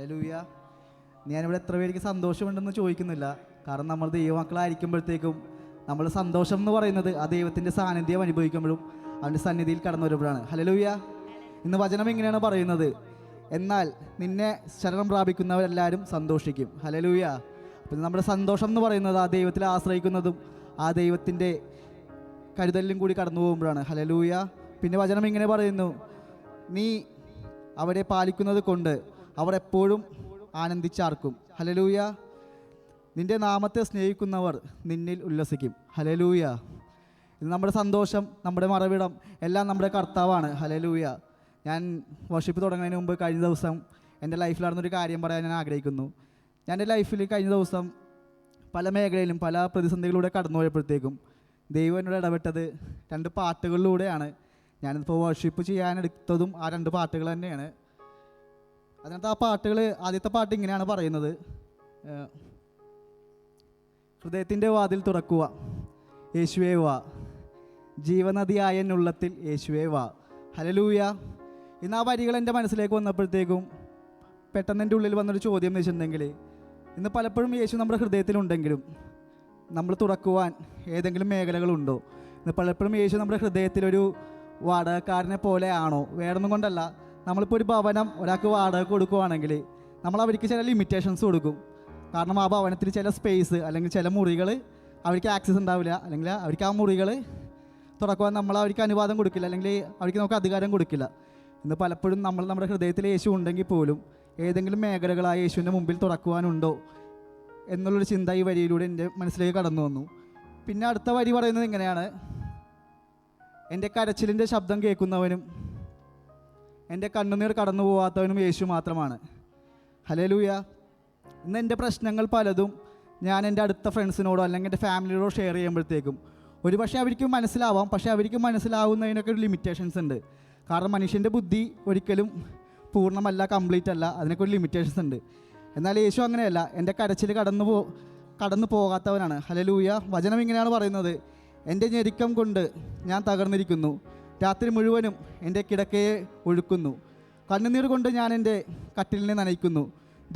Hallelujah. ഞാനിവിടെ എത്ര പേർക്ക് സന്തോഷമുണ്ടെന്ന് ചോദിക്കുന്നില്ല. കാരണം നമ്മൾ ദൈവമക്കളായിരിക്കുമ്പോഴത്തേക്കും നമ്മൾ സന്തോഷം എന്ന് പറയുന്നത് ആ ദൈവത്തിൻ്റെ സാന്നിധ്യം അനുഭവിക്കുമ്പോഴും അവൻ്റെ സന്നിധിയിൽ കടന്നു വരുമ്പോഴാണ്. ഹല്ലേലൂയ. ഇന്ന് വചനം ഇങ്ങനെയാണ് പറയുന്നത്, എന്നാൽ നിന്നെ ശരണം പ്രാപിക്കുന്നവരെല്ലാവരും സന്തോഷിക്കും. ഹല്ലേലൂയ. അപ്പം നമ്മുടെ സന്തോഷം എന്ന് പറയുന്നത് ആ ദൈവത്തിൽ ആശ്രയിക്കുന്നതും ആ ദൈവത്തിൻ്റെ കരുതലിലും കൂടി കടന്നു പോകുമ്പോഴാണ്. ഹല്ലേലൂയ. പിന്നെ വചനം ഇങ്ങനെ പറയുന്നു, നീ അവരെ പാലിക്കുന്നത് കൊണ്ട് അവർ എപ്പോഴും ആനന്ദിച്ചാർക്കും. ഹല്ലേലൂയ. നിന്റെ നാമത്തെ സ്നേഹിക്കുന്നവർ നിന്നിൽ ഉല്ലസിക്കും. ഹല്ലേലൂയ. ഇത് നമ്മുടെ സന്തോഷം, നമ്മുടെ മറവിടം എല്ലാം നമ്മുടെ കർത്താവാണ്. ഹല്ലേലൂയ. ഞാൻ വർഷിപ്പ് തുടങ്ങുന്നതിന് മുമ്പ് കഴിഞ്ഞ ദിവസം എൻ്റെ ലൈഫിൽ നടന്നൊരു കാര്യം പറയാൻ ഞാൻ ആഗ്രഹിക്കുന്നു. ഞാൻ എൻ്റെ ലൈഫിൽ കഴിഞ്ഞ ദിവസം പല മേഖലയിലും പല പ്രതിസന്ധികളിലൂടെ കടന്നു പോയപ്പോഴത്തേക്കും ദൈവം എന്നോട് ഇടപെട്ടത് 2 പാട്ടുകളിലൂടെയാണ്. ഞാനിപ്പോൾ വർഷിപ്പ് ചെയ്യാനെടുത്തതും ആ 2 പാട്ടുകൾ തന്നെയാണ്. അതിനകത്ത് ആ പാട്ടുകൾ, ആദ്യത്തെ പാട്ട് ഇങ്ങനെയാണ് പറയുന്നത്, ഹൃദയത്തിൻ്റെ വാതിൽ തുറക്കുക യേശുവേ വാ, ജീവനദിയായ എന്നുള്ളത്തിൽ യേശുവേ വാ. ഹല്ലേലൂയ. ഇന്ന് ആ വരികൾ എൻ്റെ മനസ്സിലേക്ക് വന്നപ്പോഴത്തേക്കും പെട്ടെന്ന് എൻ്റെ ഉള്ളിൽ വന്നൊരു ചോദ്യം എന്ന് വെച്ചിട്ടുണ്ടെങ്കിൽ, ഇന്ന് പലപ്പോഴും യേശു നമ്മുടെ ഹൃദയത്തിലുണ്ടെങ്കിലും നമ്മൾ തുറക്കുവാൻ ഏതെങ്കിലും മേഖലകളുണ്ടോ? ഇന്ന് പലപ്പോഴും യേശു നമ്മുടെ ഹൃദയത്തിലൊരു വാടകക്കാരനെ പോലെയാണോ? വേറൊന്നും കൊണ്ടല്ല, നമ്മളിപ്പോൾ ഒരു ഭവനം ഒരാൾക്ക് വാടക കൊടുക്കുകയാണെങ്കിൽ നമ്മൾ അവർക്ക് ചില ലിമിറ്റേഷൻസ് കൊടുക്കും. കാരണം ആ ഭവനത്തിൽ ചില സ്പേസ് അല്ലെങ്കിൽ ചില മുറികൾ അവർക്ക് ആക്സസ് ഉണ്ടാവില്ല, അല്ലെങ്കിൽ അവർക്ക് ആ മുറികൾ തുറക്കുവാൻ നമ്മൾ അവർക്ക് അനുവാദം കൊടുക്കില്ല, അല്ലെങ്കിൽ അവർക്ക് നമുക്ക് അധികാരം കൊടുക്കില്ല. ഇന്ന് പലപ്പോഴും നമ്മൾ നമ്മുടെ ഹൃദയത്തിൽ യേശു ഉണ്ടെങ്കിൽ പോലും ഏതെങ്കിലും മേഖലകൾ ആ യേശുവിൻ്റെ മുമ്പിൽ തുറക്കുവാനുണ്ടോ എന്നുള്ളൊരു ചിന്ത ഈ വരിയിലൂടെ എൻ്റെ മനസ്സിലേക്ക് കടന്നു വന്നു. പിന്നെ അടുത്ത വരി പറയുന്നത് ഇങ്ങനെയാണ്, എൻ്റെ കരച്ചിലിൻ്റെ ശബ്ദം കേൾക്കുന്നവനും എൻ്റെ കണ്ണുനീർ കടന്നു പോകാത്തവനും യേശു മാത്രമാണ്. ഹല്ലേലൂയ. ഇന്ന് എൻ്റെ പ്രശ്നങ്ങൾ പലതും ഞാൻ എൻ്റെ അടുത്ത ഫ്രണ്ട്സിനോടോ അല്ലെങ്കിൽ എൻ്റെ ഫാമിലിയോടോ ഷെയർ ചെയ്യുമ്പോഴത്തേക്കും ഒരു പക്ഷേ അവർക്ക് മനസ്സിലാവാം, പക്ഷേ അവർക്ക് മനസ്സിലാവുന്നതിനൊക്കെ ഒരു ലിമിറ്റേഷൻസ് ഉണ്ട്. കാരണം മനുഷ്യൻ്റെ ബുദ്ധി ഒരിക്കലും പൂർണ്ണമല്ല, കംപ്ലീറ്റ് അല്ല, അതിനൊക്കെ ഒരു ലിമിറ്റേഷൻസ് ഉണ്ട്. എന്നാൽ യേശു അങ്ങനെയല്ല, എൻ്റെ കരച്ചിൽ കടന്നു പോകാത്തവനാണ്. ഹല്ലേലൂയ. വചനം ഇങ്ങനെയാണ് പറയുന്നത്, എൻ്റെ ഞെരുക്കം കൊണ്ട് ഞാൻ തകർന്നിരിക്കുന്നു, രാത്രി മുഴുവനും എൻ്റെ കിടക്കയെ ഒഴുക്കുന്നു, കണ്ണുനീർ കൊണ്ട് ഞാൻ എൻ്റെ കട്ടിലിനെ നനയ്ക്കുന്നു,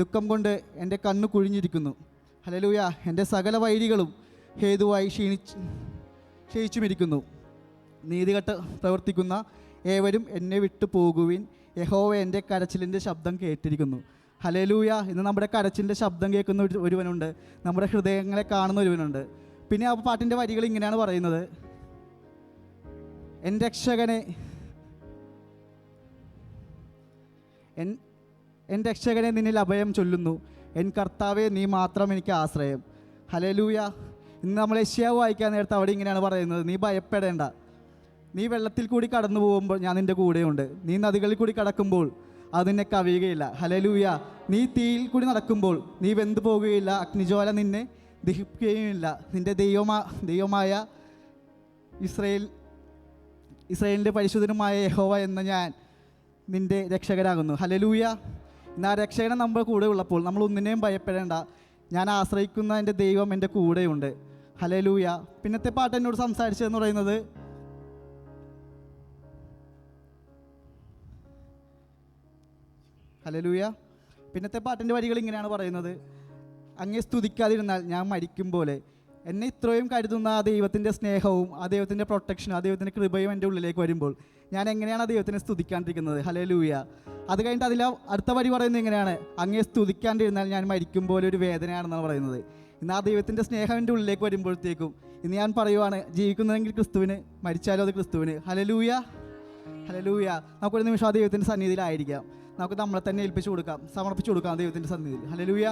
ദുഃഖം കൊണ്ട് എൻ്റെ കണ്ണ് കുഴിഞ്ഞിരിക്കുന്നു. ഹല്ലേലൂയ. എൻ്റെ സകല വൈരികളും ഹേതുവായി ക്ഷയിച്ചുമിരിക്കുന്നു, നീതികെട്ട് പ്രവർത്തിക്കുന്ന ഏവരും എന്നെ വിട്ടു പോകുവിൻ, യഹോവ എൻ്റെ കരച്ചിലിൻ്റെ ശബ്ദം കേട്ടിരിക്കുന്നു. ഹല്ലേലൂയ. ഇന്ന് നമ്മുടെ കരച്ചിലിൻ്റെ ശബ്ദം കേൾക്കുന്ന ഒരുവനുണ്ട്, നമ്മുടെ ഹൃദയങ്ങളെ കാണുന്ന ഒരുവനുണ്ട്. പിന്നെ ആ പാട്ടിൻ്റെ വരികൾ ഇങ്ങനെയാണ് പറയുന്നത്, എൻ്റെ രക്ഷകനെ നിന്നിൽ അഭയം ചൊല്ലുന്നു, എൻ കർത്താവേ നീ മാത്രം എനിക്ക് ആശ്രയം. ഹല്ലേലൂയ. ഇന്ന് നമ്മൾ യെശയ്യാവ് വായിക്കാൻ നേരത്തെ അവിടെ ഇങ്ങനെയാണ് പറയുന്നത്, നീ ഭയപ്പെടേണ്ട, നീ വെള്ളത്തിൽ കൂടി കടന്നു പോകുമ്പോൾ ഞാൻ നിൻ്റെ കൂടെയുണ്ട്, നീ നദികളിൽ കൂടി കടക്കുമ്പോൾ അത് നിന്നെ കവിയുകയില്ല. ഹല്ലേലൂയ. നീ തീയിൽ കൂടി നടക്കുമ്പോൾ നീ വെന്തു പോകുകയില്ല, അഗ്നിജ്വാല നിന്നെ ദഹിപ്പിക്കുകയുമില്ല. നിൻ്റെ ദൈവമായ ഇസ്രായേലിൻ്റെ പരിശുദ്ധനുമായ യഹോവ എന്ന ഞാൻ നിൻ്റെ രക്ഷകനാകുന്നു. ഹല്ലേലൂയ. ഇന്ന് ആ രക്ഷകനെ നമ്മുടെ കൂടെ ഉള്ളപ്പോൾ നമ്മൾ ഒന്നിനെയും ഭയപ്പെടേണ്ട, ഞാൻ ആശ്രയിക്കുന്ന എൻ്റെ ദൈവം എൻ്റെ കൂടെയുണ്ട്. ഹല്ലേലൂയ. പിന്നത്തെ പാട്ട് എന്നോട് സംസാരിച്ചതെന്ന് പറയുന്നത്, ഹല്ലേലൂയ. പിന്നത്തെ പാട്ടിൻ്റെ വരികൾ ഇങ്ങനെയാണ് പറയുന്നത്, അങ്ങേ സ്തുതിക്കാതിരുന്നാൽ ഞാൻ മരിക്കും പോലെ. എന്നെ ഇത്രയും കരുതുന്ന ആ ദൈവത്തിൻ്റെ സ്നേഹവും ആ ദൈവത്തിൻ്റെ പ്രൊട്ടക്ഷനും ആ ദൈവത്തിൻ്റെ കൃപയും എൻ്റെ ഉള്ളിലേക്ക് വരുമ്പോൾ ഞാൻ എങ്ങനെയാണ് ആ ദൈവത്തിനെ സ്തുതിക്കാണ്ടിരിക്കുന്നത്? ഹല്ലേലൂയ. അത് കഴിഞ്ഞിട്ട് അതിൽ അടുത്ത വരി പറയുന്നത് ഇങ്ങനെയാണ്, അങ്ങേ സ്തുതിക്കാണ്ടിരുന്നാൽ ഞാൻ മരിക്കും പോലെ ഒരു വേദനയാണെന്നാണ് പറയുന്നത്. ഇന്ന് ആ ദൈവത്തിൻ്റെ സ്നേഹം എൻ്റെ ഉള്ളിലേക്ക് വരുമ്പോഴത്തേക്കും ഇന്ന് ഞാൻ പറയുവാണ്, ജീവിക്കുന്നതെങ്കിൽ ക്രിസ്തുവിന്, മരിച്ചാലും അത് ക്രിസ്തുവിന്. ഹല്ലേലൂയ. ഹല്ലേലൂയ. നമുക്കൊരു നിമിഷം ആ ദൈവത്തിൻ്റെ സന്നിധിയിലായിരിക്കാം, നമുക്ക് നമ്മളെ തന്നെ ഏൽപ്പിച്ചു കൊടുക്കാം, സമർപ്പിച്ചു കൊടുക്കാം ദൈവത്തിൻ്റെ സന്നിധിയിൽ. ഹല്ലേലൂയ.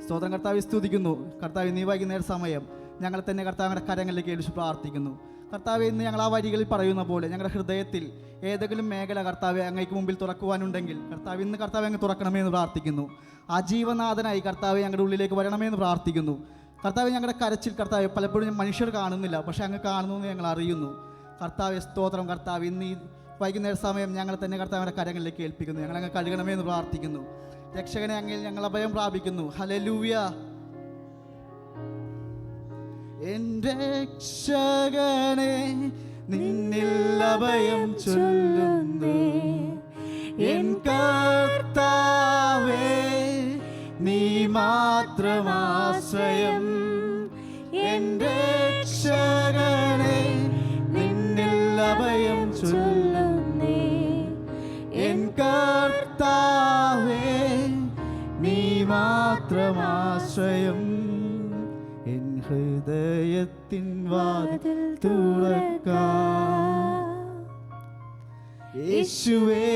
സ്തോത്രം കർത്താവെ, സ്തുതിക്കുന്നു കർത്താവ്. നീ വൈകുന്നേരം സമയം ഞങ്ങളെ തന്നെ കർത്താവിൻ്റെ കരങ്ങളിലേക്ക് ഏൽപ്പിച്ച് പ്രാർത്ഥിക്കുന്നു. കർത്താവെ, ഇന്ന് ഞങ്ങൾ ആ വരികളിൽ പറയുന്ന പോലെ ഞങ്ങളുടെ ഹൃദയത്തിൽ ഏതെങ്കിലും മേഖല കർത്താവെ അങ്ങേക്ക് മുമ്പിൽ തുറക്കുവാനുണ്ടെങ്കിൽ കർത്താവ് ഇന്ന് കർത്താവെ അങ്ങ് തുറക്കണമേ എന്ന് പ്രാർത്ഥിക്കുന്നു. ആ ജീവനാഥനായി കർത്താവെ ഞങ്ങളുടെ ഉള്ളിലേക്ക് വരണമേ എന്ന് പ്രാർത്ഥിക്കുന്നു. കർത്താവെ, ഞങ്ങളുടെ കരച്ചിൽ കർത്താവെ പലപ്പോഴും മനുഷ്യർ കാണുന്നില്ല, പക്ഷേ അങ്ങ് കാണുന്നു എന്ന് ഞങ്ങൾ അറിയുന്നു. കർത്താവെ, സ്തോത്രം കർത്താവ്. ഇന്ന് ഈ വൈകുന്നേര സമയം ഞങ്ങൾ തന്നെ കർത്താവിൻ്റെ കരങ്ങളിലേക്ക് ഏൽപ്പിക്കുന്നു. ഞങ്ങളങ്ങ് കഴുകണമേ എന്ന് പ്രാർത്ഥിക്കുന്നു. രക്ഷകനെ അങ്ങിൽ ഞങ്ങൾ അഭയം പ്രാപിക്കുന്നു. ഹല്ലേലൂയ. എൻ്റെ രക്ഷകനെ നിന്നിൽ അഭയം ചൊല്ലുന്നു, എൻ കർത്താവേ മാത്രമാശ്രയം. എൻ്റെ രക്ഷകനെ നിന്നിൽ അഭയം ചൊല്ലുന്നേ. എൻ കർത്താവേ നീ മാത്രമാശ്രയം. എൻ ഹൃദയത്തിൻ വാതിൽ തുറക്കാം. യേശുവേ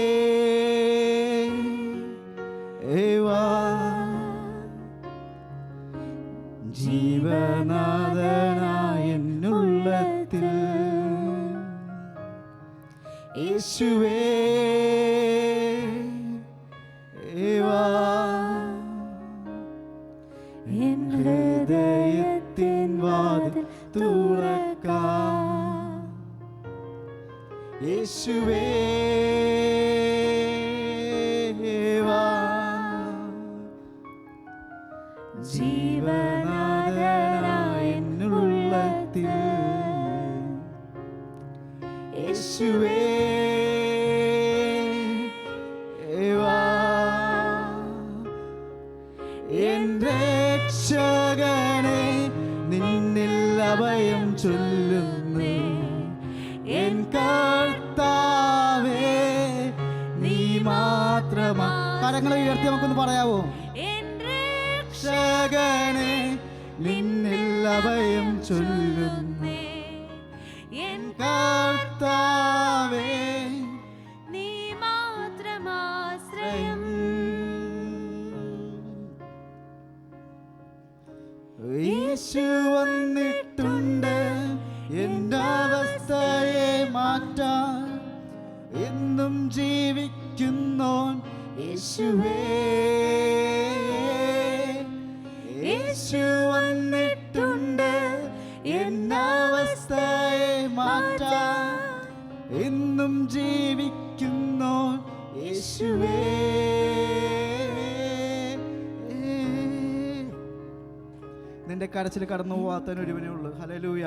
ജീവനാഥനായ എന്നുള്ളത്തിൽ. യേശുവേ എൻ ഹൃദയത്തിൻ വാതിൽ തുറക്കാം. യേശുവേ ജീവനാഥനായ എന്നുള്ളത്തിൽ. യേശുവേ എൻ്റെ രക്ഷകനെ നിന്നിൽ അഭയം ചൊല്ലുന്നു. എൻ കർത്താവേ നീ മാത്രമാ. കരങ്ങളെ ഉയർത്തി നമുക്കൊന്ന് പറയാവോ? രക്ഷകനെ നിന്നിൽ അഭയം ചൊല്ലുന്നു. എൻ കർത്താവേ നീ മാത്രമാശ്രയം. യേശു വന്നിട്ടുണ്ട് എൻ്റെ അവസ്ഥയെ മാറ്റാൻ. എന്നും ജീവിക്കുന്നോൻ യേശുവേ. യേശു വന്നിട്ടുണ്ട് എൻ്റെ അവസ്ഥയെ മാറ്റാൻ. എന്നും ജീവിക്കുന്നോൻ യേശുവേ. നിന്റെ കരച്ചിൽ കടന്നു പോകാത്തതിന് ഒരുവനേ ഉള്ളൂ. ഹല്ലേലൂയ.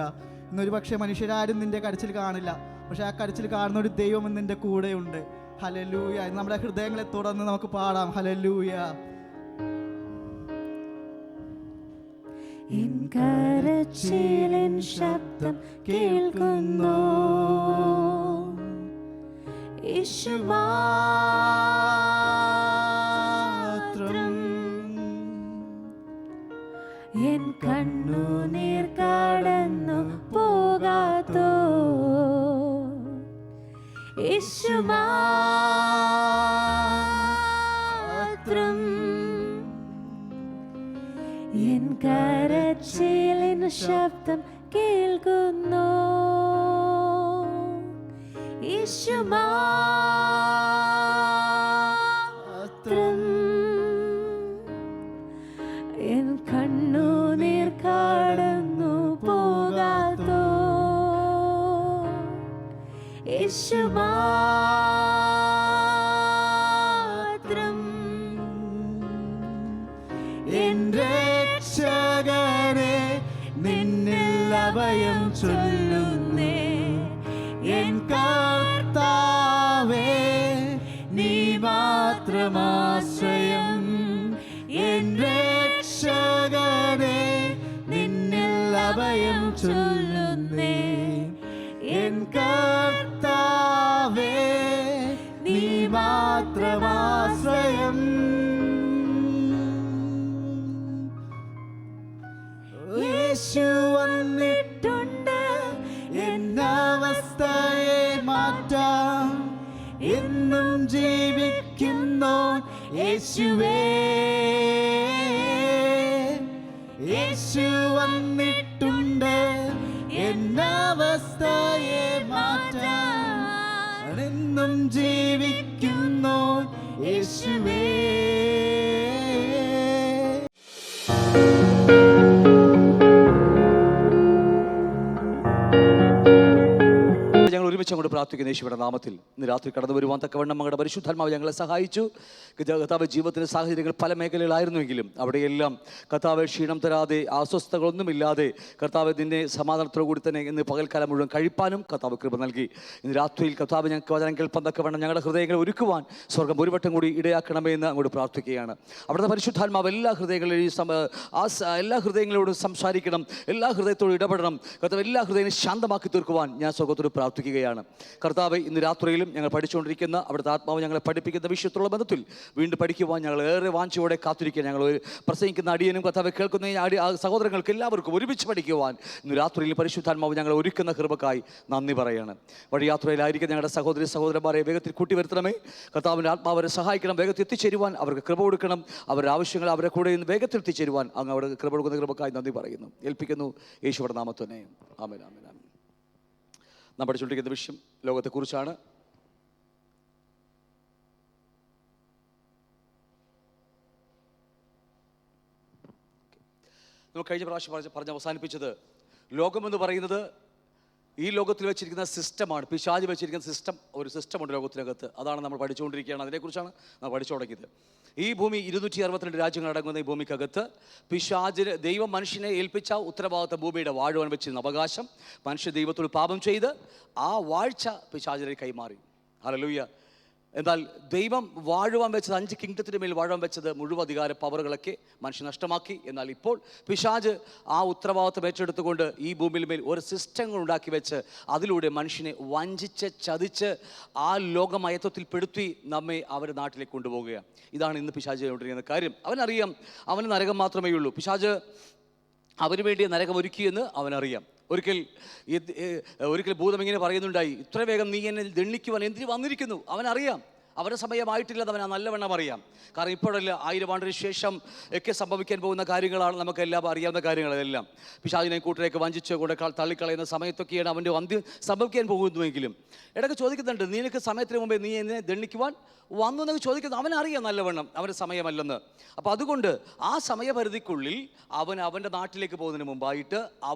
ഇന്നൊരു പക്ഷേ മനുഷ്യരാരും നിന്റെ കരച്ചിൽ കാണില്ല, പക്ഷെ ആ കരച്ചിൽ കാണുന്ന ഒരു ദൈവം നിന്റെ കൂടെയുണ്ട്. ഹല്ലേലൂയ. നമ്മുടെ ഹൃദയങ്ങളെ തുറന്ന് നമുക്ക് പാടാം. ഹല്ലേലൂയ. എൻ കരച്ചിലിൻ ശബ്ദം കേൾക്കുന്നു. യേശു മാത്രം. എൻ കണ്ണുനീർ കടന്നു പോകാത്തോ. യേശു മാത്രം. എൻ കരച്ചിലിൻ ശബ്ദം കേൾക്കുന്നു. യേശു മാത്രം. എൻ കണ്ണുനീർ കടന്നു പോകാത്തോ. യേശു മാത്രം. എൻ രക്ഷകനെ നിന്നിൽ അഭയം ചൊല്ലുന്നേ. എൻ കർത്താവേ നീ മാത്രമാശ്രയം. എൻ രക്ഷകനെ നിന്നിൽ അഭയം ചൊല്ലുന്നേ. എൻ കർത്താവേ നീ മാത്രമാശ്രയം. യേശു വന്നിട്ടുണ്ട് എന്നവസ്ഥയെ മാറ്റാം. എന്നും ജീവിക്കുന്നോൻ യേശുവേ. യേശു വന്നിട്ടുണ്ട് എന്നവസ്ഥയെ മാറ്റാൻ. എന്നും ജീവിക്കുന്നോൻ യേശുവേ. ഞങ്ങൾ ഒരുമിച്ച് അങ്ങോട്ട് പ്രാർത്ഥിക്കാം. പ്രാർത്ഥിക്കുന്ന യേശുവിന്റെ നാമത്തിൽ ഇന്ന് രാത്രി കടന്നു വരുവാൻ തക്കവണ്ണം ഞങ്ങളുടെ പരിശുദ്ധാത്മാവ് ഞങ്ങളെ സഹായിച്ചു. കർത്താവ് ജീവിതത്തിൻ്റെ സാഹചര്യങ്ങൾ പല മേഖലകളായിരുന്നുവെങ്കിലും അവിടെയെല്ലാം കർത്താവ് ക്ഷീണം തരാതെ അസ്വസ്ഥതകളൊന്നുമില്ലാതെ കർത്താവ് നിന്നെ സമാധാനത്തോടു കൂടി തന്നെ ഇന്ന് പകൽക്കാലം മുഴുവൻ കഴിപ്പാനും കർത്താവ് കൃപ നൽകി. ഇന്ന് രാത്രിയിൽ കർത്താവ് ഞങ്ങൾക്ക് വചനം കേൾപ്പാൻ തക്കവണ്ണം ഞങ്ങളുടെ ഹൃദയങ്ങളെ ഒരുക്കുവാൻ സ്വർഗ്ഗം ഒരു വട്ടം കൂടി ഇടയാക്കണമേ എന്ന് അങ്ങോട്ട് പ്രാർത്ഥിക്കുകയാണ്. അവിടുത്തെ പരിശുദ്ധാത്മാവ് എല്ലാ ഹൃദയങ്ങളിലും എല്ലാ ഹൃദയങ്ങളോടും സംസാരിക്കണം, എല്ലാ ഹൃദയത്തോടും ഇടപെടണം. കർത്താവ് എല്ലാ ഹൃദയങ്ങളും ശാന്തമാക്കി തീർക്കുവാൻ ഞാൻ സ്വർഗ്ഗത്തോട് പ്രാർത്ഥിക്കുകയാണ്. കർത്താവ് ഇന്ന് രാത്രിയിലും ഞങ്ങൾ പഠിച്ചുകൊണ്ടിരിക്കുന്ന അവിടുത്തെ ആത്മാവ് ഞങ്ങളെ പഠിപ്പിക്കുന്ന വിഷയത്തുള്ള ബന്ധത്തിൽ വീണ്ടും പഠിക്കുവാൻ ഞങ്ങൾ ഏറെ വാഞ്ചയോടെ കാത്തിരിക്കുക. ഞങ്ങൾ പ്രസംഗിക്കുന്ന അടിയനും കർത്താവ് കേൾക്കുന്ന സഹോദരങ്ങൾക്ക് എല്ലാവർക്കും ഒരുമിച്ച് പഠിക്കുവാൻ ഇന്ന് രാത്രിയിൽ പരിശുദ്ധാത്മാവ് ഞങ്ങളെ ഒരുക്കുന്ന കൃപക്കായി നന്ദി പറയാണ്. വഴിയാത്രയിലായിരിക്കും ഞങ്ങളുടെ സഹോദരന്മാരെ വേഗത്തിൽ കൂട്ടിവരുത്തണമേ. കർത്താവിൻ്റെ ആത്മാവരെ സഹായിക്കണം, വേഗത്തിൽ എത്തിച്ചേരുവാൻ അവർക്ക് കൃപ കൊടുക്കണം. അവരുടെ ആവശ്യങ്ങൾ അവരെ കൂടെ ഇന്ന് വേഗത്തിൽ എത്തിച്ചേരുവാൻ അങ്ങ് അവിടെ കൃപ കൊടുക്കുന്ന കൃപക്കായി നന്ദി പറയുന്നു, ഏൽപ്പിക്കുന്നു യേശുവിന്റെ നാമത്തിൽ തന്നെ. ആമേൻ, ആമേൻ, ആമേൻ. നാം പഠിച്ചുകൊണ്ടിരിക്കുന്ന വിഷയം ലോകത്തെക്കുറിച്ചാണ്. നമ്മൾ കഴിഞ്ഞ പ്രാവശ്യം പറഞ്ഞ് അവസാനിപ്പിച്ചത് ലോകമെന്ന് പറയുന്നത് ഈ ലോകത്തിൽ വെച്ചിരിക്കുന്ന സിസ്റ്റമാണ്. പിശാച് വെച്ചിരിക്കുന്ന സിസ്റ്റം, ഒരു സിസ്റ്റമുണ്ട് ലോകത്തിനകത്ത്. അതാണ് നമ്മൾ പഠിച്ചുകൊണ്ടിരിക്കുകയാണ്. അതിനെക്കുറിച്ചാണ് നമ്മൾ പഠിച്ചു തുടങ്ങിയത്. ഈ ഭൂമി 262 രാജ്യങ്ങൾ അടങ്ങുന്ന ഈ ഭൂമിക്കകത്ത് പിശാചിന് ദൈവം മനുഷ്യനെ ഏൽപ്പിച്ച ഉത്തരവാദിത്ത ഭൂമിയുടെ വാഴുവാൻ വെച്ചിരുന്ന അവകാശം മനുഷ്യ ദൈവത്തോട് പാപം ചെയ്ത് ആ വാഴ്ച പിശാചിനെ കൈമാറി. ഹല്ലേലൂയ. എന്നാൽ ദൈവം വാഴുവാൻ വെച്ചത് 5 കിങ്ഡത്തിന് മേൽ വാഴുവാൻ വെച്ചത് മുഴുവൻ അധികാര പവറുകളൊക്കെ മനുഷ്യൻ നഷ്ടമാക്കി. എന്നാൽ ഇപ്പോൾ പിശാച് ആ ഉത്തരവാദിത്വം ഏറ്റെടുത്തുകൊണ്ട് ഈ ഭൂമിയിൽ മേൽ ഒരു സിസ്റ്റങ്ങൾ ഉണ്ടാക്കി വെച്ച് അതിലൂടെ മനുഷ്യനെ വഞ്ചിച്ച് ചതിച്ച് ആ ലോകമയത്വത്തിൽ പെടുത്തി നമ്മെ അവരുടെ നാട്ടിലേക്ക് കൊണ്ടുപോവുകയാണ്. ഇതാണ് ഇന്ന് പിശാച് ചെയ്തുകൊണ്ടിരിക്കുന്ന കാര്യം. അവനറിയാം അവന് നരകം മാത്രമേ ഉള്ളൂ. പിശാച് അവന് വേണ്ടി നരകം ഒരുക്കിയെന്ന് അവനറിയാം. ഒരിക്കൽ ഭൂതം ഇങ്ങനെ പറയുന്നുണ്ടായി, ഇത്ര വേഗം നീ എന്നെ ദണ്ഡിക്കുവാൻ എന്തിനു വന്നിരിക്കുന്നു? അവനറിയാം അവരുടെ സമയമായിട്ടില്ലെന്ന് അവൻ നല്ലവണ്ണം അറിയാം. കാരണം ഇപ്പോഴല്ല, 1000 ആണ്ടിന് ശേഷം ഒക്കെ സംഭവിക്കാൻ പോകുന്ന കാര്യങ്ങളാണ് നമുക്കെല്ലാം അറിയാവുന്ന കാര്യങ്ങളെല്ലാം. പിശാചിനെ കൂട്ടരേക്ക് വഞ്ചിച്ച് കൊണ്ട് തള്ളിക്കളയുന്ന സമയത്തൊക്കെയാണ് അവൻ്റെ അന്ത്യം സംഭവിക്കാൻ പോകുന്നുവെങ്കിലും ഇടയ്ക്ക് ചോദിക്കുന്നുണ്ട്, നിനക്ക് സമയത്തിന് മുമ്പേ നീ എന്നെ ദണ്ഡിക്കുവാൻ വന്നു എന്നൊക്കെ ചോദിക്കുന്നത് അവനറിയാം നല്ലവണ്ണം അവൻ്റെ സമയമല്ലെന്ന്. അപ്പോൾ അതുകൊണ്ട് ആ സമയപരിധിക്കുള്ളിൽ അവൻ്റെ നാട്ടിലേക്ക് പോകുന്നതിന് മുമ്പായിട്ട്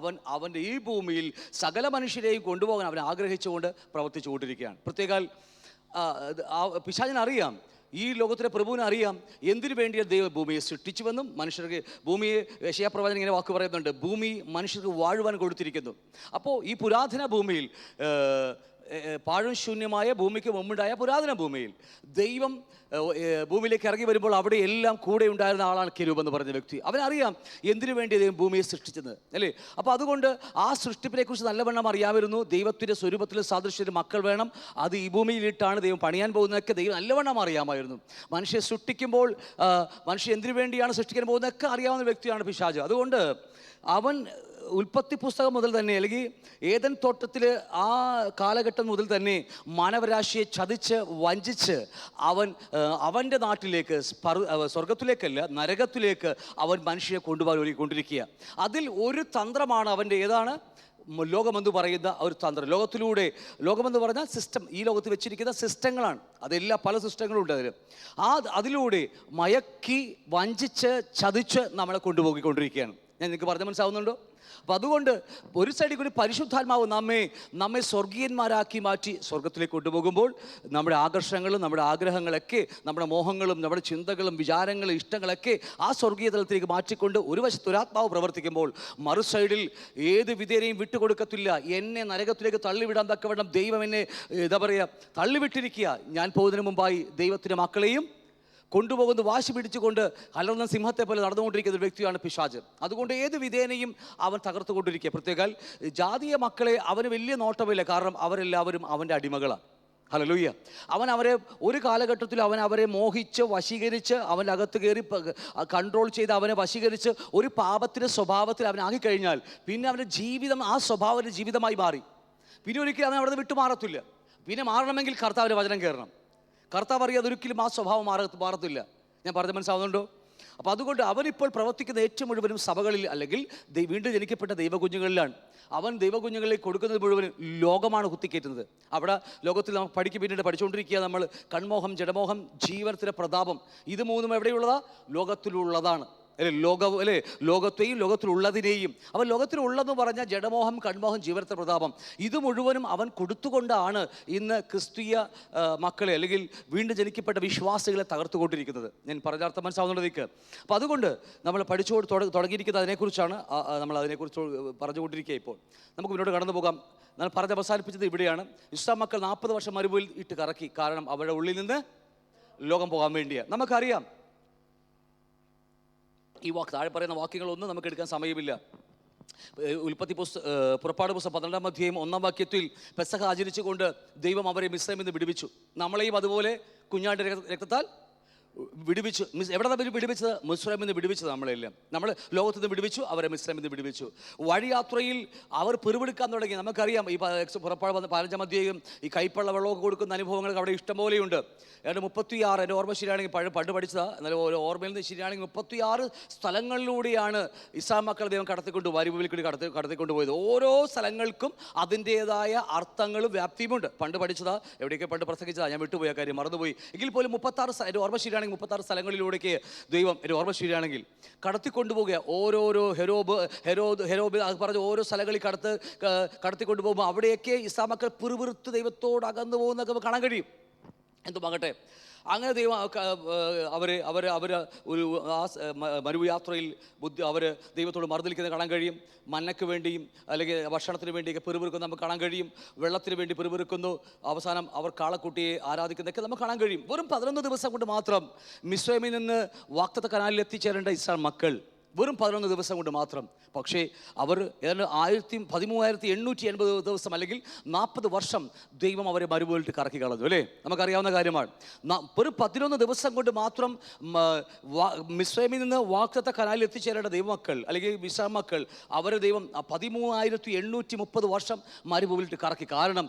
അവൻ്റെ ഈ ഭൂമിയിൽ സകല മനുഷ്യരെയും കൊണ്ടുപോകാൻ അവൻ ആഗ്രഹിച്ചുകൊണ്ട് പ്രവർത്തിച്ചു കൊണ്ടിരിക്കുകയാണ്. പ്രത്യേകാൽ പിശാചിനറിയാം, ഈ ലോകത്തിലെ പ്രഭുവിനെ അറിയാം എന്തിനു വേണ്ടിയാണ് ദൈവം ഭൂമിയെ സൃഷ്ടിച്ചുവെന്നും മനുഷ്യർക്ക് ഭൂമിയെ യശയ്യാപ്രവാചകൻ ഇങ്ങനെ വാക്ക് പറയുന്നുണ്ട്, ഭൂമി മനുഷ്യർക്ക് വാഴുവാൻ കൊടുത്തിരിക്കുന്നു. അപ്പോൾ ഈ പുരാതന ഭൂമിയിൽ പാഴും ശൂന്യമായ ഭൂമിക്ക് മുമ്പുണ്ടായ പുരാതന ഭൂമിയിൽ ദൈവം ഭൂമിയിലേക്ക് ഇറങ്ങി വരുമ്പോൾ അവിടെ എല്ലാം കൂടെ ഉണ്ടായിരുന്ന ആളാണ് കെരൂബ് എന്ന് പറഞ്ഞ വ്യക്തി. അവനറിയാം എന്തിനു വേണ്ടി ദൈവം ഭൂമിയെ സൃഷ്ടിച്ചത് അല്ലേ. അപ്പോൾ അതുകൊണ്ട് ആ സൃഷ്ടിപ്പിനെക്കുറിച്ച് നല്ലവണ്ണം അറിയാമായിരുന്നു. ദൈവത്തിൻ്റെ സ്വരൂപത്തിലും സാദൃശ്യത്തിലും മക്കൾ വേണം, അത് ഈ ഭൂമിയിലിട്ടാണ് ദൈവം പണിയാൻ പോകുന്നതൊക്കെ ദൈവം നല്ലവണ്ണം അറിയാമായിരുന്നു. മനുഷ്യനെ സൃഷ്ടിക്കുമ്പോൾ മനുഷ്യൻ എന്തിനു വേണ്ടിയാണ് സൃഷ്ടിക്കാൻ പോകുന്നതൊക്കെ അറിയാവുന്ന വ്യക്തിയാണ് പിശാച്. അതുകൊണ്ട് അവൻ ഉൽപ്പത്തി പുസ്തകം മുതൽ തന്നെ, അല്ലെങ്കിൽ ഏദൻ തോട്ടത്തിൽ ആ കാലഘട്ടം മുതൽ തന്നെ മാനവരാശിയെ ചതിച്ച് വഞ്ചിച്ച് അവൻ്റെ നാട്ടിലേക്ക്, സ്വർഗത്തിലേക്കല്ല നരകത്തിലേക്ക് അവൻ മനുഷ്യനെ കൊണ്ടുപോകാൻ ഒരുക്കൊണ്ടിരിക്കുക. അതിൽ ഒരു തന്ത്രമാണ് അവൻ്റെ, ഏതാണ്? ലോകമെന്ന് പറയുന്ന ഒരു തന്ത്രം. ലോകമെന്ന് പറഞ്ഞാൽ സിസ്റ്റം, ഈ ലോകത്ത് വെച്ചിരിക്കുന്ന സിസ്റ്റങ്ങളാണ്. അതെല്ലാം പല സിസ്റ്റങ്ങളുണ്ട് അതിൽ. അതിലൂടെ മയക്കി വഞ്ചിച്ച് ചതിച്ച് നമ്മളെ കൊണ്ടുപോയിക്കൊണ്ടിരിക്കുകയാണ്. ഞാൻ നിങ്ങൾക്ക് പറഞ്ഞ് മനസ്സിലാവുന്നുണ്ടോ? അപ്പോൾ അതുകൊണ്ട് ഒരു സൈഡിൽ കൂടി പരിശുദ്ധാത്മാവ് നമ്മെ സ്വർഗീയന്മാരാക്കി മാറ്റി സ്വർഗത്തിലേക്ക് കൊണ്ടുപോകുമ്പോൾ നമ്മുടെ ആകർഷണങ്ങളും നമ്മുടെ ആഗ്രഹങ്ങളൊക്കെ, നമ്മുടെ മോഹങ്ങളും നമ്മുടെ ചിന്തകളും വിചാരങ്ങളും ഇഷ്ടങ്ങളൊക്കെ ആ സ്വർഗീയ തലത്തിലേക്ക് മാറ്റിക്കൊണ്ട് ഒരു വശത്ത് ഒരാത്മാവ് പ്രവർത്തിക്കുമ്പോൾ മറു സൈഡിൽ ഏത് വിധേനയും വിട്ടുകൊടുക്കത്തില്ല. എന്നെ നരകത്തിലേക്ക് തള്ളിവിടാൻ തക്കവണ്ണം ദൈവം എന്നെ തള്ളിവിട്ടിരിക്കുക. ഞാൻ പോകുന്നതിന് മുമ്പായി ദൈവത്തിൻ്റെ മക്കളെയും കൊണ്ടുപോകുന്ന വാശി പിടിച്ചുകൊണ്ട് അലർന്ന സിംഹത്തെ പോലെ നടന്നുകൊണ്ടിരിക്കുന്ന ഒരു വ്യക്തിയാണ് പിശാച്. അതുകൊണ്ട് ഏത് വിധേനയും അവൻ തകർത്തുകൊണ്ടിരിക്കുക. പ്രത്യേകാൽ ജാതീയ മക്കളെ അവന് വലിയ നോട്ടമില്ല, കാരണം അവരെല്ലാവരും അവൻ്റെ അടിമകളാണ്. ഹല്ലേലൂയ. അവരെ ഒരു കാലഘട്ടത്തിൽ അവരെ മോഹിച്ച് വശീകരിച്ച് അവൻ്റെ അകത്ത് കയറി കൺട്രോൾ ചെയ്ത് അവനെ വശീകരിച്ച് ഒരു പാപത്തിൻ്റെ സ്വഭാവത്തിൽ അവനാക്കിക്കഴിഞ്ഞാൽ പിന്നെ അവൻ്റെ ജീവിതം ആ സ്വഭാവത്തിൻ്റെ ജീവിതമായി മാറി. പിന്നെ ഒരിക്കലും അവൻ അവിടെ നിന്ന് വിട്ടുമാറത്തില്ല. പിന്നെ മാറണമെങ്കിൽ കർത്താവിൻ്റെ വചനം കയറണം. കർത്താവ് അറിയാതെ ഒരിക്കലും ആ സ്വഭാവം മാറത്തില്ല. ഞാൻ പറഞ്ഞ് മനസ്സിലാവുന്നുണ്ടോ? അപ്പോൾ അതുകൊണ്ട് അവനിപ്പോൾ പ്രവർത്തിക്കുന്ന ഏറ്റവും മുഴുവനും സഭകളിൽ അല്ലെങ്കിൽ വീണ്ടും ജനിക്കപ്പെട്ട ദൈവകുഞ്ഞുങ്ങളിലാണ്. അവൻ ദൈവകുഞ്ഞുങ്ങളിലേക്ക് കൊടുക്കുന്നത് മുഴുവനും ലോകമാണ് കുത്തിക്കയറ്റുന്നത്. അവിടെ ലോകത്തിൽ നമുക്ക് പിന്നീട് പഠിച്ചുകൊണ്ടിരിക്കുക നമ്മൾ. കൺമോഹം, ജഡമോഹം, ജീവനത്തിൻ്റെ പ്രതാപം, ഇത് മൂന്നും എവിടെയുള്ളതാ? ലോകത്തിലുള്ളതാണ്. അല്ലെ അല്ലേ ലോകത്തെയും ലോകത്തിലുള്ളതിനെയും. അവൻ ലോകത്തിലുള്ളതെന്ന് പറഞ്ഞാൽ ജഡമോഹം, കൺമോഹം, ജീവനത്തെ പ്രതാപം, ഇത് മുഴുവനും അവൻ കൊടുത്തുകൊണ്ടാണ് ഇന്ന് ക്രിസ്തീയ മക്കളെ അല്ലെങ്കിൽ വീണ്ടും ജനിക്കപ്പെട്ട വിശ്വാസികളെ തകർത്തുകൊണ്ടിരിക്കുന്നത്. ഞാൻ പറഞ്ഞാർത്ഥം മനസ്സിലാവുന്നതിലേക്ക്. അപ്പോൾ അതുകൊണ്ട് നമ്മൾ പഠിച്ചുകൊണ്ട് തുടങ്ങിയിരിക്കുന്നത് അതിനെക്കുറിച്ചാണ്. നമ്മൾ അതിനെക്കുറിച്ച് പറഞ്ഞുകൊണ്ടിരിക്കുക. ഇപ്പോൾ നമുക്ക് മുന്നോട്ട് കടന്നു പോകാം. ഞാൻ പറഞ്ഞ് അവസാനിപ്പിച്ചത് ഇവിടെയാണ്. ഇസ്രായേൽ മക്കൾ 40 വർഷം മരുഭൂമിയിൽ ഇട്ട് കറക്കി. കാരണം അവരുടെ ഉള്ളിൽ നിന്ന് ലോകം പോകാൻ വേണ്ടിയാണ്. നമുക്കറിയാം ഈ താഴെ പറയുന്ന വാക്യങ്ങളൊന്നും നമുക്ക് എടുക്കാൻ സമയമില്ല. പുറപ്പാട് പുസ്തകം 12-ാം അധ്യായം 1-ാം വാക്യത്തിൽ പെസഹ ആചരിച്ചുകൊണ്ട് ദൈവം അവരെ മിസ്രൈമിൽ നിന്ന് വിടുവിച്ചു. നമ്മളെയും അതുപോലെ കുഞ്ഞാടിൻ്റെ രക്തത്താൽ വിടുവിച്ചു. എവിടെ നിന്ന് വിടുവിച്ചത്? മിസ്രൈമിൽ നിന്ന് വിടുവിച്ചത്. നമ്മളെല്ലാം നമ്മൾ ലോകത്ത് നിന്ന് വിടുവിച്ചു, അവരെ മിസ്രൈമിൽ നിന്ന് വിടുവിച്ചു. വഴിയാത്രയിൽ അവർ പിറുപിടുക്കാൻ തുടങ്ങി. നമുക്കറിയാം ഈ പുറപ്പാട് 15-ാം അധ്യായം ഈ കൈപ്പള്ള വെള്ളമൊക്കെ കൊടുക്കുന്ന അനുഭവങ്ങൾ അവിടെ ഇഷ്ടംപോലെയുണ്ട്. 36, എൻ്റെ ഓർമ്മ ശരിയാണെങ്കിൽ പണ്ട് പഠിച്ചതാ, എന്നാലും ഓർമ്മയിൽ നിന്ന് ശരിയാണെങ്കിൽ 36 സ്ഥലങ്ങളിലൂടെയാണ് ഇസ്രായേൽ മക്കൾ ദൈവം മരുഭൂമിയിൽ കൂടി കടത്തിക്കൊണ്ടുപോയത്. ഓരോ സ്ഥലങ്ങൾക്കും അതിൻ്റേതായ അർത്ഥങ്ങളും വ്യാപ്തിയുമുണ്ട്. പണ്ട് പഠിച്ചതാ, എവിടെയൊക്കെ പണ്ട് പ്രസംഗിച്ചതാ, ഞാൻ വിട്ടുപോയ കാര്യം മറന്നുപോയി. എങ്കിൽ പോലും 36 എൻ്റെ ഓർമ്മ ശരിയാണെങ്കിൽ 36 സ്ഥലങ്ങളിലൂടെയൊക്കെ ദൈവം, എൻ്റെ ഓർമ്മ ശരിയാണെങ്കിൽ, കടത്തിക്കൊണ്ടുപോകുക. ഓരോരോ ഹെരോബ് അത് പറഞ്ഞ ഓരോ സ്ഥലങ്ങളിൽ കടത്തിക്കൊണ്ടുപോകുമ്പോൾ അവിടെയൊക്കെ ഇസ്രായേൽ മക്കൾ പിറുപിറുത്ത് ദൈവത്തോട് അകന്നു പോകുന്നതൊക്കെ കാണാൻ കഴിയും. എന്തുമാകട്ടെ, അങ്ങനെ ദൈവം അവർ ഒരു മരുയാത്രയിൽ അവർ ദൈവത്തോട് മറുതലിക്കുന്നത് കാണാൻ കഴിയും. മന്നയ്ക്ക് വേണ്ടിയും അല്ലെങ്കിൽ ഭക്ഷണത്തിന് വേണ്ടിയൊക്കെ പിറുപിറുക്കുന്നത് നമുക്ക് കാണാൻ കഴിയും. വെള്ളത്തിന് വേണ്ടി പിറുപിറുക്കുന്നു. അവസാനം അവർ കാളക്കുട്ടിയെ ആരാധിക്കുന്നതൊക്കെ നമുക്ക് കാണാൻ കഴിയും. വെറും 11 ദിവസം കൊണ്ട് മാത്രം മിസ്രൈമിൽ നിന്ന് വാഗ്ദത്ത കനാലിൽ എത്തിച്ചേരേണ്ട ഇസ്രായേൽ മക്കൾ വെറും 11 ദിവസം കൊണ്ട് മാത്രം. പക്ഷേ അവർ ഏതാണ്ട് 13,880 ദിവസം അല്ലെങ്കിൽ 40 വർഷം ദൈവം അവരെ മരുഭൂമിയിൽ കറക്കി കളഞ്ഞു. അല്ലേ, നമുക്കറിയാവുന്ന കാര്യമാണ്. ഒരു 11 ദിവസം കൊണ്ട് മാത്രം മിസ്രൈമിൽ നിന്ന് വാഗ്ദത്ത കനാലിൽ എത്തിച്ചേരേണ്ട ദൈവമക്കൾ അല്ലെങ്കിൽ ഇസ്രായേൽ മക്കൾ അവരെ ദൈവം 13,830 വർഷം മരുഭൂമിയിൽ കറക്കി. കാരണം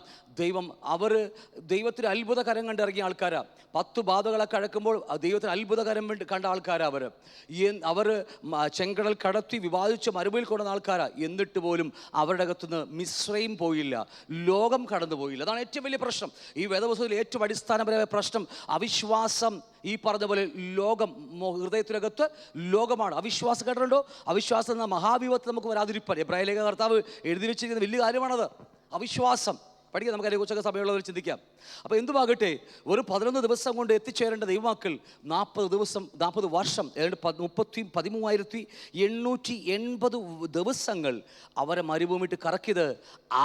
ദൈവത്തിന് അത്ഭുതകരം കണ്ടിറങ്ങിയ ആൾക്കാരാണ്. 10 ബാധകളൊക്കെ അടക്കുമ്പോൾ ദൈവത്തിന് അത്ഭുതകരം കണ്ട ആൾക്കാരാണ് അവർ ചെങ്കടൽ കടത്തി വിവാദിച്ച് മരുഭൂമിയിൽ കൊണ്ടുവന്ന ആൾക്കാരാണ്. എന്നിട്ട് പോലും അവരുടെ അകത്തുനിന്ന് മിസ്രൈം പോയില്ല, ലോകം കടന്നു പോയില്ല. അതാണ് ഏറ്റവും വലിയ പ്രശ്നം. ഈ വേദപുസ്തകത്തിൽ ഏറ്റവും അടിസ്ഥാനപരമായ പ്രശ്നം അവിശ്വാസം. ഈ പറഞ്ഞ പോലെ ലോകം, ഹൃദയത്തിനകത്ത് ലോകമാണ്. അവിശ്വാസം കേട്ടിട്ടുണ്ടോ? അവിശ്വാസം എന്ന മഹാവിപത്ത് നമുക്ക് വരാതിരിപ്പാൻ എബ്രായ ലേഖ കർത്താവ് എഴുതി വെച്ചിരിക്കുന്ന വലിയ കാര്യമാണത്, അവിശ്വാസം. പഠിക്കാം, നമുക്ക് അതിനെക്കുറിച്ചൊക്കെ സമയമുള്ളവർ ചിന്തിക്കാം. അപ്പോൾ എന്തുമാകട്ടെ, ഒരു 11 ദിവസം കൊണ്ട് എത്തിച്ചേരേണ്ട ദൈവമക്കൾ 40 വർഷം 13,880 ദിവസങ്ങൾ അവരെ മരുഭൂമിയിട്ട് കറക്കിയത്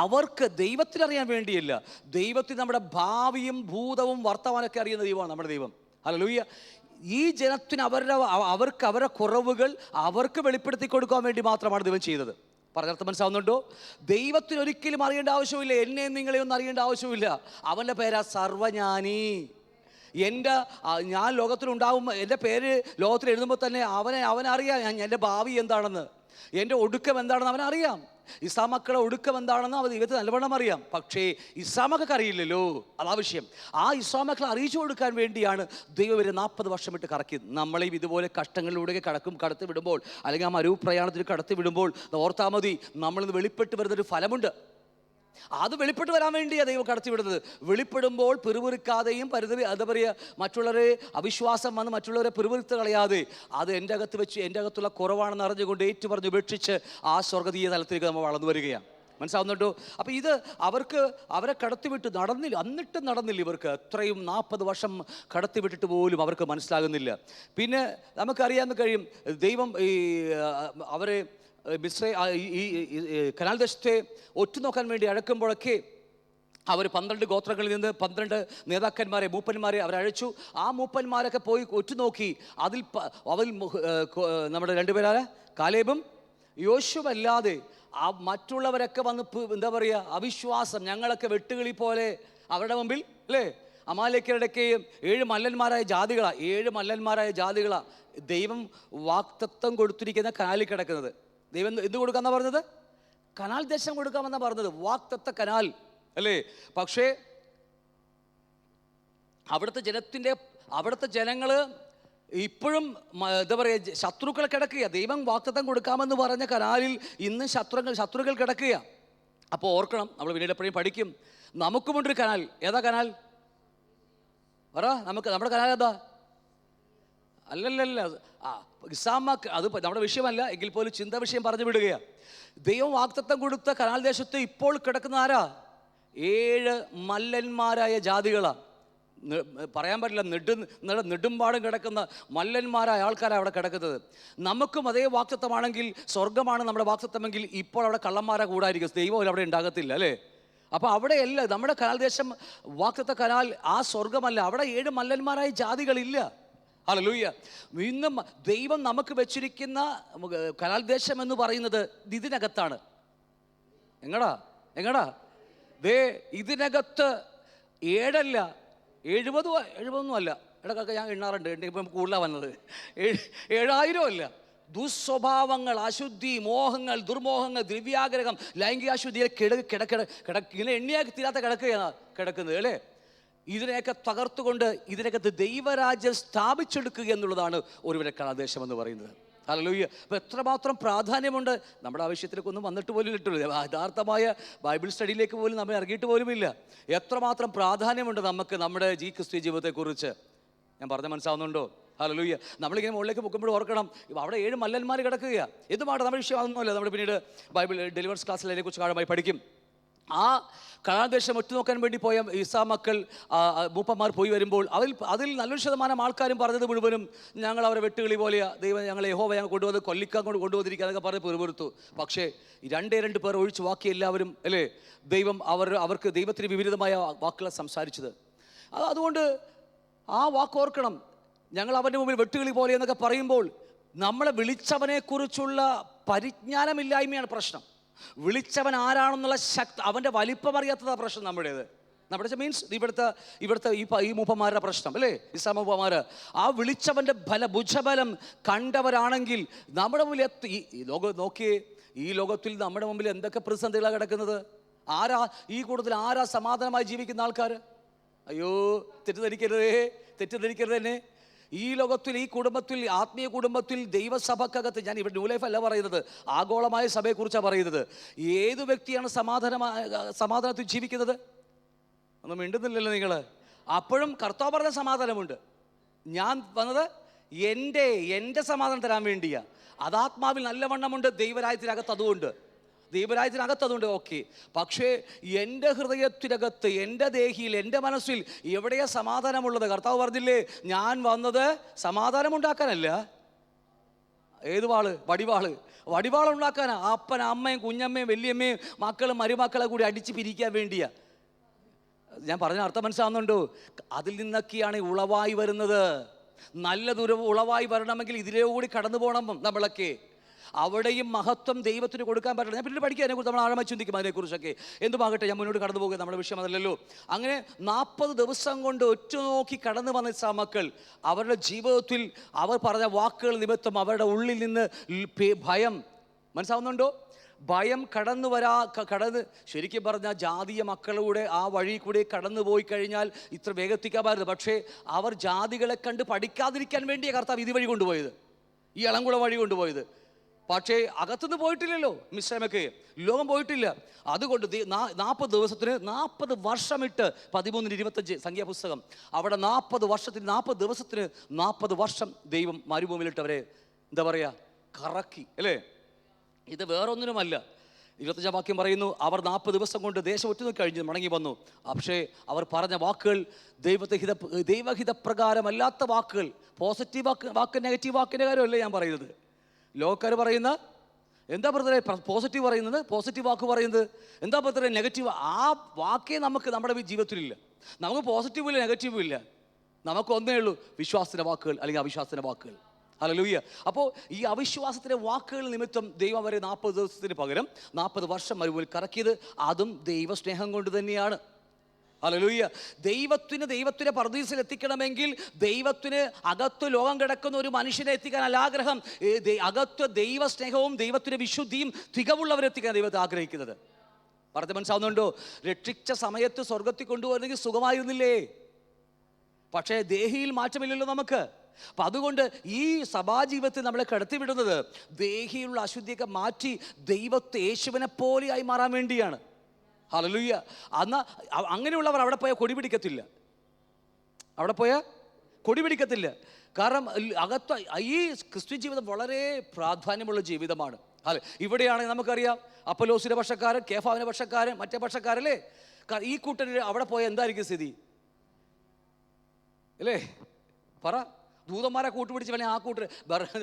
അവർക്ക് ദൈവത്തിനറിയാൻ വേണ്ടിയല്ല. ദൈവത്തിന് നമ്മുടെ ഭാവിയും ഭൂതവും വർത്തമാനമൊക്കെ അറിയുന്ന ദൈവമാണ് നമ്മുടെ ദൈവം. ഹല്ലേലൂയ. ഈ ജനത്തിന് അവരുടെ കുറവുകൾ അവർക്ക് വെളിപ്പെടുത്തി കൊടുക്കാൻ വേണ്ടി മാത്രമാണ് ദൈവം ചെയ്തത്. പറഞ്ഞർത്ഥം മനസ്സിലാവുന്നുണ്ടോ? ദൈവത്തിന് ഒരിക്കലും അറിയേണ്ട ആവശ്യമില്ല, എന്നെയും നിങ്ങളെയും ഒന്നും അറിയേണ്ട ആവശ്യമില്ല. അവൻ്റെ പേരാ സർവ്വജ്ഞാനി. ഞാൻ ലോകത്തിലുണ്ടാകുമ്പോൾ എൻ്റെ പേര് ലോകത്തിൽ എഴുതുമ്പോൾ തന്നെ അവനറിയാം എൻ്റെ ഭാവി എന്താണെന്ന്, എൻ്റെ ഒടുക്കം എന്താണെന്ന് അവനറിയാം. ഇസ്രായേൽ മക്കളെ ഒടുക്കം എന്താണെന്ന് അവർ ദൈവത്തിന് നല്ലവണ്ണം അറിയാം. പക്ഷേ ഇസ്രായേൽ മക്കൾക്ക് അറിയില്ലല്ലോ, അതാവശ്യം. ആ ഇസ്രായേൽ മക്കളെ അറിയിച്ചു കൊടുക്കാൻ വേണ്ടിയാണ് ദൈവം ഒരു 40 വർഷം ഇട്ട് കറക്കിയത്. നമ്മളെയും ഇതുപോലെ കഷ്ടങ്ങളിലൂടെ കടത്തി വിടുമ്പോൾ അല്ലെങ്കിൽ ആ മരുഭൂമി പ്രയാണത്തിൽ കടത്തി വിടുമ്പോൾ ഓർത്താൽ മതി, നമ്മളിന്ന് വെളിപ്പെട്ട് വരുന്നൊരു ഫലമുണ്ട്. അത് വെളിപ്പെട്ട് വരാൻ വേണ്ടിയാണ് ദൈവം കടത്തിവിടുന്നത്. വെളിപ്പെടുമ്പോൾ പിറുപിറുക്കാതെയും എന്താ പറയുക, മറ്റുള്ളവരെ അവിശ്വാസം വന്ന് മറ്റുള്ളവരെ പിറുപിറുത്ത് കളയാതെ അത് എൻ്റെ അകത്ത് വെച്ച് എൻ്റെ അകത്തുള്ള കുറവാണെന്ന് അറിഞ്ഞുകൊണ്ട് ഏറ്റുപറഞ്ഞ് ഉപേക്ഷിച്ച് ആ സ്വർഗീയ തലത്തിലേക്ക് നമ്മൾ വളർന്നു വരികയാണ്. മനസ്സിലാവുന്നുണ്ടോ? അപ്പോൾ ഇത് അവരെ കടത്തിവിട്ട് എന്നിട്ടും നടന്നില്ല. ഇവർക്ക് അത്രയും 40 വർഷം കടത്തിവിട്ടിട്ട് പോലും അവർക്ക് മനസ്സിലാകുന്നില്ല. പിന്നെ നമുക്കറിയാൻ കഴിയും, ദൈവം അവരെ കനാൽ ദേശത്തെ ഒറ്റുനോക്കാൻ വേണ്ടി അഴക്കുമ്പോഴൊക്കെ അവർ 12 ഗോത്രങ്ങളിൽ നിന്ന് 12 നേതാക്കന്മാരെ, മൂപ്പന്മാരെ അവരയച്ചു. ആ മൂപ്പന്മാരൊക്കെ പോയി ഒറ്റുനോക്കി. അതിൽ നമ്മുടെ 2 പേരാണ്, കാലേബും യോശുവല്ലാതെ മറ്റുള്ളവരൊക്കെ വന്ന് എന്താ പറയുക, അവിശ്വാസം, ഞങ്ങളൊക്കെ വെട്ടുകിളി പോലെ അവരുടെ മുമ്പിൽ അല്ലേ. അമാലേക്കരുടെയൊക്കെയും 7 മല്ലന്മാരായ ജാതികളാ ദൈവം വാഗ്ദത്തം കൊടുത്തിരിക്കുന്ന കനാലിൽ കിടക്കുന്നത്. ദൈവം എന്ത് കൊടുക്കാന്നാ പറഞ്ഞത്? കനാൽ ദേശം കൊടുക്കാമെന്നാ പറഞ്ഞത്, വാഗ്ദത്ത കനാൽ അല്ലേ. പക്ഷേ അവിടുത്തെ ജനങ്ങൾ ഇപ്പോഴും എന്താ പറയുക, ശത്രുക്കൾ കിടക്കുക. ദൈവം വാഗ്ദത്തം കൊടുക്കാമെന്ന് പറഞ്ഞ കനാലിൽ ഇന്ന് ശത്രുക്കൾ കിടക്കുക. അപ്പോൾ ഓർക്കണം, നമ്മൾ പിന്നീട് എപ്പോഴും പഠിക്കും, നമുക്കുമുണ്ടൊരു കനാൽ. ഏതാ കനാൽ? പറ, നമ്മുടെ കനാൽ ഏതാ? അല്ലല്ലല്ല, ഇസാമാക്ക് അത് നമ്മുടെ വിഷയമല്ല എങ്കിൽ പോലും ചിന്താ വിഷയം പറഞ്ഞു വിടുകയാണ്. ദൈവം വാഗ്ദത്തം കൊടുത്ത കനാൻ ദേശത്ത് ഇപ്പോൾ കിടക്കുന്ന ആരാ? 7 മല്ലന്മാരായ ജാതികളാണ്. പറയാൻ പറ്റില്ല, നെടുമ്പാടും കിടക്കുന്ന മല്ലന്മാരായ ആൾക്കാരാണ് അവിടെ കിടക്കുന്നത്. നമുക്കും അതേ വാഗ്ദത്തമാണെങ്കിൽ, സ്വർഗമാണ് നമ്മുടെ വാഗ്ദത്തമെങ്കിൽ, ഇപ്പോൾ അവിടെ കള്ളന്മാരാ കൂടായിരിക്കും, ദൈവം അവിടെ ഉണ്ടാകത്തില്ല അല്ലേ? അപ്പോൾ അവിടെയല്ല നമ്മുടെ കനാൽ ദേശം, വാഗ്ദത്ത കനാൽ ആ സ്വർഗമല്ല, അവിടെ 7 മല്ലന്മാരായ ജാതികളില്ല. ഹല്ലേലൂയ. ഇന്നും ദൈവം നമുക്ക് വെച്ചിരിക്കുന്ന കനാൽ ദേശം എന്ന് പറയുന്നത് ഇതിനകത്താണ്. എങ്ങടാ ദേ ഇതിനകത്ത് 7 അല്ല 70 അല്ല, ഇടക്കൊക്കെ ഞാൻ എണ്ണാറുണ്ട്, ഇപ്പം കൂടുതലാണ് വന്നത്. 7000 അല്ല. ദുസ്വഭാവങ്ങൾ, അശുദ്ധി, മോഹങ്ങൾ, ദുർമോഹങ്ങൾ, ദ്രവ്യാഗ്രഹം, ലൈംഗികാശുദ്ധിയെ ഇങ്ങനെ എണ്ണിയാക്കി തീരാത്ത കിടക്കുകയാണ് കിടക്കുന്നത് അല്ലേ? ഇതിനെയൊക്കെ തകർത്തുകൊണ്ട് ഇതിനകത്ത് ദൈവരാജ്യം സ്ഥാപിച്ചെടുക്കുക എന്നുള്ളതാണ് ഒരുവരുടെ കനാദേശം എന്ന് പറയുന്നത്. ഹല്ലേലൂയ. അപ്പോൾ എത്രമാത്രം പ്രാധാന്യമുണ്ട്. നമ്മുടെ ആവശ്യത്തിലേക്ക് ഒന്നും വന്നിട്ട് പോലും ഇട്ടുള്ളൂ, യഥാർത്ഥമായ ബൈബിൾ സ്റ്റഡിയിലേക്ക് പോലും നമ്മൾ ഇറങ്ങിയിട്ട് പോലുമില്ല. എത്രമാത്രം പ്രാധാന്യമുണ്ട് നമുക്ക് നമ്മുടെ ക്രിസ്തീയ ജീവിതത്തെക്കുറിച്ച്. ഞാൻ പറഞ്ഞ മനസ്സാവുന്നുണ്ടോ? ഹല്ലേലൂയ. നമ്മളിങ്ങനെ മുകളിലേക്ക് പൊക്കുമ്പോൾ ഓർക്കണം, അവിടെ 7 മല്ലന്മാർ കിടക്കുകയാണ്. എന്തുമാട്ടെ നമ്മുടെ വിഷയം അതൊന്നുമല്ല. നമ്മൾ പിന്നീട് ബൈബിൾ ഡെലിവേഴ്സ് ക്ലാസ്സിൽ അതിനെക്കുറിച്ച് ആഴമായി പഠിക്കും. ആ കനാൻ ദേശം ഒറ്റുനോക്കാൻ വേണ്ടി പോയ ഈസാ മക്കൾ മൂപ്പന്മാർ പോയി വരുമ്പോൾ അതിൽ നല്ലൊരു ശതമാനം ആൾക്കാരും പറഞ്ഞത് മുഴുവനും ഞങ്ങൾ അവരെ വെട്ടുകിളി പോലെയാണ്, ദൈവം യഹോവ ഞങ്ങൾ കൊണ്ടുവന്ന് കൊല്ലിക്കാൻ കൊണ്ടുവന്നിരിക്കുക എന്നൊക്കെ പറഞ്ഞ് പെറുപെറുത്തു. പക്ഷേ 2 പേർ ഒഴിച്ച് ബാക്കി എല്ലാവരും അല്ലേ ദൈവം അവർക്ക് ദൈവത്തിന് വിപരീതമായ വാക്കുകൾ സംസാരിച്ചത്. അതുകൊണ്ട് ആ വാക്കോർക്കണം. ഞങ്ങൾ അവൻ്റെ മുമ്പിൽ വെട്ടുകിളി പോലെ എന്നൊക്കെ പറയുമ്പോൾ നമ്മളെ വിളിച്ചവനെക്കുറിച്ചുള്ള പരിജ്ഞാനമില്ലായ്മയാണ് പ്രശ്നം. വിളിച്ചവൻ ആരാണെന്നുള്ള അവൻ്റെ വലിപ്പം അറിയാത്തതാണ് പ്രശ്നം നമ്മുടെ മീൻസ് ഇവിടുത്തെ ഈ മൂപ്പന്മാരുടെ പ്രശ്നം അല്ലേ, ഇസ്ലാം മൂപ്പന്മാർ. ആ വിളിച്ചവൻ്റെ ഭുജബലം കണ്ടവരാണെങ്കിൽ നമ്മുടെ മുമ്പിൽ നോക്കിയേ, ഈ ലോകത്തിൽ നമ്മുടെ മുമ്പിൽ എന്തൊക്കെ പ്രതിസന്ധികളാണ് കിടക്കുന്നത്. ഈ കൂട്ടത്തിൽ ആരാ സമാധാനമായി ജീവിക്കുന്ന ആൾക്കാർ? അയ്യോ, തെറ്റിദ്ധരിക്കരുത് തന്നെ. ഈ ലോകത്തിൽ, ഈ കുടുംബത്തിൽ, ആത്മീയ കുടുംബത്തിൽ, ദൈവസഭക്കകത്ത്, ഞാൻ ഇവിടെ ന്യൂ ലൈഫ് അല്ല പറയുന്നത്, ആഗോളമായ സഭയെക്കുറിച്ചാണ് പറയുന്നത്. ഏത് വ്യക്തിയാണ് സമാധാനത്തിൽ ജീവിക്കുന്നത്? ഒന്നും മിണ്ടുന്നില്ലല്ലോ നിങ്ങൾ. അപ്പോഴും കർത്താവ് പറഞ്ഞ സമാധാനമുണ്ട്. ഞാൻ വന്നത് എൻ്റെ സമാധാനം തരാൻ വേണ്ടിയാണ്. അത് ആത്മാവിൽ നല്ലവണ്ണമുണ്ട്, ദൈവരാജ്യത്തിനകത്തതുണ്ട് ഓക്കെ. പക്ഷേ എൻ്റെ ഹൃദയത്തിനകത്ത്, എൻ്റെ ദേഹിയിൽ, എൻ്റെ മനസ്സിൽ എവിടെയാ സമാധാനമുള്ളത്? കർത്താവ് പറഞ്ഞില്ലേ, ഞാൻ വന്നത് സമാധാനമുണ്ടാക്കാനല്ല. ഏത് വടിവാളുണ്ടാക്കാനാ. അപ്പൻ, അമ്മയും, കുഞ്ഞമ്മയും, വലിയമ്മയും, മക്കളും മരുമക്കളെ കൂടി അടിച്ച് പിരിക്കാൻ വേണ്ടിയാ. ഞാൻ പറഞ്ഞ അർത്ഥം മനസ്സിലാവുന്നുണ്ടോ? അതിൽ നിന്നൊക്കെയാണ് ഉളവായി വരുന്നത്. നല്ലതൊരു ഉളവായി വരണമെങ്കിൽ ഇതിലേ കൂടി കടന്നു പോകണം നമ്മളൊക്കെ. അവിടെയും മഹത്വം ദൈവത്തിന് കൊടുക്കാൻ പറ്റില്ല. ഞാൻ പിന്നീട് പഠിക്കുക, അതിനെക്കുറിച്ച് നമ്മൾ ആഴമായി ചിന്തിക്കും അതിനെക്കുറിച്ചൊക്കെ. എന്തുമാകട്ടെ, ഞാൻ മുന്നോട്ട് കടന്നു പോകുക, നമ്മുടെ വിഷയം അതല്ലല്ലോ. അങ്ങനെ 40 ദിവസം കൊണ്ട് ഒറ്റുനോക്കി കടന്നു വന്ന ഇസ്രായേൽ മക്കൾ അവരുടെ ജീവിതത്തിൽ അവർ പറഞ്ഞ വാക്കുകൾ നിമിത്തം അവരുടെ ഉള്ളിൽ നിന്ന് ഭയം, മനസ്സിലാവുന്നുണ്ടോ? ഭയം കടന്ന് ശരിക്കും പറഞ്ഞാൽ ജാതീയ മക്കളുടെ ആ വഴി കൂടെ കടന്നു പോയി കഴിഞ്ഞാൽ ഇത്ര വേഗത്തിക്കാമായിരുന്നു. പക്ഷേ അവർ ജാതികളെ കണ്ട് പഠിക്കാതിരിക്കാൻ വേണ്ടിയാണ് കർത്താവ് ഇതുവഴി കൊണ്ടുപോയത്, ഈ ഇളംകുളം വഴി കൊണ്ടുപോയത്. പക്ഷേ അകത്തുനിന്ന് പോയിട്ടില്ലല്ലോ, മിശ്രമൊക്കെ ലോകം പോയിട്ടില്ല. അതുകൊണ്ട് 40 ദിവസത്തിന് 40 വർഷമിട്ട് 13:25 സംഖ്യാപുസ്തകം, അവിടെ 40 ദിവസത്തിന് 40 വർഷം ദൈവം മരുഭൂമിയിലിട്ട് അവരെ എന്താ പറയുക കറക്കി അല്ലേ. ഇത് വേറൊന്നിനുമല്ല. 25 വാക്യം പറയുന്നു, അവർ 40 ദിവസം കൊണ്ട് ദേശം ഒറ്റുനോക്കി കഴിഞ്ഞ് മടങ്ങി വന്നു. പക്ഷേ അവർ പറഞ്ഞ വാക്കുകൾ ദൈവഹിതപ്രകാരമല്ലാത്ത വാക്കുകൾ. പോസിറ്റീവ് വാക്ക് നെഗറ്റീവ് വാക്കിൻ്റെ കാര്യമല്ലേ ഞാൻ പറയുന്നത്. ലോകക്കാർ പറയുന്ന എന്താ ബ്രദറെ പോസിറ്റീവ് പറയുന്നത്, പോസിറ്റീവ് വാക്ക് പറയുന്നത് എന്താ ബ്രദറെ നെഗറ്റീവ്? ആ വാക്കേ നമ്മുടെ ജീവിതത്തിലില്ല. നമുക്ക് പോസിറ്റീവും ഇല്ല നെഗറ്റീവും ഇല്ല. നമുക്ക് ഒന്നേ ഉള്ളൂ, വിശ്വാസത്തിൻ്റെ വാക്കുകൾ അല്ലെങ്കിൽ അവിശ്വാസത്തിൻ്റെ വാക്കുകൾ. ഹല്ലേലൂയ. അപ്പോൾ ഈ അവിശ്വാസത്തിൻ്റെ വാക്കുകൾ നിമിത്തം ദൈവം വരെ 40 ദിവസത്തിന് പകരം 40 വർഷം മരുഭൂമിയിൽ കറക്കിയത് അതും ദൈവസ്നേഹം കൊണ്ട് തന്നെയാണ്. ഹല്ലേലൂയ. ദൈവത്തിന് പർദീസിൽ എത്തിക്കണമെങ്കിൽ ദൈവത്തിന് അകത്ത് ലോകം കിടക്കുന്ന ഒരു മനുഷ്യനെ എത്തിക്കാനല്ല ആഗ്രഹം. അകത്ത് ദൈവസ്നേഹവും ദൈവത്തിൻ്റെ വിശുദ്ധിയും തികവുള്ളവരെത്തിക്കാൻ ദൈവത്തെ ആഗ്രഹിക്കുന്നത്. പറഞ്ഞ മനസ്സിലാവുന്നുണ്ടോ? രക്ഷിച്ച സമയത്ത് സ്വർഗത്തിൽ കൊണ്ടുപോയിരുന്നെങ്കിൽ സുഖമായിരുന്നില്ലേ? പക്ഷേ ദേഹിയിൽ മാറ്റമില്ലല്ലോ നമുക്ക്. അപ്പം അതുകൊണ്ട് ഈ സഭാജീവിതത്തിൽ നമ്മളെ കടത്തിവിടുന്നത് ദേഹിയുള്ള അശുദ്ധിയൊക്കെ മാറ്റി യേശുവിനെ പോലെയായി മാറാൻ വേണ്ടിയാണ്. ഹല്ലേലൂയ. അങ്ങനെയുള്ളവർ അവിടെ പോയാൽ കൊടി പിടിക്കത്തില്ല. അവിടെ പോയാൽ കൊടി പിടിക്കത്തില്ല. കാരണം അകത്ത് ഈ ക്രിസ്ത്യൻ ജീവിതം വളരെ പ്രാധാന്യമുള്ള ജീവിതമാണ്. അല്ലെ, ഇവിടെയാണെങ്കിൽ നമുക്കറിയാം അപ്പൊലോസിന്റെ പക്ഷക്കാരൻ, കേഫാവിന്റെ പക്ഷക്കാരൻ, മറ്റേ പക്ഷക്കാരല്ലേ. ഈ കൂട്ടർ അവിടെ പോയ എന്തായിരിക്കും സ്ഥിതി അല്ലേ? പറ. ദൂതന്മാരെ കൂട്ടുപിടിച്ച് വേണമെങ്കിൽ ആ കൂട്ടർ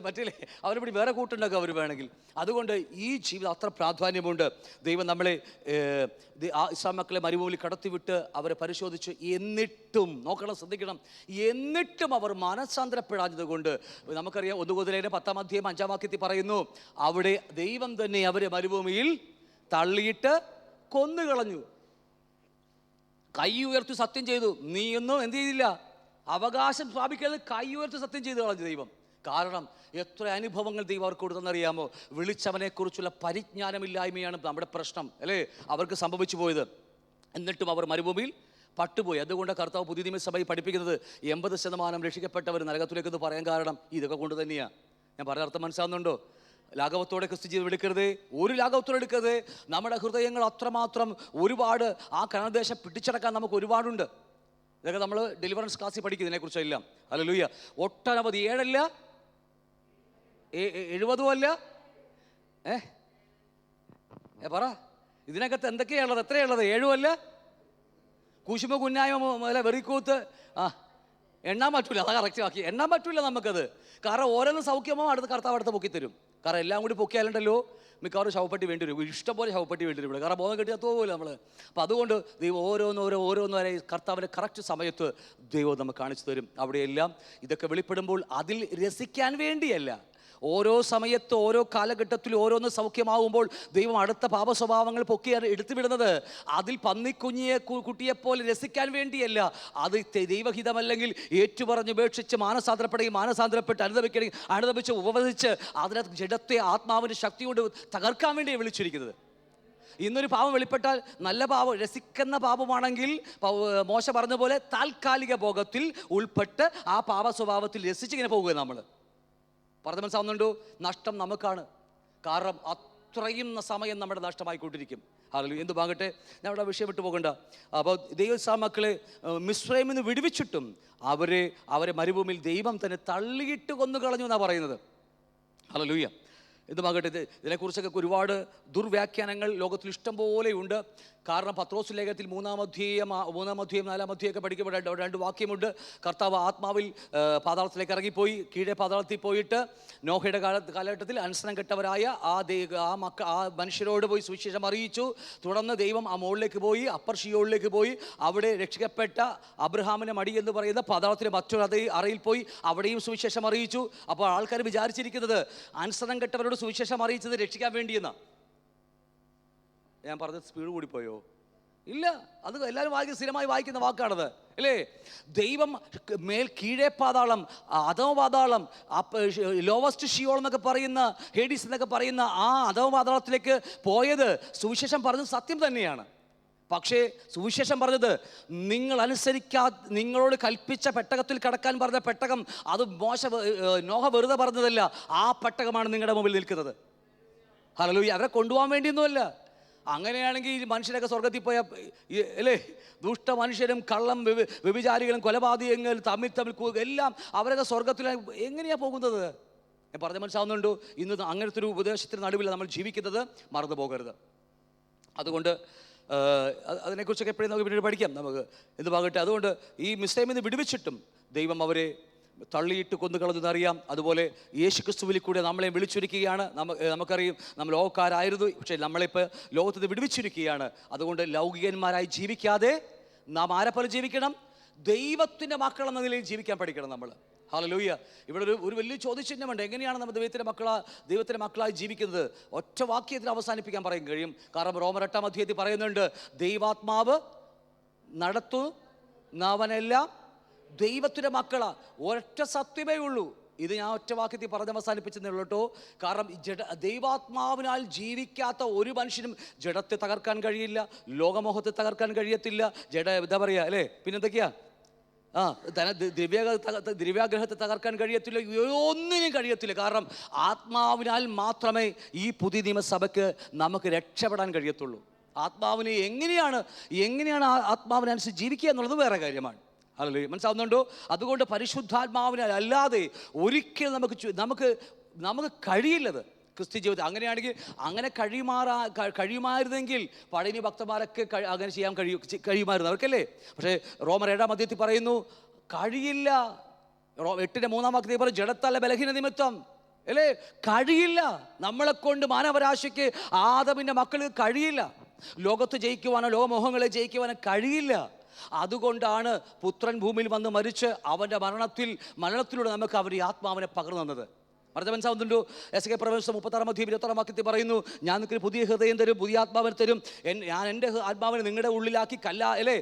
മറ്റേ അവരെ പിടി വേറെ കൂട്ടുണ്ടാക്കുക അവർ വേണമെങ്കിൽ. അതുകൊണ്ട് ഈ ജീവിതം അത്ര പ്രാധാന്യമുണ്ട്. ദൈവം നമ്മളെ ആ ഇസ്രായേൽ മക്കളെ മരുഭൂമിയിൽ കടത്തിവിട്ട് അവരെ പരിശോധിച്ചു. എന്നിട്ടും നോക്കണം, ശ്രദ്ധിക്കണം, എന്നിട്ടും അവർ മനസ്സാന്തരപ്പെടാഞ്ഞത് കൊണ്ട് നമുക്കറിയാം 1 Corinthians 10 5 വാക്യത്തിൽ പറയുന്നു, അവിടെ ദൈവം തന്നെ അവരെ മരുഭൂമിയിൽ തള്ളിയിട്ട് കൊന്നുകളഞ്ഞു. കൈ ഉയർത്തി സത്യം ചെയ്തു, നീയൊന്നും എന്ത് ചെയ്തില്ല, അവകാശം സ്ഥാപിക്കാതെ കൈ ഉയർത്തി സത്യം ചെയ്തു കളഞ്ഞു ദൈവം. കാരണം എത്ര അനുഭവങ്ങൾ ദൈവം അവർക്ക് കൊടുത്തെന്നറിയാമോ? വിളിച്ചവനെക്കുറിച്ചുള്ള പരിജ്ഞാനമില്ലായ്മയാണ് നമ്മുടെ പ്രശ്നം അല്ലേ അവർക്ക് സംഭവിച്ചു പോയത്. എന്നിട്ടും അവർ മരുഭൂമിയിൽ പട്ടുപോയി. അതുകൊണ്ട് കർത്താവ് പുതിയ നിയമസഭയിൽ പഠിപ്പിക്കുന്നത് 80% രക്ഷിക്കപ്പെട്ടവർ നരകത്തിലേക്കെന്ന് പറയാൻ കാരണം ഇതൊക്കെ കൊണ്ട് തന്നെയാണ്. ഞാൻ പറഞ്ഞ അർത്ഥം മനസ്സിലാകുന്നുണ്ടോ? ലാഘവത്തോടെ ക്രിസ്തു ജീവിതം എടുക്കരുത്, ഒരു ലാഘവത്തോടെ എടുക്കരുത്. നമ്മുടെ ഹൃദയങ്ങൾ അത്രമാത്രം ഒരുപാട് ആ കനദേശം പിടിച്ചടക്കാൻ നമുക്ക് ഒരുപാടുണ്ട്. ഇതൊക്കെ നമ്മൾ ഡെലിവറൻസ് ക്ലാസ്സിൽ പഠിക്കുന്നതിനെക്കുറിച്ച് എല്ലാം. ഹല്ലേലൂയ. ഒട്ടനവധി 7 അല്ല 70 അല്ല പറ, ഇതിനകത്ത് എന്തൊക്കെയാണുള്ളത്? എത്രയുള്ളത്? 7 അല്ല, കുശുമ കുന്നായ്മ അല്ല, വെറിക്കൂത്ത്, എണ്ണാൻ പറ്റൂല. അതാ കറക്റ്റ് ആക്കി, എണ്ണാൻ പറ്റൂല നമുക്കത്. കാരണം ഓരോന്നും സൗഖ്യമോ അടുത്ത് കർത്താവ് അടുത്ത് പൊക്കിത്തരും. കാരണം എല്ലാം കൂടി പൊക്കിയാലുണ്ടല്ലോ മിക്കവാറും ശവപ്പെട്ടി വേണ്ടി വരും, ഇഷ്ടംപോലെ ശവപ്പെട്ടി വേണ്ടി വരും ഇവിടെ. കാരണം ബോധം കെട്ടി തോന്നില്ല നമ്മൾ. അപ്പോൾ അതുകൊണ്ട് ദൈവം ഓരോന്നോരെ കർത്താവിൻ്റെ കറക്റ്റ് സമയത്ത് ദൈവം നമുക്ക് കാണിച്ചു തരും. അവിടെയെല്ലാം ഇതൊക്കെ വെളിപ്പെടുമ്പോൾ അതിൽ രസിക്കാൻ വേണ്ടിയല്ല, ഓരോ സമയത്ത് ഓരോ കാലഘട്ടത്തിൽ ഓരോന്ന് സൗഖ്യമാകുമ്പോൾ ദൈവം അടുത്ത പാപ സ്വഭാവങ്ങൾ പൊക്കിയാണ് എടുത്തുവിടുന്നത്. അതിൽ കുട്ടിയെപ്പോലെ രസിക്കാൻ വേണ്ടിയല്ല, അത് ദൈവഹിതമല്ലെങ്കിൽ ഏറ്റുപറഞ്ഞ് ഉപേക്ഷിച്ച് മാനസാന്തരപ്പെട്ട് അനുദപിച്ച് ഉപവസിച്ച് അതിനകത്ത് ജഡത്തെ ആത്മാവിൻ്റെ ശക്തി കൊണ്ട് തകർക്കാൻ വേണ്ടിയാണ് വിളിച്ചിരിക്കുന്നത്. ഇന്നൊരു പാപം വെളിപ്പെട്ടാൽ നല്ല പാപം, രസിക്കുന്ന പാപമാണെങ്കിൽ മോശ പറഞ്ഞ പോലെ താൽക്കാലിക ഭോഗത്തിൽ ഉൾപ്പെട്ട് ആ പാപ സ്വഭാവത്തിൽ രസിച്ചിങ്ങനെ പോകുക. നമ്മൾ പറഞ്ഞ മനസ്സാവുന്നുണ്ടോ? നഷ്ടം നമുക്കാണ്. കാരണം അത്രയും സമയം നമ്മുടെ നഷ്ടമായിക്കൊണ്ടിരിക്കും. ഹല്ലേലൂയ. എന്തുമാകട്ടെ, ഞാൻ അവിടെ വിഷയം വിട്ടു പോകണ്ട. അപ്പോൾ ദൈവ മക്കളെ മിസ്രൈമിൽ നിന്ന് വിടുവിച്ചിട്ടും അവരെ മരുഭൂമിയിൽ ദൈവം തന്നെ തള്ളിയിട്ട് കൊന്നു കളഞ്ഞു എന്നാണ് പറയുന്നത്. ഹല്ലേലൂയ. എന്തുമാകട്ടെ, ഇതിനെക്കുറിച്ചൊക്കെ ഒരുപാട് ദുർവ്യാഖ്യാനങ്ങൾ ലോകത്തിൽ ഇഷ്ടം പോലെയുണ്ട്. കാരണം പത്രോസ് ലേഖനത്തിൽ 3-ാം അധ്യായം 4-ാം അധ്യായമൊക്കെ പഠിക്കുമ്പോൾ 2 വാക്യമുണ്ട്. കർത്താവ് ആത്മാവിൽ പാതാളത്തിലേക്ക് ഇറങ്ങിപ്പോയി, കീഴെ പാതാളത്തിൽ പോയിട്ട് നോഹയുടെ കാലഘട്ടത്തിൽ അനുസരണം കെട്ടവരായ ആ മനുഷ്യരോട് പോയി സുവിശേഷം അറിയിച്ചു. തുടർന്ന് ദൈവം ആ മുകളിലേക്ക് പോയി, അപ്പർ ഷിയോളിലേക്ക് പോയി. അവിടെ രക്ഷിക്കപ്പെട്ട അബ്രഹാമിൻ്റെ മടി എന്ന് പറയുന്ന പാതാളത്തിലെ മറ്റൊരു അറയിൽ പോയി അവിടെയും സുവിശേഷം അറിയിച്ചു. അപ്പോൾ ആൾക്കാർ വിചാരിച്ചിരിക്കുന്നത് അനുസരണം കെട്ടവരോട് സുവിശേഷം അറിയിച്ചത് രക്ഷിക്കാൻ വേണ്ടിയെന്നാണ്. ഞാൻ പറഞ്ഞ സ്പീഡ് കൂടിപ്പോയോ? ഇല്ല, അത് എല്ലാവരും സ്ഥിരമായി വായിക്കുന്ന വാക്കാണത് അല്ലേ. ദൈവം കീഴേ പാതാളം, അധമ പാതാളം, ലോവസ്റ്റ് ഷിയോൾ എന്നൊക്കെ പറയുന്ന, ഹേഡീസ് എന്നൊക്കെ പറയുന്ന ആ അധമ പാതാളത്തിലേക്ക് പോയത് സുവിശേഷം പറഞ്ഞത് സത്യം തന്നെയാണ്. പക്ഷേ സുവിശേഷം പറഞ്ഞത് നിങ്ങളോട് കൽപ്പിച്ച പെട്ടകത്തിൽ കടക്കാൻ പറഞ്ഞ പെട്ടകം, അത് നോഹ വെറുതെ പറഞ്ഞതല്ല, ആ പെട്ടകമാണ് നിങ്ങളുടെ മുമ്പിൽ നിൽക്കുന്നത്. ഹല്ലേലൂയ. അവരെ കൊണ്ടുപോകാൻ വേണ്ടിയൊന്നുമല്ല. അങ്ങനെയാണെങ്കിൽ മനുഷ്യരൊക്കെ സ്വർഗത്തിൽ പോയ അല്ലേ, ദുഷ്ട മനുഷ്യരും കള്ളം വ്യഭിചാരികളും കൊലപാതകങ്ങൾ തമ്മിൽ എല്ലാം അവരൊക്കെ സ്വർഗത്തിൽ എങ്ങനെയാണ് പോകുന്നത്? പറഞ്ഞ മനസ്സിലാവുന്നുണ്ടോ? ഇന്ന് അങ്ങനത്തെ ഒരു ഉപദേശത്തിന് നടുവിൽ നമ്മൾ ജീവിക്കുന്നത് മറന്നു പോകരുത്. അതുകൊണ്ട് അതിനെക്കുറിച്ചൊക്കെ എപ്പോഴും നമുക്ക് പിന്നീട് പഠിക്കാം നമുക്ക്. എന്തുമാകട്ടെ, അതുകൊണ്ട് ഈ മിസ്രൈമിൽ നിന്ന് വിടുവിച്ചിട്ടും ദൈവം അവരെ തള്ളിയിട്ട് കൊന്നുകളഞ്ഞെന്നറിയാം. അതുപോലെ യേശുക്രിസ്തുവിൽ കൂടെ നമ്മളെ വിളിച്ചൊരുക്കുകയാണ്. നമുക്കറിയാം നമ്മൾ ലോകക്കാരായിരുന്നു, പക്ഷേ നമ്മളിപ്പോൾ ലോകത്തിൽ നിന്ന് വിടുവിച്ചിരിക്കുകയാണ്. അതുകൊണ്ട് ലൗകികന്മാരായി ജീവിക്കാതെ നാം ആരെപ്പോലെ ജീവിക്കണം? ദൈവത്തിൻ്റെ മക്കളെന്ന നിലയിൽ ജീവിക്കാൻ പഠിക്കണം നമ്മൾ. ഹല്ലേലൂയ. ഇവിടെ ഒരു വലിയ ചോദ്യചിഹ്നമുണ്ട്. എങ്ങനെയാണ് നമ്മൾ ദൈവത്തിൻ്റെ മക്കളായി ജീവിക്കുന്നത്? ഒറ്റ വാക്യത്തിൽ അവസാനിപ്പിക്കാൻ പറയാൻ കഴിയും. കാരണം റോമർ 8-ാം അധ്യായത്തിൽ പറയുന്നുണ്ട്, ദൈവാത്മാവ് നടത്തുന്നവനെല്ലാം ദൈവത്തിൻ്റെ മക്കളാ. ഒറ്റ സത്യമേ ഉള്ളൂ. ഇത് ഞാൻ ഒറ്റ വാക്യത്തിൽ പറഞ്ഞ് അവസാനിപ്പിച്ചെന്നേ ഉള്ളൂ കേട്ടോ. കാരണം ദൈവാത്മാവിനാൽ ജീവിക്കാത്ത ഒരു മനുഷ്യനും ജഡത്തെ തകർക്കാൻ കഴിയില്ല, ലോകമോഹത്തെ തകർക്കാൻ കഴിയത്തില്ല. എന്താ പറയുക അല്ലേ, പിന്നെന്തൊക്കെയാ, ദ്രവ്യാഗ്രഹത്തെ തകർക്കാൻ കഴിയത്തില്ല, ഒന്നിനും കഴിയത്തില്ല. കാരണം ആത്മാവിനാൽ മാത്രമേ ഈ പുതിയ നിയമസഭയ്ക്ക് നമുക്ക് രക്ഷപ്പെടാൻ കഴിയത്തുള്ളൂ. ആത്മാവിനെ എങ്ങനെയാണ് ആത്മാവിനനുസരിച്ച് ജീവിക്കുക എന്നുള്ളത് വേറെ കാര്യമാണ്. ഹല്ലേലൂയ. മനസ്സിലാവുന്നുണ്ടോ? അതുകൊണ്ട് പരിശുദ്ധാത്മാവിനെ അല്ലാതെ ഒരിക്കലും നമുക്ക് കഴിയില്ലത് ക്രിസ്ത്യ ജീവിതം. അങ്ങനെയാണെങ്കിൽ അങ്ങനെ കഴിയുമായിരുന്നെങ്കിൽ പഴയ ഭക്തന്മാരൊക്കെ അങ്ങനെ ചെയ്യാൻ കഴിയുമായിരുന്നു അവർക്കല്ലേ. പക്ഷേ റോമർ 7-ാം അധ്യായത്തിൽ പറയുന്നു കഴിയില്ല. 8-ന്റെ 3-ാം വാക്യത്തിൽ പറയും ജഡത്താലെ ബലഹീന നിമിത്തം അല്ലേ, കഴിയില്ല. നമ്മളെ കൊണ്ട് മാനവരാശിക്ക് ആദമിൻ്റെ മക്കൾക്ക് കഴിയില്ല. ലോകത്ത് ജയിക്കുവാനോ ലോകമോഹങ്ങളെ ജയിക്കുവാനോ കഴിയില്ല. അതുകൊണ്ടാണ് പുത്രൻ ഭൂമിയിൽ വന്ന് മരിച്ച് അവൻ്റെ മരണത്തിലൂടെ നമുക്ക് അവരുടെ ആത്മാവിനെ പകർന്നു തന്നത്. പറഞ്ഞ മനസ്സിലാവുന്നുണ്ടോ? എസ്.കെ. പ്രവേശം 36-ാം അധ്യായം 26-ാം വാക്യത്തിൽ പറയുന്നു, ഞാൻ നിങ്ങൾക്ക് പുതിയ ഹൃദയം തരും, പുതിയ ആത്മാവിനെ തരും. ഞാൻ എൻ്റെ ആത്മാവിനെ നിങ്ങളുടെ ഉള്ളിലാക്കി അല്ലേ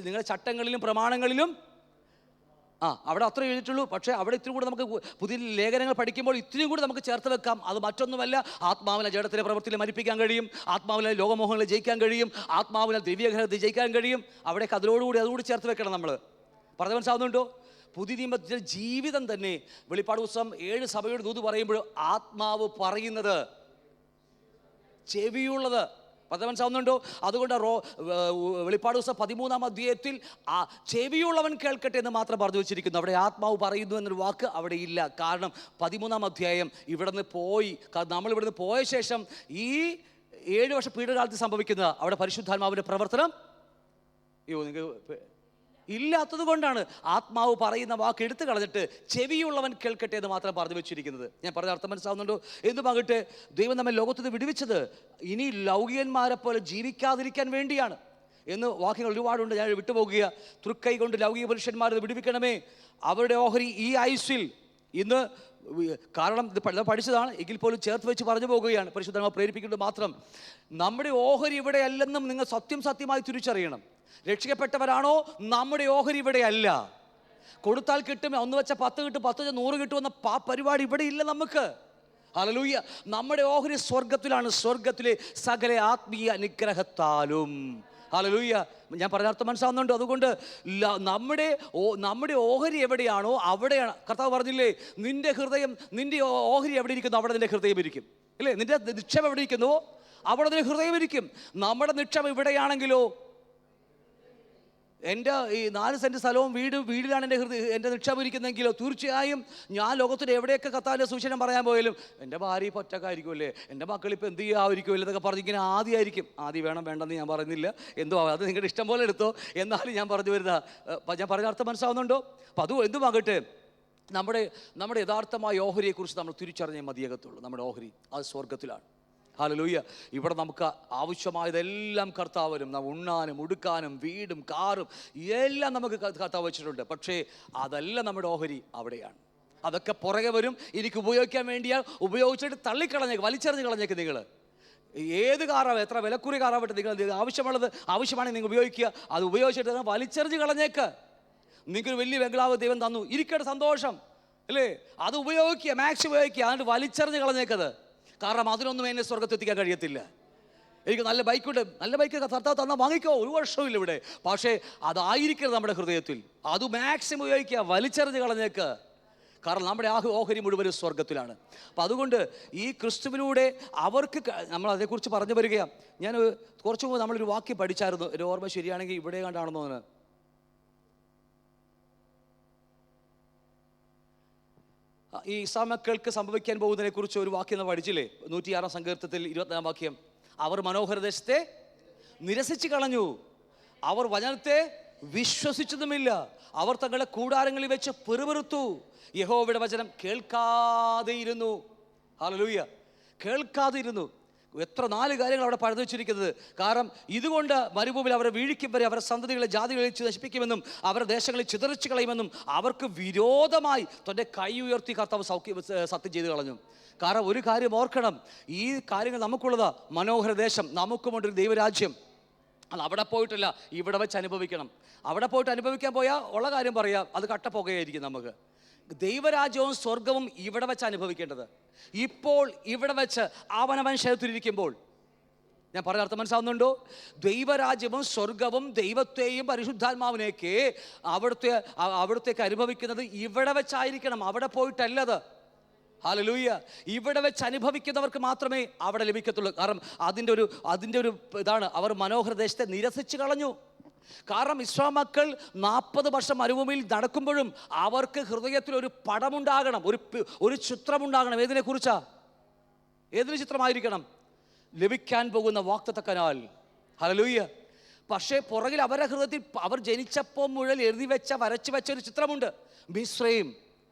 നിങ്ങളുടെ ചട്ടങ്ങളിലും പ്രമാണങ്ങളിലും അവിടെ അത്ര എഴുതിയിട്ടുള്ളൂ. പക്ഷേ അവിടെ ഇത്തിരി കൂടെ നമുക്ക് പുതിയ ലേഖനങ്ങൾ പഠിക്കുമ്പോൾ ഇത്തിരിയും കൂടി നമുക്ക് ചേർത്ത് വെക്കാം. അത് മറ്റൊന്നുമല്ല, ആത്മാവിനെ ജഡത്തിലെ പ്രവൃത്തിയിൽ മരിപ്പിക്കാൻ കഴിയും, ആത്മാവിനെ ലോകമോഹങ്ങളെ ജയിക്കാൻ കഴിയും, ആത്മാവിനെ ദിവ്യഗ്രഹത്തെ ജയിക്കാൻ കഴിയും. അവിടേക്ക് അതുകൂടി ചേർത്ത് വെക്കണം നമ്മൾ. പറഞ്ഞ മനസ്സിലാവുന്നുണ്ടോ? പുതിയ നിയമത്തിലെ ജീവിതം തന്നെ വെളിപ്പാട് പുസ്തകം 7 സഭയോട് ദൂത് പറയുമ്പോൾ ആത്മാവ് പറയുന്നത് ചെവിയുള്ളത്. പറഞ്ഞ മനസ്സിലാവുന്നുണ്ടോ? അതുകൊണ്ട് വെളിപ്പാട് പുസ്തകം 13-ാം അധ്യായത്തിൽ ചെവിയുള്ളവൻ കേൾക്കട്ടെ എന്ന് മാത്രം പറഞ്ഞു വെച്ചിരിക്കുന്നു. അവിടെ ആത്മാവ് പറയുന്നു എന്നൊരു വാക്ക് അവിടെ ഇല്ല. കാരണം 13-ാം അധ്യായം നമ്മളിവിടുന്ന് പോയ ശേഷം ഈ 7 വർഷ പീഡകാലത്ത് സംഭവിക്കുന്നത് അവിടെ പരിശുദ്ധാത്മാവിൻ്റെ പ്രവർത്തനം ഇല്ലാത്തത് കൊണ്ടാണ് ആത്മാവ് പറയുന്ന വാക്ക് എടുത്തു കളഞ്ഞിട്ട് ചെവിയുള്ളവൻ കേൾക്കട്ടെ എന്ന് മാത്രം പറഞ്ഞു വെച്ചിരിക്കുന്നത്. ഞാൻ പറഞ്ഞ അർത്ഥം മനസ്സിലാവുന്നുണ്ടോ? എന്തുമാകട്ടെ, ദൈവം നമ്മെ ലോകത്തിന് വിടുവിച്ചത് ഇനി ലൗകികന്മാരെ പോലെ ജീവിക്കാതിരിക്കാൻ വേണ്ടിയാണ് എന്ന് വാക്യങ്ങൾ ഒരുപാടുണ്ട്. ഞാൻ വിട്ടുപോകുക. തൃക്കൈ കൊണ്ട് ലൗകിക പുരുഷന്മാരെ വിടുവിക്കണമേ, അവരുടെ ഓഹരി ഈ ആയുസ്സിൽ ഇന്ന്. കാരണം ഇത് പഠിച്ചതാണ് എങ്കിൽ പോലും ചേർത്ത് വെച്ച് പറഞ്ഞു പോകുകയാണ്. പരിശുദ്ധമായി പ്രേരിപ്പിക്കുന്നത് മാത്രം. നമ്മുടെ ഓഹരി ഇവിടെ അല്ലെന്നും നിങ്ങൾ സത്യമായി തിരിച്ചറിയണം. രക്ഷിക്കപ്പെട്ടവരാണോ? നമ്മുടെ ഓഹരി ഇവിടെ അല്ല. കൊടുത്താൽ കിട്ടും, 1 വെച്ച 10 കിട്ടും, 10 വെച്ച 100 കിട്ടുമെന്ന പരിപാടി ഇവിടെ ഇല്ല നമുക്ക്. ഹല്ലേലൂയ. നമ്മുടെ ഓഹരി സ്വർഗത്തിലാണ്, സ്വർഗത്തിലെ സകല ആത്മീയ അനുഗ്രഹത്താലും. ഹല്ലേലൂയ. ഞാൻ പറഞ്ഞ അർത്ഥം മനസ്സിലാവുന്നുണ്ടോ? അതുകൊണ്ട് നമ്മുടെ ഓഹരി എവിടെയാണോ അവിടെയാണ്. കർത്താവ് പറഞ്ഞില്ലേ, നിന്റെ ഓഹരി എവിടെ ഇരിക്കുന്നു അവിടെ നിന്റെ ഹൃദയം ഇരിക്കും. ഇല്ലേ? നിന്റെ നിക്ഷേപം എവിടെ ഇരിക്കുന്നു അവിടെ നിന്റെ ഹൃദയം ഇരിക്കും. നമ്മുടെ നിക്ഷേപം ഇവിടെയാണെങ്കിലോ, എൻ്റെ ഈ 4 സെൻറ്റ് സ്ഥലവും വീടിലാണ് എൻ്റെ നിക്ഷേപം ഇരിക്കുന്നതെങ്കിലോ, തീർച്ചയായും ഞാൻ ലോകത്തിൽ എവിടെയൊക്കെ കർത്താവിൻ്റെ സുവിശേഷം പറയാൻ പോയാലും എൻ്റെ ഭാര്യ ഇപ്പോൾ ഒറ്റക്കായിരിക്കുമല്ലേ, എൻ്റെ മക്കളിപ്പോൾ എന്ത് ചെയ്യാമായിരിക്കുമല്ലോ എന്നൊക്കെ പറഞ്ഞിങ്ങനെ ആദ്യമായിരിക്കും. ആദ്യം വേണ്ടെന്ന് ഞാൻ പറയുന്നില്ല, എന്തോ അത് നിങ്ങളുടെ ഇഷ്ടം പോലെ എടുത്തോ. എന്നാലും ഞാൻ പറഞ്ഞ അർത്ഥം മനസ്സിലാവുന്നുണ്ടോ? അപ്പം അതും എന്തുമാകട്ടെ, നമ്മുടെ യഥാർത്ഥമായ ഓഹരിയെക്കുറിച്ച് നമ്മൾ തിരിച്ചറിഞ്ഞേ മതിയാകത്തുള്ളൂ. നമ്മുടെ ഓഹരി അത് സ്വർഗത്തിലാണ്. ഹല്ലേലൂയ. ഇവിടെ നമുക്ക് ആവശ്യമായതെല്ലാം കർത്താവരും, ഉണ്ണാനും ഉടുക്കാനും വീടും കാറും എല്ലാം നമുക്ക് കർത്താവ് വെച്ചിട്ടുണ്ട്. പക്ഷേ അതല്ല നമ്മുടെ ഓഹരി അവിടെയാണ്. അതൊക്കെ പുറകെ വരും. എനിക്ക് ഉപയോഗിക്കാൻ വേണ്ടിയാൽ ഉപയോഗിച്ചിട്ട് വലിച്ചെറിഞ്ഞ് കളഞ്ഞേക്ക്. നിങ്ങൾ ഏത് കാറാവും, എത്ര വിലക്കുറി കാറാവട്ടെ, നിങ്ങൾ ആവശ്യമാണെങ്കിൽ നിങ്ങൾ ഉപയോഗിക്കുക. അത് ഉപയോഗിച്ചിട്ട് വലിച്ചെറിഞ്ഞ് കളഞ്ഞേക്ക്. നിങ്ങൾക്കൊരു വലിയ ബംഗ്ലാവ് ദൈവം തന്നു, ഇരിക്കട്ടെ, സന്തോഷം അല്ലേ, അത് ഉപയോഗിക്കുക, മാക്സ് ഉപയോഗിക്കുക. അതുകൊണ്ട് വലിച്ചെറിഞ്ഞ് കളഞ്ഞേക്കത്. കാരണം അതിനൊന്നും എന്നെ സ്വർഗത്തെത്തിക്കാൻ കഴിയത്തില്ല. എനിക്ക് നല്ല ബൈക്കുണ്ട്, നല്ല ബൈക്ക് കർത്താവ് തന്നാൽ വാങ്ങിക്കോ, ഒരു വർഷമില്ല ഇവിടെ. പക്ഷേ അതായിരിക്കരുത് നമ്മുടെ ഹൃദയത്തിൽ. അത് മാക്സിമം ഉപയോഗിക്കുക, വലിച്ചെറിഞ്ഞ് കളഞ്ഞേക്ക്. കാരണം നമ്മുടെ ഓഹരി മുഴുവനും സ്വർഗത്തിലാണ്. അപ്പം അതുകൊണ്ട് ഈ ക്രിസ്തുവിലൂടെ അവർക്ക് നമ്മൾ അതേക്കുറിച്ച് പറഞ്ഞു വരികയാണ്. ഞാൻ കുറച്ചു മുമ്പ് നമ്മളൊരു വാക്യം പഠിച്ചായിരുന്നു, ഒരു ഓർമ്മ ശരിയാണെങ്കിൽ ഇവിടെ കണ്ടാണെന്നോ, ഈ ഇസ്രായേൽമക്കൾക്ക് സംഭവിക്കാൻ പോകുന്നതിനെ കുറിച്ച് ഒരു വാക്യം നമ്മൾ പഠിച്ചില്ലേ, 106-ാം സങ്കീർത്തനത്തിൽ 24-ാം വാക്യം. അവർ മനോഹര ദേശത്തെ നിരസിച്ച് കളഞ്ഞു, അവർ വചനത്തെ വിശ്വസിച്ചതുമില്ല, അവർ തങ്ങളുടെ കൂടാരങ്ങളിൽ വെച്ച് പിറുപിറുത്തു, യഹോവയുടെ വചനം കേൾക്കാതെയിരുന്നു. ഹല്ലേലൂയ. കേൾക്കാതെയിരുന്നു. എത്ര 4 കാര്യങ്ങൾ അവിടെ പഴുതു വെച്ചിരിക്കുന്നത്. കാരണം ഇതുകൊണ്ട് മരുഭൂമിയിൽ അവരെ വീഴിക്കും വരെ അവരുടെ സന്തതികളെ ജാതികളിൽ നശിപ്പിക്കുമെന്നും അവരുടെ ദേശങ്ങളിൽ ചിതറിച്ചു കളയുമെന്നും അവർക്ക് വിരോധമായി തൻ്റെ കൈ ഉയർത്തി കർത്താവ് സത്യം ചെയ്ത് കളഞ്ഞു. കാരണം ഒരു കാര്യം ഓർക്കണം, ഈ കാര്യങ്ങൾ നമുക്കുള്ളതാ. മനോഹര ദേശം, നമുക്കുമുണ്ടൊരു ദൈവരാജ്യം. അത് അവിടെ പോയിട്ടില്ല, ഇവിടെ വെച്ച് അനുഭവിക്കണം. അവിടെ പോയിട്ട് അനുഭവിക്കാൻ പോയാൽ ഉള്ള കാര്യം പറയാം, അത് കട്ടപ്പുകയായിരിക്കും. നമുക്ക് ദൈവരാജ്യവും സ്വർഗവും ഇവിടെ വെച്ച് അനുഭവിക്കേണ്ടത്. ഇപ്പോൾ ഇവിടെ വെച്ച് അവനവൻ ശരീരത്തിലിരിക്കുമ്പോൾ, ഞാൻ പറഞ്ഞ അർത്ഥം മനസ്സിലാവുന്നുണ്ടോ? ദൈവരാജ്യവും സ്വർഗവും ദൈവത്തെയും പരിശുദ്ധാത്മാവിനെയൊക്കെ അവിടത്തേക്ക് അനുഭവിക്കുന്നത് ഇവിടെ വെച്ചായിരിക്കണം, അവിടെ പോയിട്ടല്ലത്. ഹല്ലേലൂയ. ഇവിടെ വെച്ച് അനുഭവിക്കുന്നവർക്ക് മാത്രമേ അവിടെ ലഭിക്കത്തുള്ളൂ. കാരണം അതിൻ്റെ ഒരു ഇതാണ്, അവർ മനോഹര ദേശത്തെ നിരസിച്ച് കളഞ്ഞു. കാരണം ഇസ്രായേൽ മക്കൾ 40 വർഷം മരുഭൂമിയിൽ നടക്കുമ്പോഴും അവർക്ക് ഹൃദയത്തിൽ ഒരു പടമുണ്ടാകണം, ഒരു ചിത്രമുണ്ടാകണം. ഏതിനെക്കുറിച്ചാ? ഏതിന് ചിത്രമായിരിക്കണം? ലഭിക്കാൻ പോകുന്ന വാഗ്ദത്ത കനാൽ. ഹല്ലേലൂയ. പക്ഷേ പുറകിൽ അവരുടെ ഹൃദയത്തിൽ അവർ ജനിച്ചപ്പോൾ മുതൽ എഴുതി വെച്ച, വരച്ചു വെച്ച ഒരു ചിത്രമുണ്ട്, മിസ്രയീം.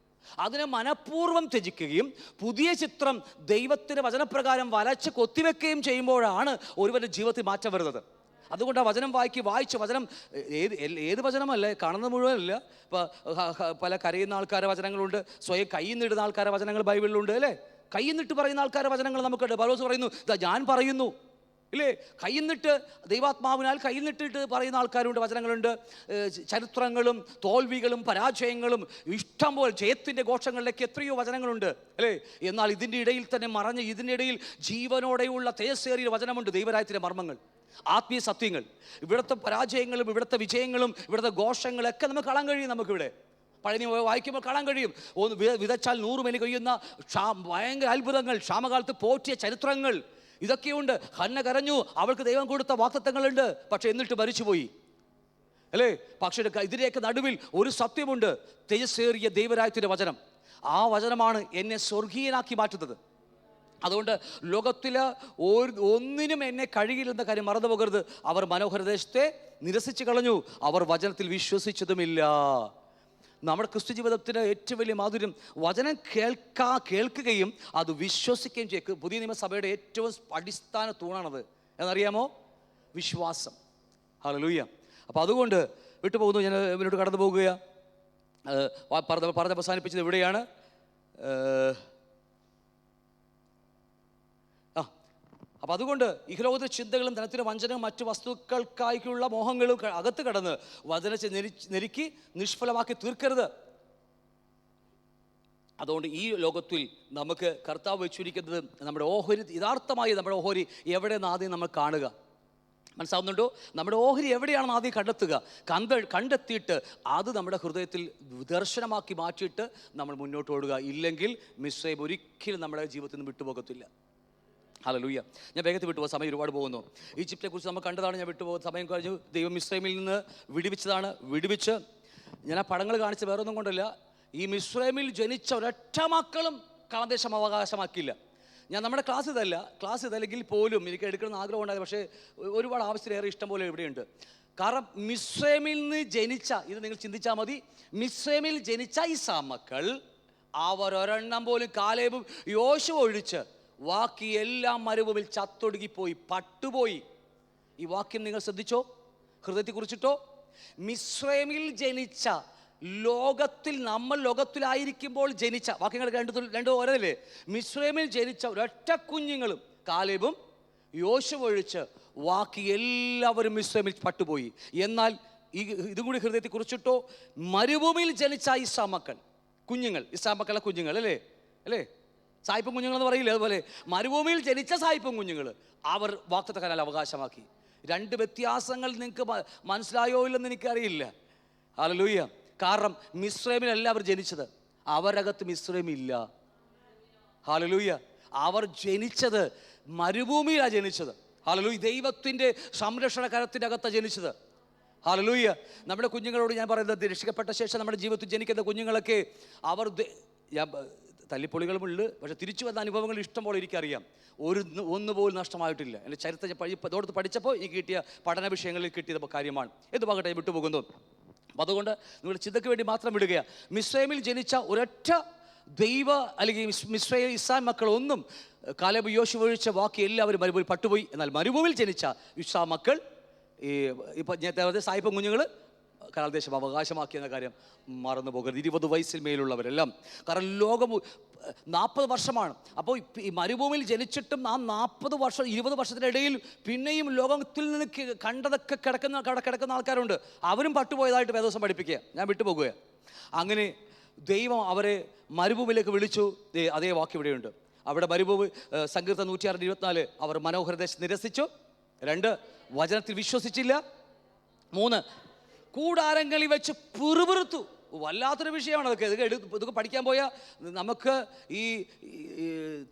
അതിനെ മനഃപൂർവ്വം ത്യജിക്കുകയും പുതിയ ചിത്രം ദൈവത്തിൻ്റെ വചനപ്രകാരം വരച്ച് കൊത്തിവെക്കുകയും ചെയ്യുമ്പോഴാണ് ഒരുവൻ്റെ ജീവിതത്തിൽ മാറ്റം വരുന്നത്. അതുകൊണ്ട് ആ വചനം വായിച്ച് വചനം ഏത് വചനമല്ല, കാണുന്നത് മുഴുവനല്ല. ഇപ്പോൾ പല കരയുന്ന ആൾക്കാരുടെ വചനങ്ങളുണ്ട്, സ്വയം കയ്യിൽ നിന്നിടുന്ന ആൾക്കാരുടെ വചനങ്ങൾ ബൈബിളിലുണ്ട്, അല്ലേ? കയ്യിൽ നിന്നിട്ട് പറയുന്ന ആൾക്കാരുടെ വചനങ്ങൾ നമുക്കുണ്ട്. പൗലോസ് പറയുന്നു, ഇതാ ഞാൻ പറയുന്നു, ഇല്ലേ? കയ്യിൽ നിന്നിട്ട് ദൈവാത്മാവിനാൽ കയ്യിൽ നിന്നിട്ട് പറയുന്ന ആൾക്കാരുണ്ട്, വചനങ്ങളുണ്ട്. ചരിത്രങ്ങളും തോൽവികളും പരാജയങ്ങളും ഇഷ്ടം പോലെ ജയത്തിൻ്റെ ഘോഷങ്ങളിലേക്ക് എത്രയോ വചനങ്ങളുണ്ട്, അല്ലേ? എന്നാൽ ഇതിൻ്റെ ഇടയിൽ തന്നെ മറഞ്ഞ് ഇതിൻ്റെ ഇടയിൽ ജീവനോടെയുള്ള തേജസ്സേറിയ വചനമുണ്ട്, ദൈവരാജ്യത്തിൻ്റെ മർമ്മങ്ങൾ, ആത്മീയ സത്യങ്ങൾ. ഇവിടുത്തെ പരാജയങ്ങളും ഇവിടുത്തെ വിജയങ്ങളും ഇവിടുത്തെ ഘോഷങ്ങളൊക്കെ നമുക്ക് കാണാൻ കഴിയും. നമുക്കിവിടെ പഴനി വായിക്കുമ്പോൾ കാണാൻ കഴിയും. വിതച്ചാൽ 100 മേനി കൊയ്യുന്ന ഭയങ്കര അത്ഭുതങ്ങൾ, ക്ഷാമകാലത്ത് പോറ്റിയ ചരിത്രങ്ങൾ, ഇതൊക്കെയുണ്ട്. ഹന്ന കരഞ്ഞു, അവൾക്ക് ദൈവം കൊടുത്ത വാഗ്ദത്തങ്ങളുണ്ട്, പക്ഷെ എന്നിട്ട് മരിച്ചുപോയി, അല്ലേ? പക്ഷേ ഇതിൻ്റെയൊക്കെ നടുവിൽ ഒരു സത്യമുണ്ട്, തേജസ്സേറിയ ദൈവരാജ്യത്തിൻ്റെ വചനം. ആ വചനമാണ് എന്നെ സ്വർഗീയനാക്കി മാറ്റുന്നത്. അതുകൊണ്ട് ലോകത്തിൽ ഒന്നിനും എന്നെ കഴിയില്ലെന്ന കാര്യം മറന്നു പോകരുത്. അവർ മനോഹരദേശത്തെ നിരസിച്ചു കളഞ്ഞു, അവർ വചനത്തിൽ വിശ്വസിച്ചതുമില്ല. നമ്മുടെ ക്രിസ്തു ജീവിതത്തിന് ഏറ്റവും വലിയ മാധുര്യം വചനം കേൾക്കുകയും അത് വിശ്വസിക്കുകയും ചെയ്യും. പുതിയ നിയമസഭയുടെ ഏറ്റവും അടിസ്ഥാന തൂണാണത്, എന്നറിയാമോ? വിശ്വാസം. ഹല്ലേലൂയ. അപ്പോൾ അതുകൊണ്ട് വിട്ടുപോകുന്നു, ഞാൻ ഇവരോട് കടന്നു പോകുക. പറഞ്ഞ് അവസാനിപ്പിച്ചത് എവിടെയാണ്? അപ്പോൾ അതുകൊണ്ട് ഇഹലോകത്തെ ചിന്തകളും ധനത്തിൻ്റെ വഞ്ചനവും മറ്റു വസ്തുക്കൾക്കായുള്ള മോഹങ്ങളും അകത്ത് കടന്ന് വചനത്തെ നെരുക്കി നിഷ്ഫലമാക്കി തീർക്കരുത്. അതുകൊണ്ട് ഈ ലോകത്തിൽ നമുക്ക് കർത്താവ് വെച്ചിരിക്കുന്നത് നമ്മുടെ ഓഹരി, യഥാർത്ഥമായി നമ്മുടെ ഓഹരി എവിടെയെന്ന് ആദ്യം നമ്മൾ കാണുക. മനസ്സാവുന്നുണ്ടോ? നമ്മുടെ ഓഹരി എവിടെയാണെന്ന് ആദ്യം കണ്ടെത്തിയിട്ട് അത് നമ്മുടെ ഹൃദയത്തിൽ ദർശനമാക്കി മാറ്റിയിട്ട് നമ്മൾ മുന്നോട്ട് ഓടുക. ഇല്ലെങ്കിൽ മിസ്രയീം ഒരിക്കലും നമ്മുടെ ജീവിതത്തിൽ നിന്ന് വിട്ടുപോകത്തില്ല. ഹല്ലേലൂയ. ഞാൻ വേഗത്തിൽ വിട്ടുപോകും, സമയം ഒരുപാട് പോകുന്നു. ഈജിപ്തിനെ കുറിച്ച് നമ്മൾ കണ്ടതാണ്, ഞാൻ വിട്ടുപോകും, സമയം കഴിഞ്ഞു. ദൈവം മിസ്രയീമിൽ നിന്ന് വിടുവിച്ചതാണ്. വിടുവിച്ച് ഞാൻ ആ പടങ്ങൾ കാണിച്ച് വേറെ ഒന്നും കൊണ്ടല്ല, ഈ മിസ്രയീമിൽ ജനിച്ച ഒരൊറ്റ മക്കളും കളദേശം അവകാശമാക്കിയില്ല. ഞാൻ നമ്മുടെ ക്ലാസ് ഇതല്ലെങ്കിൽ പോലും എനിക്ക് എടുക്കണമെന്ന് ആഗ്രഹം ഉണ്ടായത്, പക്ഷേ ഒരുപാട് ആവശ്യത്തിലേറെ ഇഷ്ടം പോലെ ഇവിടെയുണ്ട്. കാരണം മിസ്രയീമിൽ നിന്ന് ജനിച്ച, ഇത് നിങ്ങൾ ചിന്തിച്ചാൽ മതി, മിസ്രയീമിൽ ജനിച്ച ഇസ്രായേൽ മക്കൾ അവരൊരെണ്ണം പോലും കാലേബും യോശുവ ഒഴിച്ച് ബാക്കി എല്ലാം മരുഭൂമിയിൽ ചത്തൊടുങ്ങിപ്പോയി, പട്ടുപോയി. ഈ വാക്യം നിങ്ങൾ ശ്രദ്ധിച്ചോ? ഹൃദയത്തെ കുറിച്ചിട്ടോ? മിസ്രയീമിൽ ജനിച്ച, നമ്മൾ ലോകത്തിലായിരിക്കുമ്പോൾ ജനിച്ച, വാക്യങ്ങൾ രണ്ടു ഓരല്ലേ? മിസ്രയീമിൽ ജനിച്ച ഒരൊറ്റ കുഞ്ഞുങ്ങളും കാലേബും യോശുവ ഒഴിച്ച് ബാക്കി എല്ലാവരും മിസ്രയീമിൽ പട്ടുപോയി. എന്നാൽ ഇതും കൂടി ഹൃദയത്തെ കുറിച്ചിട്ടോ? മരുഭൂമിയിൽ ജനിച്ച ഇസ്രായേൽ മക്കൾ, കുഞ്ഞുങ്ങൾ, ഇസ്രായേൽ മക്കളുടെ കുഞ്ഞുങ്ങൾ, അല്ലേ? സായിപ്പും കുഞ്ഞുങ്ങളെന്ന് പറയില്ല, അതുപോലെ മരുഭൂമിയിൽ ജനിച്ച സായിപ്പും കുഞ്ഞുങ്ങൾ അവർ വാഗ്ദത്ത കനാൽ അവകാശമാക്കി. രണ്ട് വ്യത്യാസങ്ങൾ നിങ്ങൾക്ക് മനസ്സിലായോ ഇല്ലെന്ന് എനിക്കറിയില്ല. ഹല്ലേലൂയ. കാരണം മിസ്രയീമിലല്ല അവർ ജനിച്ചത്, അവരകത്ത് മിസ്രയീം ഇല്ല. ഹല്ലേലൂയ. അവർ ജനിച്ചത് മരുഭൂമിയിലാണ് ജനിച്ചത്. ഹല്ലേലൂയ. ദൈവത്തിൻ്റെ സംരക്ഷണ കരത്തിൻ്റെ അകത്താണ് ജനിച്ചത്. ഹല്ലേലൂയ. നമ്മുടെ കുഞ്ഞുങ്ങളോട് ഞാൻ പറയുന്നത്, രക്ഷിക്കപ്പെട്ട ശേഷം നമ്മുടെ ജീവിതത്തിൽ ജനിക്കുന്ന കുഞ്ഞുങ്ങളൊക്കെ അവർ തല്ലിപ്പൊളികളുമുണ്ട്, പക്ഷെ തിരിച്ചു വന്ന അനുഭവങ്ങൾ ഇഷ്ടം പോലെ എനിക്കറിയാം. ഒന്നുപോലും നഷ്ടമായിട്ടില്ല. എൻ്റെ ചരിത്രത്തെ പഠിച്ചപ്പോൾ ഈ കിട്ടിയ പഠന വിഷയങ്ങളിൽ കിട്ടിയത് കാര്യമാണ്. എന്തുമാകട്ടെ, വിട്ടുപോകുന്നു. അപ്പം അതുകൊണ്ട് നിങ്ങളുടെ ചിന്തയ്ക്ക് വേണ്ടി മാത്രം വിടുക. മിസ്രയീമിൽ ജനിച്ച ഒരൊറ്റ അല്ലെങ്കിൽ ഇസ്രായേൽ മക്കൾ ഒന്നും കാലേബ് യോശുവ ഒഴിച്ച ബാക്കി എല്ലാവരും മരുഭൂമിയിൽ പട്ടുപോയി. എന്നാൽ മരുഭൂമിയിൽ ജനിച്ച ഇസ്രായേൽ മക്കൾ, ഇപ്പം ഞാൻ സായിപ്പും കുഞ്ഞുങ്ങൾ കനാൽദേശം അവകാശമാക്കിയെന്ന കാര്യം മറന്നു പോകരുത്. 20 വയസ്സിൽ മേലുള്ളവരെല്ലാം. കാരണം ലോകം 40 വർഷമാണ്. അപ്പോൾ ഈ മരുഭൂമിയിൽ ജനിച്ചിട്ടും ആ 40 വർഷം 20 വർഷത്തിനിടയിൽ പിന്നെയും ലോകത്തിൽ നിന്ന് കണ്ടതൊക്കെ കിടക്കുന്ന ആൾക്കാരുണ്ട്. അവരും പട്ടുപോയതായിട്ട് വേദോസം പഠിപ്പിക്കുക. ഞാൻ വിട്ടുപോകുക. അങ്ങനെ ദൈവം അവരെ മരുഭൂമിയിലേക്ക് വിളിച്ചു. അതേ വാക്ക് ഇവിടെയുണ്ട്. അവിടെ മരുഭൂമി, സങ്കീർത്തനം 106:24, അവർ മനോഹരദേശം നിരസിച്ചു. 2, വചനത്തിൽ വിശ്വസിച്ചില്ല. 3, കൂടാരങ്ങളിൽ വെച്ച് പിറുപിറുത്തു. വല്ലാത്തൊരു വിഷയമാണ് അതൊക്കെ. ഇതൊക്കെ പഠിക്കാൻ പോയാൽ നമുക്ക് ഈ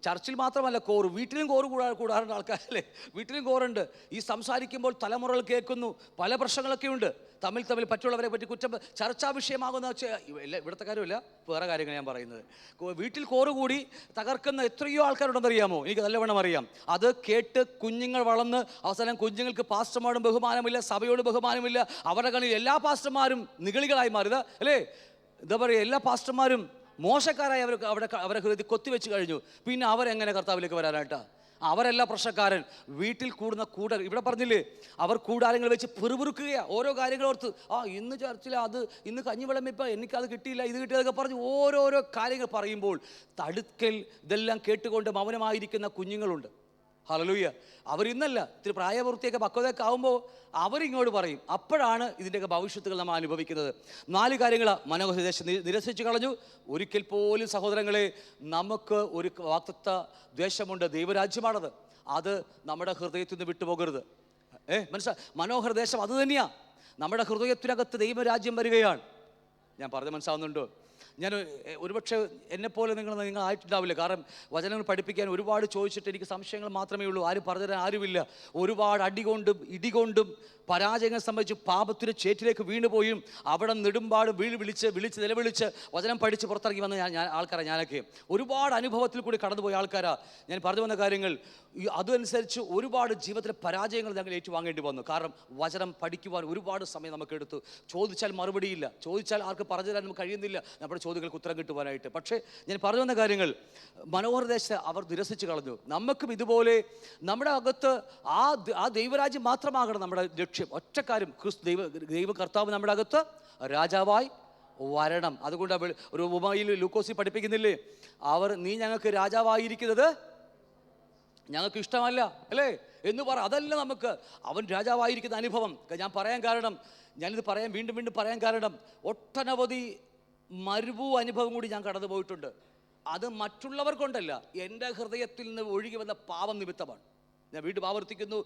ചർച്ചിൽ മാത്രമല്ല കോറ്, വീട്ടിലും കോറ് കൂടാറുണ്ട് ആൾക്കാരല്ലേ. വീട്ടിലും കോറുണ്ട്. ഈ സംസാരിക്കുമ്പോൾ തലമുറകൾ കേൾക്കുന്നു, പല പ്രശ്നങ്ങളൊക്കെ ഉണ്ട്. തമ്മിൽ പറ്റുള്ളവരെ പറ്റി കുറ്റം ചർച്ചാ വിഷയമാകുന്ന ഇവിടുത്തെ കാര്യമില്ല, വേറെ കാര്യങ്ങൾ ഞാൻ പറയുന്നത്. വീട്ടിൽ കോറ് കൂടി തകർക്കുന്ന എത്രയോ ആൾക്കാരുണ്ടെന്നറിയാമോ? എനിക്ക് നല്ലവണ്ണം അറിയാം. അത് കേട്ട് കുഞ്ഞുങ്ങൾ വളർന്ന് അവസാനം കുഞ്ഞുങ്ങൾക്ക് പാസ്റ്റർമാരോടും ബഹുമാനമില്ല, സഭയോട് ബഹുമാനമില്ല. അവരുടെ കണ്ണിൽ എല്ലാ പാസ്റ്റർമാരും നിഗളികളായി മാറിയത് അല്ലേ. എന്താ പറയുക, എല്ലാ പാസ്റ്റർമാരും മോശക്കാരായി അവരെ ഹൃദയത്തിൽ കൊത്തിവെച്ച് കഴിഞ്ഞു. പിന്നെ അവരെങ്ങനെ കർത്താവിലേക്ക് വരാനായിട്ടാ? അവരല്ല പ്രശ്നക്കാരൻ. വീട്ടിൽ കൂടുന്ന ഇവിടെ പറഞ്ഞില്ലേ, അവർ കൂടാരങ്ങൾ വെച്ച് പിറുപിറുക്കുകയാണ്. ഓരോ കാര്യങ്ങളോർത്ത്, ഇന്ന് ചർച്ചിൽ അത്, ഇന്ന് കഞ്ഞി വിളമ്പിപ്പോൾ എനിക്കത് കിട്ടിയില്ല, ഇത് കിട്ടിയതൊക്കെ പറഞ്ഞ് ഓരോരോ കാര്യങ്ങൾ പറയുമ്പോൾ തടുക്കൽ ഇതെല്ലാം കേട്ടുകൊണ്ട് മൗനമായിരിക്കുന്ന കുഞ്ഞുങ്ങളുണ്ട്. ഹല്ലേലൂയ. അവരിന്നല്ല, ഇത്തിരി പ്രായപൂർത്തിയൊക്കെ പക്വതയൊക്കെ ആകുമ്പോൾ അവരിങ്ങോട്ട് പറയും. അപ്പോഴാണ് ഇതിൻ്റെയൊക്കെ ഭവിഷ്യത്തുകൾ നമ്മൾ അനുഭവിക്കുന്നത്. 4 കാര്യങ്ങൾ മനോഹരദേശം നിരസിച്ചു കളഞ്ഞു. ഒരിക്കൽ പോലും സഹോദരങ്ങളെ, നമുക്ക് ഒരു വാക്തത്വ ദ്വേഷമുണ്ട്. ദൈവരാജ്യമാണത്. അത് നമ്മുടെ ഹൃദയത്തിൽ നിന്ന് വിട്ടുപോകരുത്. മനോഹരദേശം അത് തന്നെയാണ്. നമ്മുടെ ഹൃദയത്തിനകത്ത് ദൈവരാജ്യം വരികയാണ്. ഞാൻ പറഞ്ഞ് മനസ്സിലാവുന്നുണ്ടോ? ഞാൻ ഒരുപക്ഷെ എന്നെപ്പോലെ നിങ്ങൾ ആയിട്ടുണ്ടാവില്ല. കാരണം വചനങ്ങൾ പഠിപ്പിക്കാൻ ഒരുപാട് ചോദിച്ചിട്ട് എനിക്ക് സംശയങ്ങൾ മാത്രമേ ഉള്ളൂ. ആരും പറഞ്ഞുതരാൻ ആരുമില്ല. ഒരുപാട് അടികൊണ്ടും ഇടികൊണ്ടും പരാജയങ്ങൾ സംബന്ധിച്ച് പാപത്തിന് ചേറ്റിലേക്ക് വീണുപോയും അവിടെ നെടുമ്പാട് വിളിച്ച് നിലവിളിച്ച് വചനം പഠിച്ച് പുറത്തിറങ്ങി വന്ന ആൾക്കാരാണ് ഞാനൊക്കെ. ഒരുപാട് അനുഭവത്തിൽ കൂടി കടന്നുപോയ ആൾക്കാരാണ്. ഞാൻ പറഞ്ഞു വന്ന കാര്യങ്ങൾ അതനുസരിച്ച് ഒരുപാട് ജീവിതത്തിലെ പരാജയങ്ങൾ ഞങ്ങൾ ഏറ്റുവാങ്ങേണ്ടി വന്നു. കാരണം വചനം പഠിക്കുവാൻ ഒരുപാട് സമയം നമുക്ക് എടുത്തു. ചോദിച്ചാൽ മറുപടിയില്ല, ചോദിച്ചാൽ ആർക്ക് പറഞ്ഞു തരാൻ നമുക്ക് കഴിയുന്നില്ല നമ്മുടെ ചോദ്യങ്ങൾക്ക് ഉത്തരം കിട്ടുവാനായിട്ട്. പക്ഷേ ഞാൻ പറഞ്ഞു വന്ന കാര്യങ്ങൾ മനോഹരദേശത്തെ അവർ നിരസിച്ച് കളഞ്ഞു. നമുക്കും ഇതുപോലെ നമ്മുടെ അകത്ത് ആ ദൈവരാജ്യം മാത്രമാകണം നമ്മുടെ ലക്ഷ്യം. ഒറ്റക്കാരും ദൈവ കർത്താവ് നമ്മുടെ അകത്ത് രാജാവായി വരണം. അതുകൊണ്ട് ഒരു ഉപമയിൽ ലൂക്കോസി പഠിപ്പിക്കുന്നില്ലേ, നീ ഞങ്ങൾക്ക് രാജാവായിരിക്കുന്നത് ഞങ്ങൾക്ക് ഇഷ്ടമല്ല അല്ലേ എന്ന് പറ. അതല്ല നമുക്ക് അവൻ രാജാവായിരിക്കുന്ന അനുഭവം. ഞാൻ പറയാൻ കാരണം, ഞാനിത് വീണ്ടും പറയാൻ കാരണം, ഒട്ടനവധി മരുഭൂ അനുഭവം കൂടി ഞാൻ കടന്നു പോയിട്ടുണ്ട്. അത് മറ്റുള്ളവർ കൊണ്ടല്ല, എൻ്റെ ഹൃദയത്തിൽ നിന്ന് ഒഴുകി വന്ന പാപം നിമിത്തമാണ്. ഞാൻ വീണ്ടും ആവർത്തിക്കുന്നു,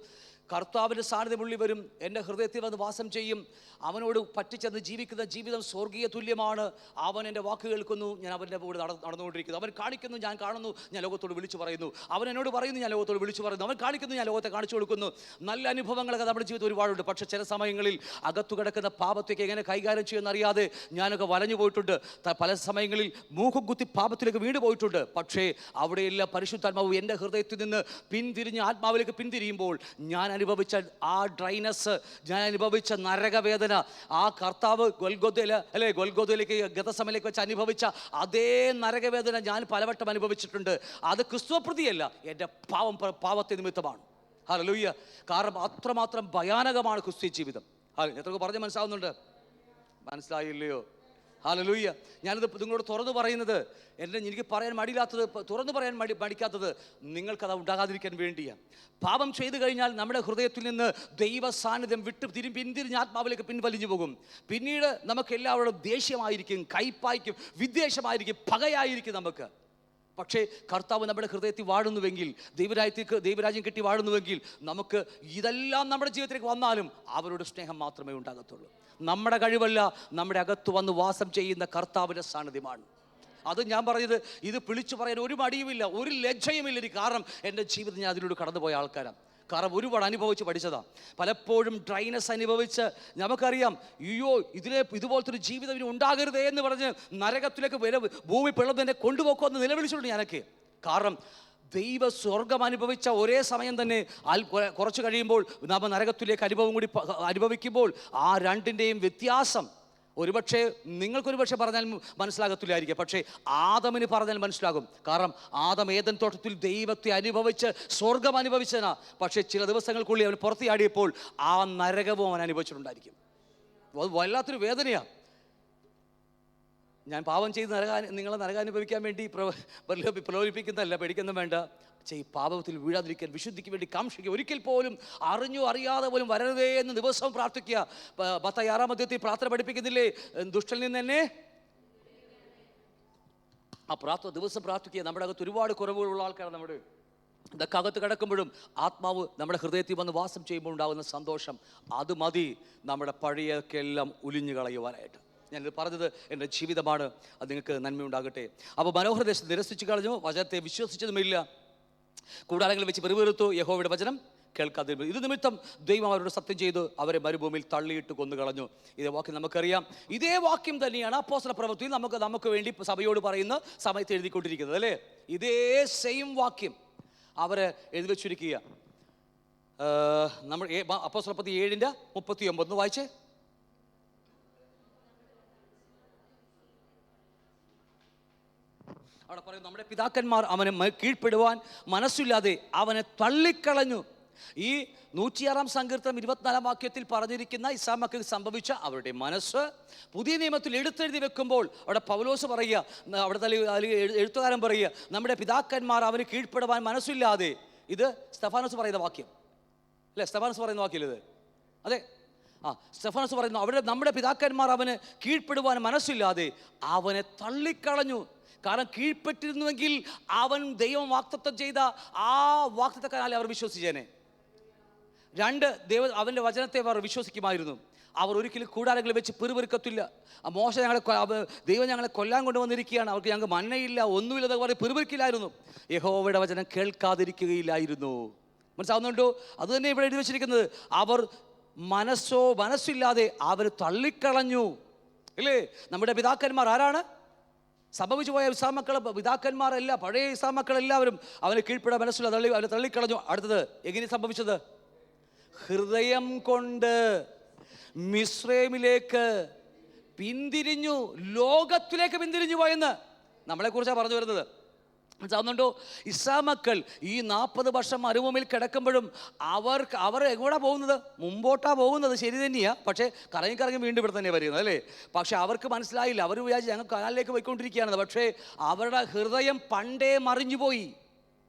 കർത്താവിൻ്റെ സാന്നിധ്യമുള്ളി വരും, എൻ്റെ ഹൃദയത്തിൽ വന്ന് വാസം ചെയ്യും. അവനോട് പറ്റിച്ചെന്ന് ജീവിക്കുന്ന ജീവിതം സ്വർഗീയ തുല്യമാണ്. അവൻ എൻ്റെ വാക്ക് കേൾക്കുന്നു, ഞാൻ അവൻ്റെ കൂടെ നടന്നുകൊണ്ടിരിക്കുന്നു. അവൻ കാണിക്കുന്നു, ഞാൻ കാണുന്നു, ഞാൻ ലോകത്തോട് വിളിച്ചു പറയുന്നു. അവൻ എന്നോട് പറയുന്നു, ഞാൻ ലോകത്തോട് വിളിച്ചു പറയുന്നു. അവൻ കാണിക്കുന്നു, ഞാൻ ലോകത്തെ കാണിച്ചു കൊടുക്കുന്നു. നല്ല അനുഭവങ്ങളൊക്കെ നമ്മുടെ ജീവിതത്തിൽ ഒരുപാടുണ്ട്. പക്ഷേ ചില സമയങ്ങളിൽ അകത്തു കിടക്കുന്ന പാപത്തേക്ക് എങ്ങനെ കൈകാര്യം ചെയ്യുമെന്നറിയാതെ ഞാനൊക്കെ വലഞ്ഞു പോയിട്ടുണ്ട്. പല സമയങ്ങളിൽ മൂക്കും കുത്തി പാപത്തിലേക്ക് വീണ് പോയിട്ടുണ്ട്. പക്ഷേ അവിടെയെല്ലാം പരിശുദ്ധാത്മാവ് എൻ്റെ ഹൃദയത്തിൽ നിന്ന് പിന്തിരിഞ്ഞ് ആത്മാവിലേക്ക് പിന്തിരിയുമ്പോൾ ഞാൻ അനുഭവിച്ച ആ ഡ്രൈനസ്, ഞാൻ അനുഭവിച്ച നരകവേദന, ആ കർത്താവ് ഗൊൽഗോഥയിലേക്ക് ഗതസമയിലേക്ക് വെച്ച് അനുഭവിച്ച അതേ നരകവേദന ഞാൻ പലവട്ടം അനുഭവിച്ചിട്ടുണ്ട്. അത് ക്രിസ്തുപ്രതിയല്ല, എൻ്റെ പാവത്തെ നിമിത്തമാണ്. ഹല്ലേലൂയ. കാരണം അത്രമാത്രം ഭയാനകമാണ് ക്രിസ്ത്യ ജീവിതം. എത്രയൊക്കെ പറഞ്ഞ് മനസ്സിലായില്ലയോ? ഹല്ലേലൂയ. ഞാനിത് നിങ്ങളോട് തുറന്നു പറയുന്നത്, എനിക്ക് പറയാൻ മടിയില്ലാത്തത്, തുറന്നു പറയാൻ മടിക്കാത്തത് നിങ്ങൾക്കത് ഉണ്ടാകാതിരിക്കാൻ വേണ്ടിയാണ്. പാപം ചെയ്തു കഴിഞ്ഞാൽ നമ്മുടെ ഹൃദയത്തിൽ നിന്ന് ദൈവ സാന്നിധ്യം പിന്തിരിഞ്ഞ് ആത്മാവിലേക്ക് പിൻവലിഞ്ഞു പോകും. പിന്നീട് നമുക്ക് എല്ലാവരോടും ദേഷ്യമായിരിക്കും, കയ്പായിരിക്കും, വിദ്വേഷമായിരിക്കും, പകയായിരിക്കും നമുക്ക്. പക്ഷേ കർത്താവ് നമ്മുടെ ഹൃദയത്തിൽ വാഴുന്നുവെങ്കിൽ, ദൈവരാജ്യം കെട്ടി വാഴുന്നുവെങ്കിൽ, നമുക്ക് ഇതെല്ലാം നമ്മുടെ ജീവിതത്തിലേക്ക് വന്നാലും അവരുടെ സ്നേഹം മാത്രമേ ഉണ്ടാകത്തുള്ളൂ. നമ്മുടെ കഴിവല്ല, നമ്മുടെ അകത്ത് വന്ന് വാസം ചെയ്യുന്ന കർത്താവിൻ്റെ സാന്നിധ്യമാണ്. അത് ഞാൻ പറഞ്ഞത്, ഇത് വിളിച്ചു പറയാൻ ഒരു മടിയുമില്ല, ഒരു ലജ്ജയുമില്ല എനിക്ക്. കാരണം എൻ്റെ ജീവിതം ഞാൻ അതിലൂടെ കടന്നുപോയ ആൾക്കാരാണ്. കാരണം ഒരുപാട് അനുഭവിച്ച് പഠിച്ചതാണ്. പലപ്പോഴും ഡ്രൈനസ് അനുഭവിച്ച് നമുക്കറിയാം, ഇതുപോലത്തെ ഒരു ജീവിതം ഇനി ഉണ്ടാകരുതേ എന്ന് പറഞ്ഞ് നരകത്തിലേക്ക് ഭൂമി പിളർന്ന് എന്നെ കൊണ്ടുപോക്കുമെന്ന് നിലവിളിച്ചിട്ടുണ്ട് ഞാനൊക്കെ. കാരണം ദൈവ സ്വർഗം അനുഭവിച്ച ഒരേ സമയം തന്നെ കുറച്ച് കഴിയുമ്പോൾ നാം നരകത്തിലേക്ക് അനുഭവം കൂടി അനുഭവിക്കുമ്പോൾ ആ രണ്ടിൻ്റെയും വ്യത്യാസം ഒരുപക്ഷെ നിങ്ങൾക്കൊരുപക്ഷെ പറഞ്ഞാൽ മനസ്സിലാകത്തില്ലായിരിക്കും. പക്ഷേ ആദമിന് പറഞ്ഞാൽ മനസ്സിലാകും. കാരണം ആദം ഏദൻ തോട്ടത്തിൽ ദൈവത്തെ അനുഭവിച്ച് സ്വർഗം അനുഭവിച്ചനാ. പക്ഷേ ചില ദിവസങ്ങൾക്കുള്ളിൽ അവൻ പുറത്തിയാടിയപ്പോൾ ആ നരകവും അവൻ അനുഭവിച്ചിട്ടുണ്ടായിരിക്കും. വല്ലാത്തൊരു വേദനയാണ്. ഞാൻ പാപം ചെയ്ത് നിങ്ങളെ നരകാനുഭവിക്കാൻ വേണ്ടി പ്രലോഭിപ്പിക്കുന്നതല്ല, പേടിക്കൊന്നും വേണ്ട. പാപത്തിൽ വീഴാതിരിക്കാൻ വിശുദ്ധിക്ക് വേണ്ടി കാംക്ഷിക്കുക. ഒരിക്കൽ പോലും അറിയാതെ പോലും വരരുതേ എന്ന് ദിവസവും പ്രാർത്ഥിക്കുക. 16-ാം അധ്യായത്തിൽ പ്രാർത്ഥന പഠിപ്പിക്കുന്നില്ലേ, ദുഷ്ടനിൽ നിന്ന് തന്നെ ദിവസം പ്രാർത്ഥിക്കുക. നമ്മുടെ അകത്ത് ഒരുപാട് കുറവുകളുള്ള ആൾക്കാരാണ്. നമ്മുടെ ഇതൊക്കെ അകത്ത് കിടക്കുമ്പോഴും ആത്മാവ് നമ്മുടെ ഹൃദയത്തിൽ വന്ന് വാസം ചെയ്യുമ്പോൾ ഉണ്ടാകുന്ന സന്തോഷം, അത് മതി നമ്മുടെ പഴയൊക്കെ എല്ലാം ഉലിഞ്ഞു കളയുവാനായിട്ട്. ഞാനിത് പറഞ്ഞത് എൻ്റെ ജീവിതമാണ്. അത് നിങ്ങൾക്ക് നന്മയുണ്ടാകട്ടെ. അപ്പോൾ മനോഹരദേശം നിരസിച്ചു കളഞ്ഞു, വചനത്തെ വിശ്വസിച്ചതുമില്ല, കൂടാരങ്ങളിൽ വെച്ച് പെരുവെറുത്തു, യഹോവയുടെ വചനം കേൾക്കാതിരുന്നു. ഇത് നിമിത്തം ദൈവം അവരോട് സത്യം ചെയ്തു അവരെ മരുഭൂമിയിൽ തള്ളിയിട്ട് കൊന്നുകളഞ്ഞു. ഇതേ വാക്യം നമുക്കറിയാം. ഇതേ വാക്യം തന്നെയാണ് അപ്പോസ്തല പ്രവൃത്തിയിൽ നമുക്ക് വേണ്ടി സഭയോട് പറയുന്ന സമയത്ത് എഴുതിക്കൊണ്ടിരിക്കുന്നത്, അല്ലേ? ഇതേ സെയിം വാക്യം അവർ എഴുതി വെച്ചിരിക്കുക. നമ്മൾ അപ്പോസ്തല പ്രവൃത്തി 7:39 വായിച്ചേ. അവിടെ പറയും, നമ്മുടെ പിതാക്കന്മാർ അവനെ കീഴ്പ്പെടുവാൻ മനസ്സില്ലാതെ അവനെ തള്ളിക്കളഞ്ഞു. ഈ 106 സങ്കീർത്തനം 24 വാക്യത്തിൽ പറഞ്ഞിരിക്കുന്ന ഇസ്രായേൽ സംഭവിച്ച അവരുടെ മനസ്സ് പുതിയ നിയമത്തിൽ എടുത്തെഴുതി വെക്കുമ്പോൾ അവിടെ പൗലോസ് പറയുക, അവിടെ എഴുത്തുകാരൻ പറയുക, നമ്മുടെ പിതാക്കന്മാർ അവന് കീഴ്പ്പെടുവാൻ മനസ്സില്ലാതെ. ഇത് സ്തെഫാനോസ് പറയുന്ന വാക്യം അല്ലേ? സ്തെഫാനോസ് പറയുന്ന വാക്യം ഇത്, അതെ. സ്തെഫാനോസ് പറയുന്നു, നമ്മുടെ പിതാക്കന്മാർ അവന് കീഴ്പ്പെടുവാൻ മനസ്സില്ലാതെ അവനെ തള്ളിക്കളഞ്ഞു. കാരണം കീഴ്പ്പെട്ടിരുന്നുവെങ്കിൽ അവൻ ദൈവം വാഗ്ദത്തം ചെയ്ത ആ വാഗ്ദത്തക്കാരെ അവർ വിശ്വസിച്ചേനെ. 2, അവൻ്റെ വചനത്തെ അവർ വിശ്വസിക്കുമായിരുന്നു. അവർ ഒരിക്കലും കൂടാരങ്ങളിൽ വെച്ച് പിറുപിറുക്കത്തില്ല. ദൈവം ഞങ്ങളെ കൊല്ലാൻ കൊണ്ടുവന്നിരിക്കുകയാണ്, അവർക്ക് ഞങ്ങൾക്ക് മന്നയില്ല, ഒന്നുമില്ലെന്നൊക്കെ പറഞ്ഞ് പിറുപിറുക്കില്ലായിരുന്നു. യഹോവയുടെ വചനം കേൾക്കാതിരിക്കുകയില്ലായിരുന്നു. മനസ്സിലാവുന്നുണ്ടോ? അത് തന്നെ ഇവിടെ എഴുതി വെച്ചിരിക്കുന്നത്. അവർ മനസ്സില്ലാതെ അവർ തള്ളിക്കളഞ്ഞു, ഇല്ലേ? നമ്മുടെ പിതാക്കന്മാർ ആരാണ്? സംഭവിച്ചു പോയ ഇസ്രായേൽ പിതാക്കന്മാരല്ല, പഴയ ഇസ്രായേൽ എല്ലാവരും അവനെ കീഴ്പ്പെടാൻ മനസ്സിലാതെ അവനെ തള്ളിക്കളഞ്ഞു. അടുത്തത് എങ്ങനെ സംഭവിച്ചത്? ഹൃദയം കൊണ്ട് മിസ്രൈമിലേക്ക് പിന്തിരിഞ്ഞു, ലോകത്തിലേക്ക് പിന്തിരിഞ്ഞു പോയെന്ന് നമ്മളെക്കുറിച്ചാണ് പറഞ്ഞു വരുന്നത്. മനസ്സിലാവുന്നുണ്ടോ? ഇസ്രായേൽ ഈ 40 വർഷം മരുഭൂമിയിൽ കിടക്കുമ്പോഴും അവർ എങ്ങോട്ടാ പോകുന്നത്? മുമ്പോട്ടാ പോകുന്നത്, ശരി തന്നെയാണ്. പക്ഷേ കറങ്ങി വീണ്ടും ഇവിടെ തന്നെ വരുന്നത്, അല്ലേ? പക്ഷെ അവർക്ക് മനസ്സിലായില്ല. അവർ വിചാരിച്ച് ഞങ്ങൾ കനാലിലേക്ക് പോയിക്കൊണ്ടിരിക്കുകയാണ്. പക്ഷേ അവരുടെ ഹൃദയം പണ്ടേ മറിഞ്ഞുപോയി.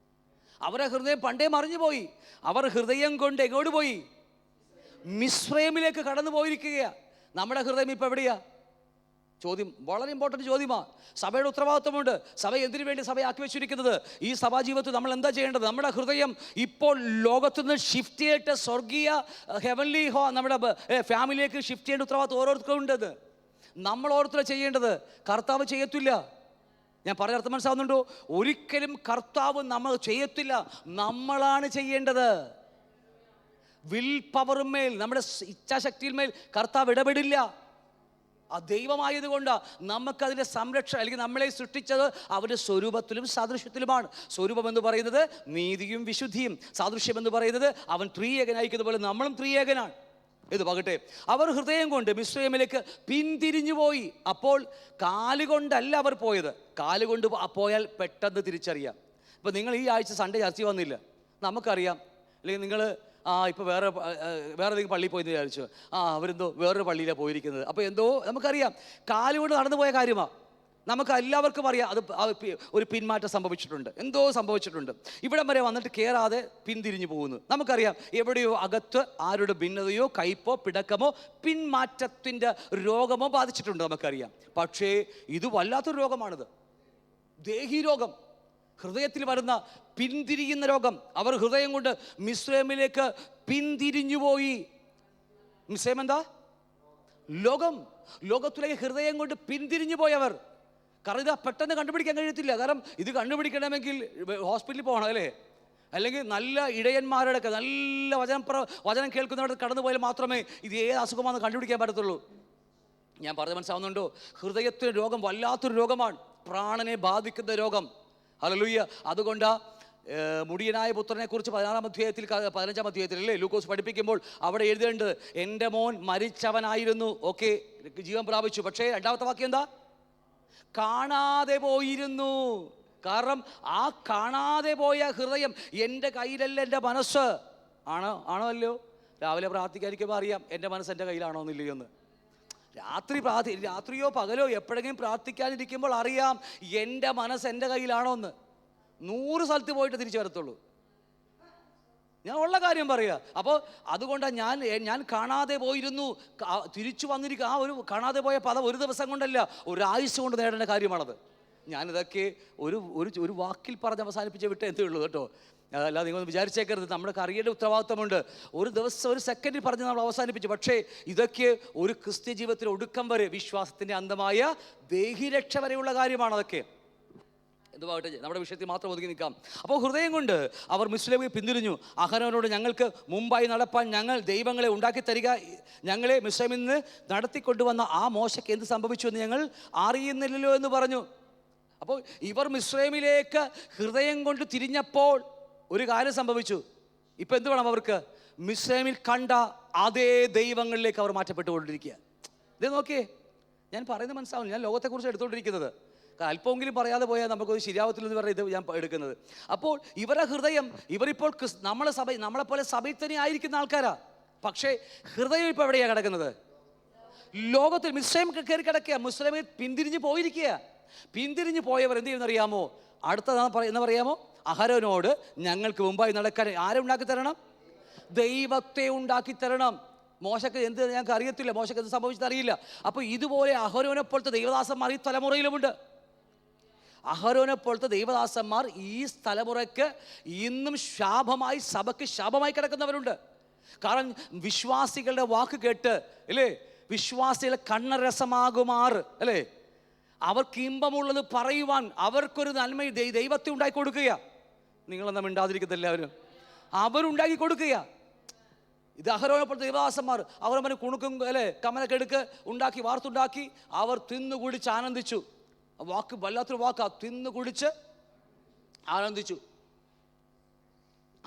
അവർ ഹൃദയം കൊണ്ട് എങ്ങോട്ട് പോയി? മിസ്രൈമിലേക്ക് കടന്നു പോയിരിക്കുകയാണ്. നമ്മുടെ ഹൃദയം ഇപ്പം എവിടെയാ? ചോദ്യം, വളരെ ഇമ്പോർട്ടൻറ്റ് ചോദ്യമാണ്. സഭയുടെ ഉത്തരവാദിത്വമുണ്ട്. സഭ എന്തിനു വേണ്ടി സഭയാക്കി വെച്ചിരിക്കുന്നത്? ഈ സഭാ ജീവിതത്തിൽ നമ്മൾ എന്താ ചെയ്യേണ്ടത്? നമ്മുടെ ഹൃദയം ഇപ്പോൾ ലോകത്തുനിന്ന് ഷിഫ്റ്റ് ചെയ്തിട്ട് സ്വർഗീയ ഹെവൻലി നമ്മുടെ ഫാമിലിയിലേക്ക് ഷിഫ്റ്റ് ചെയ്യേണ്ട ഉത്തരവാദിത്വം ഓരോരുത്തർക്കും ഉണ്ടത്. നമ്മൾ ഓരോരുത്തരും ചെയ്യേണ്ടത്. കർത്താവ് ചെയ്യത്തില്ല. ഞാൻ പറഞ്ഞ അർത്ഥം മനസ്സിലാവുന്നുണ്ടോ? ഒരിക്കലും കർത്താവ് നമ്മൾ ചെയ്യത്തില്ല, നമ്മളാണ് ചെയ്യേണ്ടത്. വിൽ പവറുമേൽ, നമ്മുടെ ഇച്ഛാശക്തിയിന്മേൽ കർത്താവ് ഇടപെടില്ല. ആ ദൈവമായതുകൊണ്ട് നമുക്കതിൻ്റെ സംരക്ഷണം, അല്ലെങ്കിൽ നമ്മളെ സൃഷ്ടിച്ചത് അവരുടെ സ്വരൂപത്തിലും സാദൃശ്യത്തിലുമാണ്. സ്വരൂപം എന്ന് പറയുന്നത് നീതിയും വിശുദ്ധിയും, സാദൃശ്യം എന്ന് പറയുന്നത് അവൻ ത്രിയേകനായിരിക്കുന്ന പോലെ നമ്മളും ത്രിയേകനാണ്. ഇത് പകട്ടെ, അവർ ഹൃദയം കൊണ്ട് മിസ്രൈമിലേക്ക് പിന്തിരിഞ്ഞു പോയി. അപ്പോൾ കാലുകൊണ്ടല്ല അവർ പോയത്. കാലുകൊണ്ട് പോയാൽ പെട്ടെന്ന് തിരിച്ചറിയാം. ഇപ്പം നിങ്ങൾ ഈ ആഴ്ച സൺഡേ ചർച്ച വന്നില്ല, നമുക്കറിയാം. അല്ലെങ്കിൽ നിങ്ങൾ ഇപ്പോൾ വേറെ ഏതെങ്കിലും പള്ളിയിൽ പോയെന്ന് വിചാരിച്ചു, അവരെന്തോ വേറൊരു പള്ളിയിലാണ് പോയിരിക്കുന്നത്. അപ്പോൾ എന്തോ നമുക്കറിയാം, കാലുകൊണ്ട് നടന്നു പോയ കാര്യമാണ്. നമുക്ക് എല്ലാവർക്കും അറിയാം അത് ഒരു പിന്മാറ്റം സംഭവിച്ചിട്ടുണ്ട്, എന്തോ സംഭവിച്ചിട്ടുണ്ട്. ഇവിടം വരെ വന്നിട്ട് കയറാതെ പിന്തിരിഞ്ഞു പോകുന്നു. നമുക്കറിയാം എവിടെയോ അകത്ത് ആരുടെ ഭിന്നതയോ കയ്പോ പിടക്കമോ പിന്മാറ്റത്തിൻ്റെ രോഗമോ ബാധിച്ചിട്ടുണ്ട്, നമുക്കറിയാം. പക്ഷേ ഇത് വല്ലാത്തൊരു രോഗമാണിത്, ദേഹി രോഗം, ഹൃദയത്തിൽ വരുന്ന പിന്തിരിയുന്ന രോഗം. അവർ ഹൃദയം കൊണ്ട് മിസ്രൈമിലേക്ക് പിന്തിരിഞ്ഞുപോയി. മിസ്രൈം എന്താ? ലോകം. ലോകത്തിലേക്ക് ഹൃദയം കൊണ്ട് പിന്തിരിഞ്ഞു പോയവർ. കാരണം ഇത് പെട്ടെന്ന് കണ്ടുപിടിക്കാൻ കഴിയത്തില്ല. കാരണം ഇത് കണ്ടുപിടിക്കണമെങ്കിൽ ഹോസ്പിറ്റലിൽ പോകണം, അല്ലേ? അല്ലെങ്കിൽ നല്ല ഇടയന്മാരുടെ നല്ല വചനം കേൾക്കുന്നവരുടെ കടന്നു പോയാൽ മാത്രമേ ഇത് ഏത് അസുഖമാണെന്ന് കണ്ടുപിടിക്കാൻ പറ്റത്തുള്ളൂ. ഞാൻ പറഞ്ഞത് മനസ്സിലാവുന്നുണ്ടോ? ഹൃദയത്തിന് രോഗം വല്ലാത്തൊരു രോഗമാണ്, പ്രാണനെ ബാധിക്കുന്ന രോഗം. ഹല്ലേലൂയ. അതുകൊണ്ട് മുടിയനായ പുത്രനെ കുറിച്ച് 15ാം അധ്യായത്തിൽ അല്ലേ ലൂക്കോസ് പഠിപ്പിക്കുമ്പോൾ അവിടെ എഴുതേണ്ടത്, എൻ്റെ മോൻ മരിച്ചവനായിരുന്നു, ഓക്കെ, ജീവൻ പ്രാപിച്ചു. പക്ഷേ രണ്ടാമത്തെ വാക്യം എന്താ? കാണാതെ പോയിരുന്നു. കാരണം ആ കാണാതെ പോയ ഹൃദയം എൻ്റെ കയ്യിലല്ല, എൻ്റെ മനസ്സ് ആണോ അല്ലയോ? രാവിലെ പ്രാർത്ഥിക്കാതിരിക്കുമ്പോൾ അറിയാം എൻ്റെ മനസ്സ് എൻ്റെ കയ്യിലാണോ എന്നില്ലയോ എന്ന്. രാത്രിയോ പകലോ എപ്പോഴെങ്കിലും പ്രാർത്ഥിക്കാതിരിക്കുമ്പോൾ അറിയാം എൻ്റെ മനസ്സ് എൻ്റെ കയ്യിലാണോ എന്ന്. 100 സ്ഥലത്ത് പോയിട്ട് തിരിച്ചു വരത്തുള്ളൂ. ഞാൻ ഉള്ള കാര്യം പറയുക. അപ്പോൾ അതുകൊണ്ടാണ് ഞാൻ കാണാതെ പോയിരുന്നു, തിരിച്ചു വന്നിരിക്കുക. ആ ഒരു കാണാതെ പോയ പദം ഒരു ദിവസം കൊണ്ടല്ല, ഒരു ആയുസ് കൊണ്ട് നേടേണ്ട കാര്യമാണത്. ഞാനിതൊക്കെ ഒരു ഒരു ഒരു വാക്കിൽ പറഞ്ഞ് അവസാനിപ്പിച്ച് വിട്ടേ എന്തേ ഉള്ളൂ കേട്ടോ. അല്ലാതെ നിങ്ങളൊന്ന് വിചാരിച്ചേക്കരുത്, നമ്മുടെ കറിയുടെ ഉത്തരവാദിത്തമുണ്ട്. ഒരു ദിവസം ഒരു സെക്കൻഡിൽ പറഞ്ഞ് നമ്മൾ അവസാനിപ്പിച്ചു. പക്ഷേ ഇതൊക്കെ ഒരു ക്രിസ്ത്യ ജീവിതത്തിൻ്റെ ഒടുക്കം വരെ, വിശ്വാസത്തിൻ്റെ അന്തമായ ദേഹിരക്ഷ വരെയുള്ള കാര്യമാണ് അതൊക്കെ. എന്തുവാകട്ടെ, നമ്മുടെ വിഷയത്തിൽ മാത്രം ഒതുങ്ങി നിൽക്കാം. അപ്പോൾ ഹൃദയം കൊണ്ട് അവർ മിസ്രൈമിൽ പിന്തിരിഞ്ഞു. അഹരോനോട്, ഞങ്ങൾക്ക് മുമ്പായി നടപ്പാൻ ഞങ്ങൾ ദൈവങ്ങളെ ഉണ്ടാക്കി തരിക, ഞങ്ങളെ മിസ്രൈമിൽ നിന്ന് നടത്തിക്കൊണ്ടുവന്ന ആ മോശയ്ക്ക് എന്ത് സംഭവിച്ചു എന്ന് ഞങ്ങൾ അറിയുന്നില്ലല്ലോ എന്ന് പറഞ്ഞു. അപ്പോൾ ഇവർ മിസ്രൈമിലേക്ക് ഹൃദയം കൊണ്ട് തിരിഞ്ഞപ്പോൾ ഒരു കാര്യം സംഭവിച്ചു. ഇപ്പം എന്ത് വേണം അവർക്ക്? മിസ്രൈമിൽ കണ്ട അതേ ദൈവങ്ങളിലേക്ക് അവർ മാറ്റപ്പെട്ടുകൊണ്ടിരിക്കുക. ഇത് നോക്കിയേ, ഞാൻ പറയുന്നത് മനസ്സിലാവില്ല. ഞാൻ ലോകത്തെക്കുറിച്ച് എടുത്തുകൊണ്ടിരിക്കുന്നത്. അല്പമെങ്കിലും പറയാതെ പോയാൽ നമുക്കൊരു ശരിയാവത്തില്ലെന്ന് പറഞ്ഞാൽ ഇത് ഞാൻ എടുക്കുന്നത്. അപ്പോൾ ഇവരുടെ ഹൃദയം, ഇവരിപ്പോൾ നമ്മളെപ്പോലെ സഭയിൽ തന്നെ ആയിരിക്കുന്ന ആൾക്കാരാ. പക്ഷേ ഹൃദയം ഇപ്പോൾ എവിടെയാണ് കിടക്കുന്നത്? ലോകത്തിൽ മിസ്രൈം കയറി കിടക്കുക. മുസ്ലിമിൽ പിന്തിരിഞ്ഞ് പോയിരിക്കുക. പിന്തിരിഞ്ഞ് പോയവർ എന്ത് ചെയ്യുമെന്നറിയാമോ? എന്ന് പറയാമോ? അഹരോനോട്, ഞങ്ങൾക്ക് മുമ്പായി നടക്കാൻ ആരെ ഉണ്ടാക്കി തരണം? ദൈവത്തെ ഉണ്ടാക്കി തരണം. മോശക്ക് എന്ത് ഞങ്ങൾക്ക് അറിയത്തില്ല, മോശക്ക് എന്ത് സംഭവിച്ചത് അറിയില്ല. അപ്പോൾ ഇതുപോലെ അഹരോനെ പോലത്തെ ദൈവദാസന്മാർ ഈ തലമുറയിലുമുണ്ട്. അഹരോനെ പോലത്തെ ദൈവദാസന്മാർ ഈ തലമുറയ്ക്ക് ഇന്നും ശാപമായി, സഭയ്ക്ക് ശാപമായി കിടക്കുന്നവരുണ്ട്. കാരണം വിശ്വാസികളുടെ വാക്ക് കേട്ട്, അല്ലേ, വിശ്വാസികളെ കണ്ണരസമാകുമാർ, അല്ലേ, അവർക്ക് ഇമ്പമുള്ളത് പറയുവാൻ അവർക്കൊരു നന്മ ദൈവത്തെ ഉണ്ടാക്കി കൊടുക്കുക. നിങ്ങളെന്നാ മിണ്ടാതിരിക്കത്തില്ല, എല്ലാവരും അവരുണ്ടാക്കി കൊടുക്കുക. ഇത് അഹരോനെ പോലത്തെ ദൈവദാസന്മാർ അവർ കുണുക്കും, അല്ലേ, കമലക്കെടുക്ക് ഉണ്ടാക്കി, വാർത്തുണ്ടാക്കി അവർ തിന്നുകുടിച്ച് ആനന്ദിച്ചു. വാക്ക് വല്ലാത്തൊരു വാക്കാ, തിന്നുകുടിച്ച് ആനന്ദിച്ചു.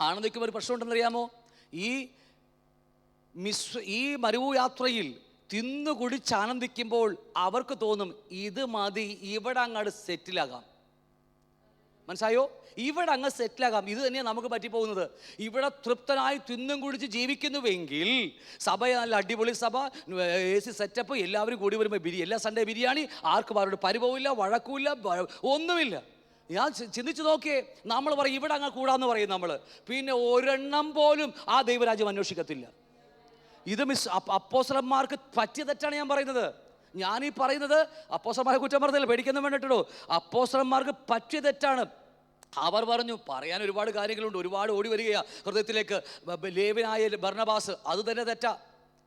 ആനന്ദിക്കുമ്പോൾ ഒരു പ്രശ്നം ഉണ്ടെന്നറിയാമോ? ഈ മരുയാത്രയിൽ തിന്നുകുടിച്ച് ആനന്ദിക്കുമ്പോൾ അവർക്ക് തോന്നും, ഇത് മതി, ഇവിടെ അങ്ങോട്ട് സെറ്റിലാകാം. മനസ്സായോ? ഇവിടെ അങ്ങ് സെറ്റിലാകാം. ഇത് തന്നെയാണ് നമുക്ക് പറ്റിപ്പോകുന്നത്. ഇവിടെ തൃപ്തനായി തിന്നും കുടിച്ച് ജീവിക്കുന്നുവെങ്കിൽ, സഭ നല്ല അടിപൊളി സഭ, AC സെറ്റപ്പ്, എല്ലാവരും കൂടി വരുമ്പോൾ എല്ലാ സൺഡേ ബിരിയാണി, ആർക്കും അവരോട് പരിഭവമില്ല, വഴക്കുമില്ല, ഒന്നുമില്ല. ഞാൻ ചിന്തിച്ചു നോക്കിയേ, നമ്മൾ പറയും ഇവിടെ അങ്ങ് കൂടാന്ന് പറയും നമ്മൾ, പിന്നെ ഒരെണ്ണം പോലും ആ ദൈവരാജ്യം അന്വേഷിക്കത്തില്ല. ഇത് അപ്പോസ്തലന്മാർക്ക് പറ്റിയ തെറ്റാണ് ഞാൻ പറയുന്നത്. ഞാനീ പറയുന്നത് അപ്പോസ്തലന്മാരെ കുറ്റം പറഞ്ഞില്ല, പേടിക്കൊന്നും വേണ്ടിട്ടോ. അപ്പോസ്തലന്മാർക്ക് പറ്റിയ തെറ്റാണ്. അവർ പറഞ്ഞു, പറയാൻ ഒരുപാട് കാര്യങ്ങളുണ്ട്, ഒരുപാട് ഓടി വരികയാണ് ഹൃദയത്തിലേക്ക്. ലേവ്യനായ ബർന്നബാസ്, അത് തന്നെ തെറ്റാ.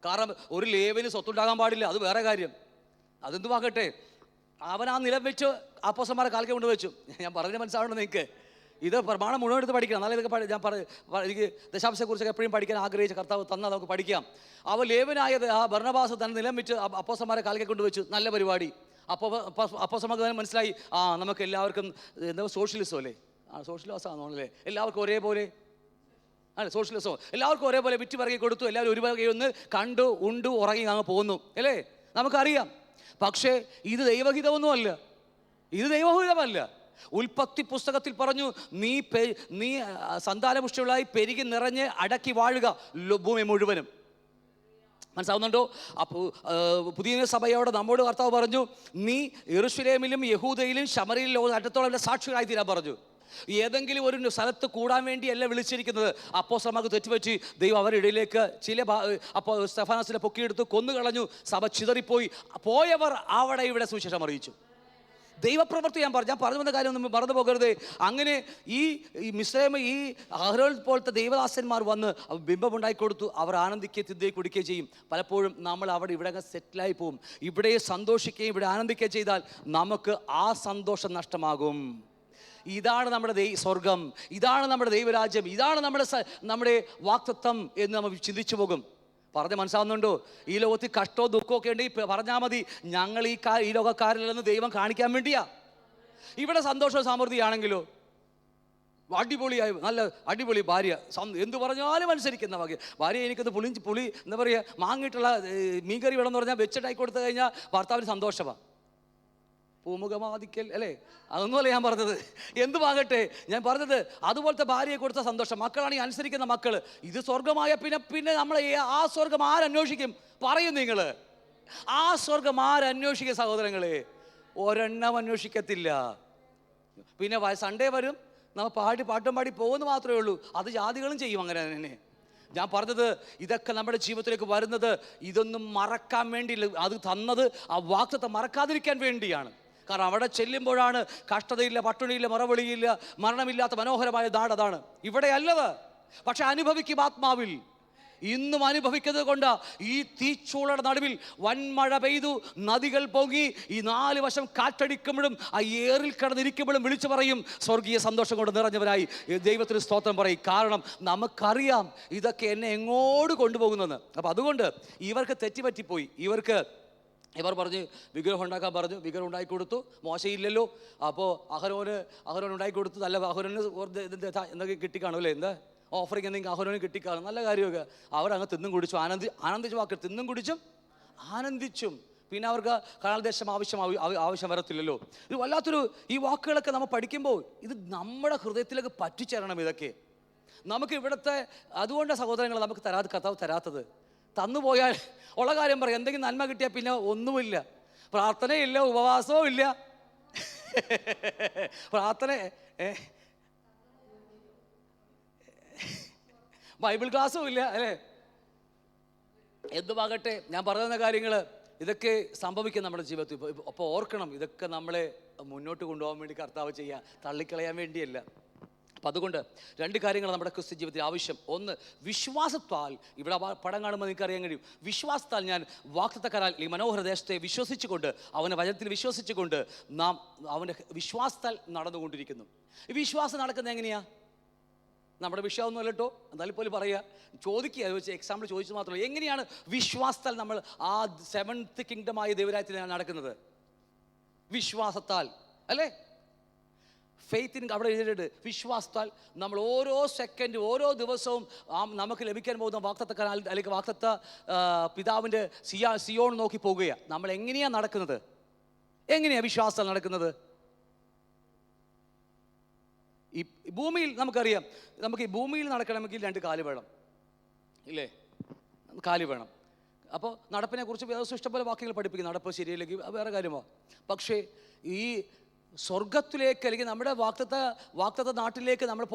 കാരണം ഒരു ലേവ്യന് സ്വത്തുണ്ടാകാൻ പാടില്ല, അത് വേറെ കാര്യം. അതെന്തുവാകട്ടെ, അവൻ ആ നിലം വെച്ച് അപ്പോസ്തലന്മാരെ കാൽക്കെ കൊണ്ടുവച്ചു. ഞാൻ പറഞ്ഞ മനസ്സിലാവണം നിങ്ങൾക്ക്. ഇത് പ്രമാണം മുഴുവൻ എടുത്ത് പഠിക്കണം. എന്നാലും ഇതൊക്കെ ഞാൻ എനിക്ക് ദശാംശത്തെക്കുറിച്ചൊക്കെ എപ്പോഴും പഠിക്കാൻ ആഗ്രഹിച്ച കർത്താവ് തന്നാൽ നമുക്ക് പഠിക്കാം. അവ ലേവനായത് ആ ബർന്നബാസ് തന്നെ നിലം വെച്ച് അപ്പോസ്തലന്മാരെ കാൽക്കെ കൊണ്ടുവച്ചു. നല്ല പരിപാടി. അപ്പോസ്തലന്മാർക്ക് മനസ്സിലായി, നമുക്ക് എല്ലാവർക്കും എന്താ സോഷ്യലിസം അല്ലേ, സോഷ്യലിസമാണല്ലേ, എല്ലാവർക്കും ഒരേപോലെ, അല്ല സോഷ്യലിസം, എല്ലാവർക്കും ഒരേപോലെ വിറ്റ് പറക്കി കൊടുത്തു, എല്ലാവരും ഒരു വകയൊന്ന് കണ്ടു ഉണ്ടു ഉറങ്ങി അങ്ങ് പോകുന്നു, അല്ലേ, നമുക്കറിയാം. പക്ഷേ ഇത് ദൈവഹിതമൊന്നുമല്ല, ഇത് ദൈവഹിതമല്ല. ഉൽപ്പത്തി പുസ്തകത്തിൽ പറഞ്ഞു, നീ സന്താനപുഷ്ടികളായി പെരുകി നിറഞ്ഞ് അടക്കി വാഴുക ഭൂമി മുഴുവനും. മനസ്സിലാവുന്നുണ്ടോ? അപ്പോൾ പുതിയ സഭയോട് നമ്മോട് കർത്താവ് പറഞ്ഞു, നീ യെരൂശലേമിലും യഹൂദയിലും ശമരിയിലും ലോകം അറ്റത്തോളം സാക്ഷികളായി തീരാൻ പറഞ്ഞു. ഏതെങ്കിലും ഒരു സ്ഥലത്ത് കൂടാൻ വേണ്ടിയല്ല വിളിച്ചിരിക്കുന്നത്. അപ്പോസ്തലന്മാർക്ക് തെറ്റുപറ്റി ദൈവം അവരുടെ ഇടയിലേക്ക് അപ്പോൾ സ്തെഫാനസിനെ പൊക്കിയെടുത്ത് കൊന്നുകളഞ്ഞു. സഭ ചിതറിപ്പോയി. പോയവർ അവിടെ ഇവിടെ സുവിശേഷം അറിയിച്ചു. ദൈവപ്രവൃത്തി ഞാൻ പറഞ്ഞു വന്ന കാര്യം ഒന്നും മറന്നു പോകരുത്. അങ്ങനെ ഈ മിസ്രൈം, ഈ അഹരോൻ പോലത്തെ ദൈവദാസന്മാർ വന്ന് ബിംബമുണ്ടാക്കി കൊടുത്തു. അവർ ആനന്ദിക്കുകയും തിന്നുകയും കുടിക്കുകയും ചെയ്യും. പലപ്പോഴും നമ്മൾ അവിടെ ഇവിടെ സെറ്റിലായി പോവും. ഇവിടെ സന്തോഷിക്കുകയും ഇവിടെ ആനന്ദിക്കുകയും ചെയ്താൽ നമുക്ക് ആ സന്തോഷം നഷ്ടമാകും. ഇതാണ് നമ്മുടെ സ്വർഗം, ഇതാണ് നമ്മുടെ ദൈവരാജ്യം, ഇതാണ് നമ്മുടെ വാക്തത്വം എന്ന് നമ്മൾ ചിന്തിച്ചു പോകും. പറഞ്ഞ് മനസ്സിലാവുന്നുണ്ടോ? ഈ ലോകത്തിൽ കഷ്ടവും ദുഃഖവും ഒക്കെ ഉണ്ടെങ്കിൽ പറഞ്ഞാൽ മതി, ഞങ്ങൾ ഈ ലോകക്കാരിലെന്ന് ദൈവം കാണിക്കാൻ വേണ്ടിയാ. ഇവിടെ സന്തോഷവും സമൃദ്ധിയാണെങ്കിലോ, അടിപൊളിയായി നല്ല അടിപൊളി ഭാര്യ, എന്ത് പറഞ്ഞാലും അനുസരിക്കുന്ന ഭാര്യ. എനിക്കത് പുളി എന്താ പറയുക, മാങ്ങിയിട്ടുള്ള മീൻകറി വേണമെന്ന് പറഞ്ഞാൽ വെച്ചിട്ടായി കൊടുത്തു കഴിഞ്ഞാൽ ഭർത്താവിന് സന്തോഷമാണ്. പൂമുഖമാദിക്കൽ അല്ലേ, അതൊന്നുമല്ല ഞാൻ പറഞ്ഞത്. എന്തുമാകട്ടെ, ഞാൻ പറഞ്ഞത് അതുപോലത്തെ ഭാര്യയെ കൊടുത്ത സന്തോഷം. മക്കളാണ് ഈ അനുസരിക്കുന്ന മക്കൾ. ഇത് സ്വർഗമായ പിന്നെ നമ്മളെ ആ സ്വർഗം ആരന്വേഷിക്കും? പറയും നിങ്ങൾ, ആ സ്വർഗം ആരന്വേഷിക്കും സഹോദരങ്ങളെ? ഒരെണ്ണം അന്വേഷിക്കത്തില്ല. പിന്നെ സൺഡേ വരും, നമ്മൾ പാട്ടും പാടി പോകുന്നു മാത്രമേ ഉള്ളൂ. അത് ജാതികളും ചെയ്യും അങ്ങനെ തന്നെ. ഞാൻ പറഞ്ഞത് ഇതൊക്കെ നമ്മുടെ ജീവിതത്തിലേക്ക് വരുന്നത് ഇതൊന്നും മറക്കാൻ വേണ്ടിയില്ല, അത് തന്നത് ആ വാക്തത്വം മറക്കാതിരിക്കാൻ വേണ്ടിയാണ്. കാരണം അവിടെ ചെല്ലുമ്പോഴാണ് കഷ്ടതയില്ല, പട്ടിണിയില്ല, മറവിളിയില്ല, മരണമില്ലാത്ത മനോഹരമായ നാട് അതാണ്. ഇവിടെ അല്ലത്. പക്ഷെ അനുഭവിക്കും ആത്മാവിൽ. ഇന്നും അനുഭവിക്കുന്നത് കൊണ്ട് ഈ തീച്ചൂളയുടെ നടുവിൽ വൻമഴ പെയ്തു, നദികൾ പൊങ്ങി, ഈ 4 വശം കാറ്റടിക്കുമ്പോഴും ആ ഏറിൽ കിടന്നിരിക്കുമ്പോഴും വിളിച്ചു പറയും, സ്വർഗീയ സന്തോഷം കൊണ്ട് നിറഞ്ഞവരായി ദൈവത്തിന് സ്തോത്രം പറയും. കാരണം നമുക്കറിയാം ഇതൊക്കെ എന്നെ എങ്ങോട്ട് കൊണ്ടുപോകുന്നെന്ന്. അപ്പം അതുകൊണ്ട് ഇവർക്ക് തെറ്റിപ്പറ്റിപ്പോയി. ഇവർ പറഞ്ഞ് വിഗ്രഹം ഉണ്ടാക്കാൻ പറഞ്ഞു. വിഗ്രഹം ഉണ്ടാക്കി കൊടുത്തു. മോശയില്ലല്ലോ. അപ്പോൾ അഹരോൻ ഉണ്ടാക്കി കൊടുത്തു. നല്ല അഹരോന് എന്തൊക്കെ കിട്ടിക്കാണും അല്ലേ, എന്താ ഓഫറിങ് എന്തെങ്കിലും അഹരോന് കിട്ടിക്കാണും. നല്ല കാര്യമൊക്കെ. അവരങ്ങ് തിന്നും കുടിച്ചു, ആനന്ദിച്ചു. വാക്ക് തിന്നും കുടിച്ചും ആനന്ദിച്ചും. പിന്നെ അവർക്ക് കനാൽദേശം ആവശ്യം വരത്തില്ലല്ലോ. ഇത് വല്ലാത്തൊരു, ഈ വാക്കുകളൊക്കെ നമ്മൾ പഠിക്കുമ്പോൾ ഇത് നമ്മുടെ ഹൃദയത്തിലേക്ക് പറ്റിച്ചേരണം. ഇതൊക്കെ നമുക്ക് ഇവിടുത്തെ, അതുകൊണ്ട് സഹോദരങ്ങൾ നമുക്ക് കർത്താവ് തരാത്തത്. തന്നുപോയാൽ ഉള്ള കാര്യം പറയാം, എന്തെങ്കിലും നന്മ കിട്ടിയാൽ പിന്നെ ഒന്നുമില്ല. പ്രാർത്ഥനയില്ല, ഉപവാസവും ഇല്ല, ബൈബിൾ ക്ലാസ്സും ഇല്ല, അല്ലേ? എന്തുമാകട്ടെ, ഞാൻ പറയുന്ന കാര്യങ്ങൾ ഇതൊക്കെ സംഭവിക്കും നമ്മുടെ ജീവിതത്തിൽ. അപ്പോൾ ഓർക്കണം, ഇതൊക്കെ നമ്മളെ മുന്നോട്ട് കൊണ്ടുപോകാൻ വേണ്ടി കർത്താവ് ചെയ്യുക, തള്ളിക്കളയാൻ വേണ്ടിയല്ല. അപ്പം അതുകൊണ്ട് 2 കാര്യങ്ങൾ നമ്മുടെ ക്രിസ്ത്യ ജീവിതത്തിൽ ആവശ്യം. ഒന്ന്, വിശ്വാസത്താൽ, ഇവിടെ പടം കാണുമ്പോൾ നിങ്ങൾക്ക് അറിയാൻ കഴിയും, വിശ്വാസത്താൽ ഞാൻ വാഗ്ദത്തക്കാരാൽ ഈ മനോഹര ദേശത്തെ വിശ്വസിച്ചുകൊണ്ട്, അവൻ്റെ വചനത്തിൽ വിശ്വസിച്ചുകൊണ്ട് നാം അവൻ്റെ വിശ്വാസത്താൽ നടന്നുകൊണ്ടിരിക്കുന്നു. ഈ വിശ്വാസം നടക്കുന്നത് എങ്ങനെയാണ്? നമ്മുടെ വിഷയമൊന്നും അല്ല കേട്ടോ, എന്നാലും പോലും പറയുക, ചോദിക്കുക, അത് വെച്ച് എക്സാമ്പിൾ ചോദിച്ചു മാത്രമല്ല. എങ്ങനെയാണ് വിശ്വാസത്താൽ നമ്മൾ ആ 7th കിങ്ഡമായ ദൈവരാജ്യത്തിൽ നടക്കുന്നത്? വിശ്വാസത്താൽ, അല്ലേ? ഫെയ്ത്തിൻ അവിടെ എഴുതിയിട്ട് വിശ്വാസത്താൽ നമ്മൾ ഓരോ സെക്കൻഡ്, ഓരോ ദിവസവും നമുക്ക് ലഭിക്കാൻ പോകുന്ന വാഗ്ദത്ത അല്ലെങ്കിൽ വാഗ്ദത്ത പിതാവിൻ്റെ സിയോൺ നോക്കി പോകുകയാണ്. നമ്മൾ എങ്ങനെയാണ് നടക്കുന്നത്? എങ്ങനെയാണ് വിശ്വാസത്താൽ നടക്കുന്നത്? ഈ ഭൂമിയിൽ നമുക്കറിയാം, നമുക്ക് ഈ ഭൂമിയിൽ നടക്കണമെങ്കിൽ 2 കാല് വേണം, ഇല്ലേ? കാല് വേണം. അപ്പോൾ നടപ്പിനെ കുറിച്ച് വേറെ ഇഷ്ടംപോലെ വാക്യങ്ങൾ പഠിപ്പിക്കും. നടപ്പ് ശരിയില്ലെങ്കിൽ വേറെ കാര്യമോ. പക്ഷേ ഈ സ്വർഗത്തിലേക്ക്, അല്ലെങ്കിൽ നമ്മുടെ വാഗ്ദത്ത നാട്ടിലേക്ക് നമ്മൾ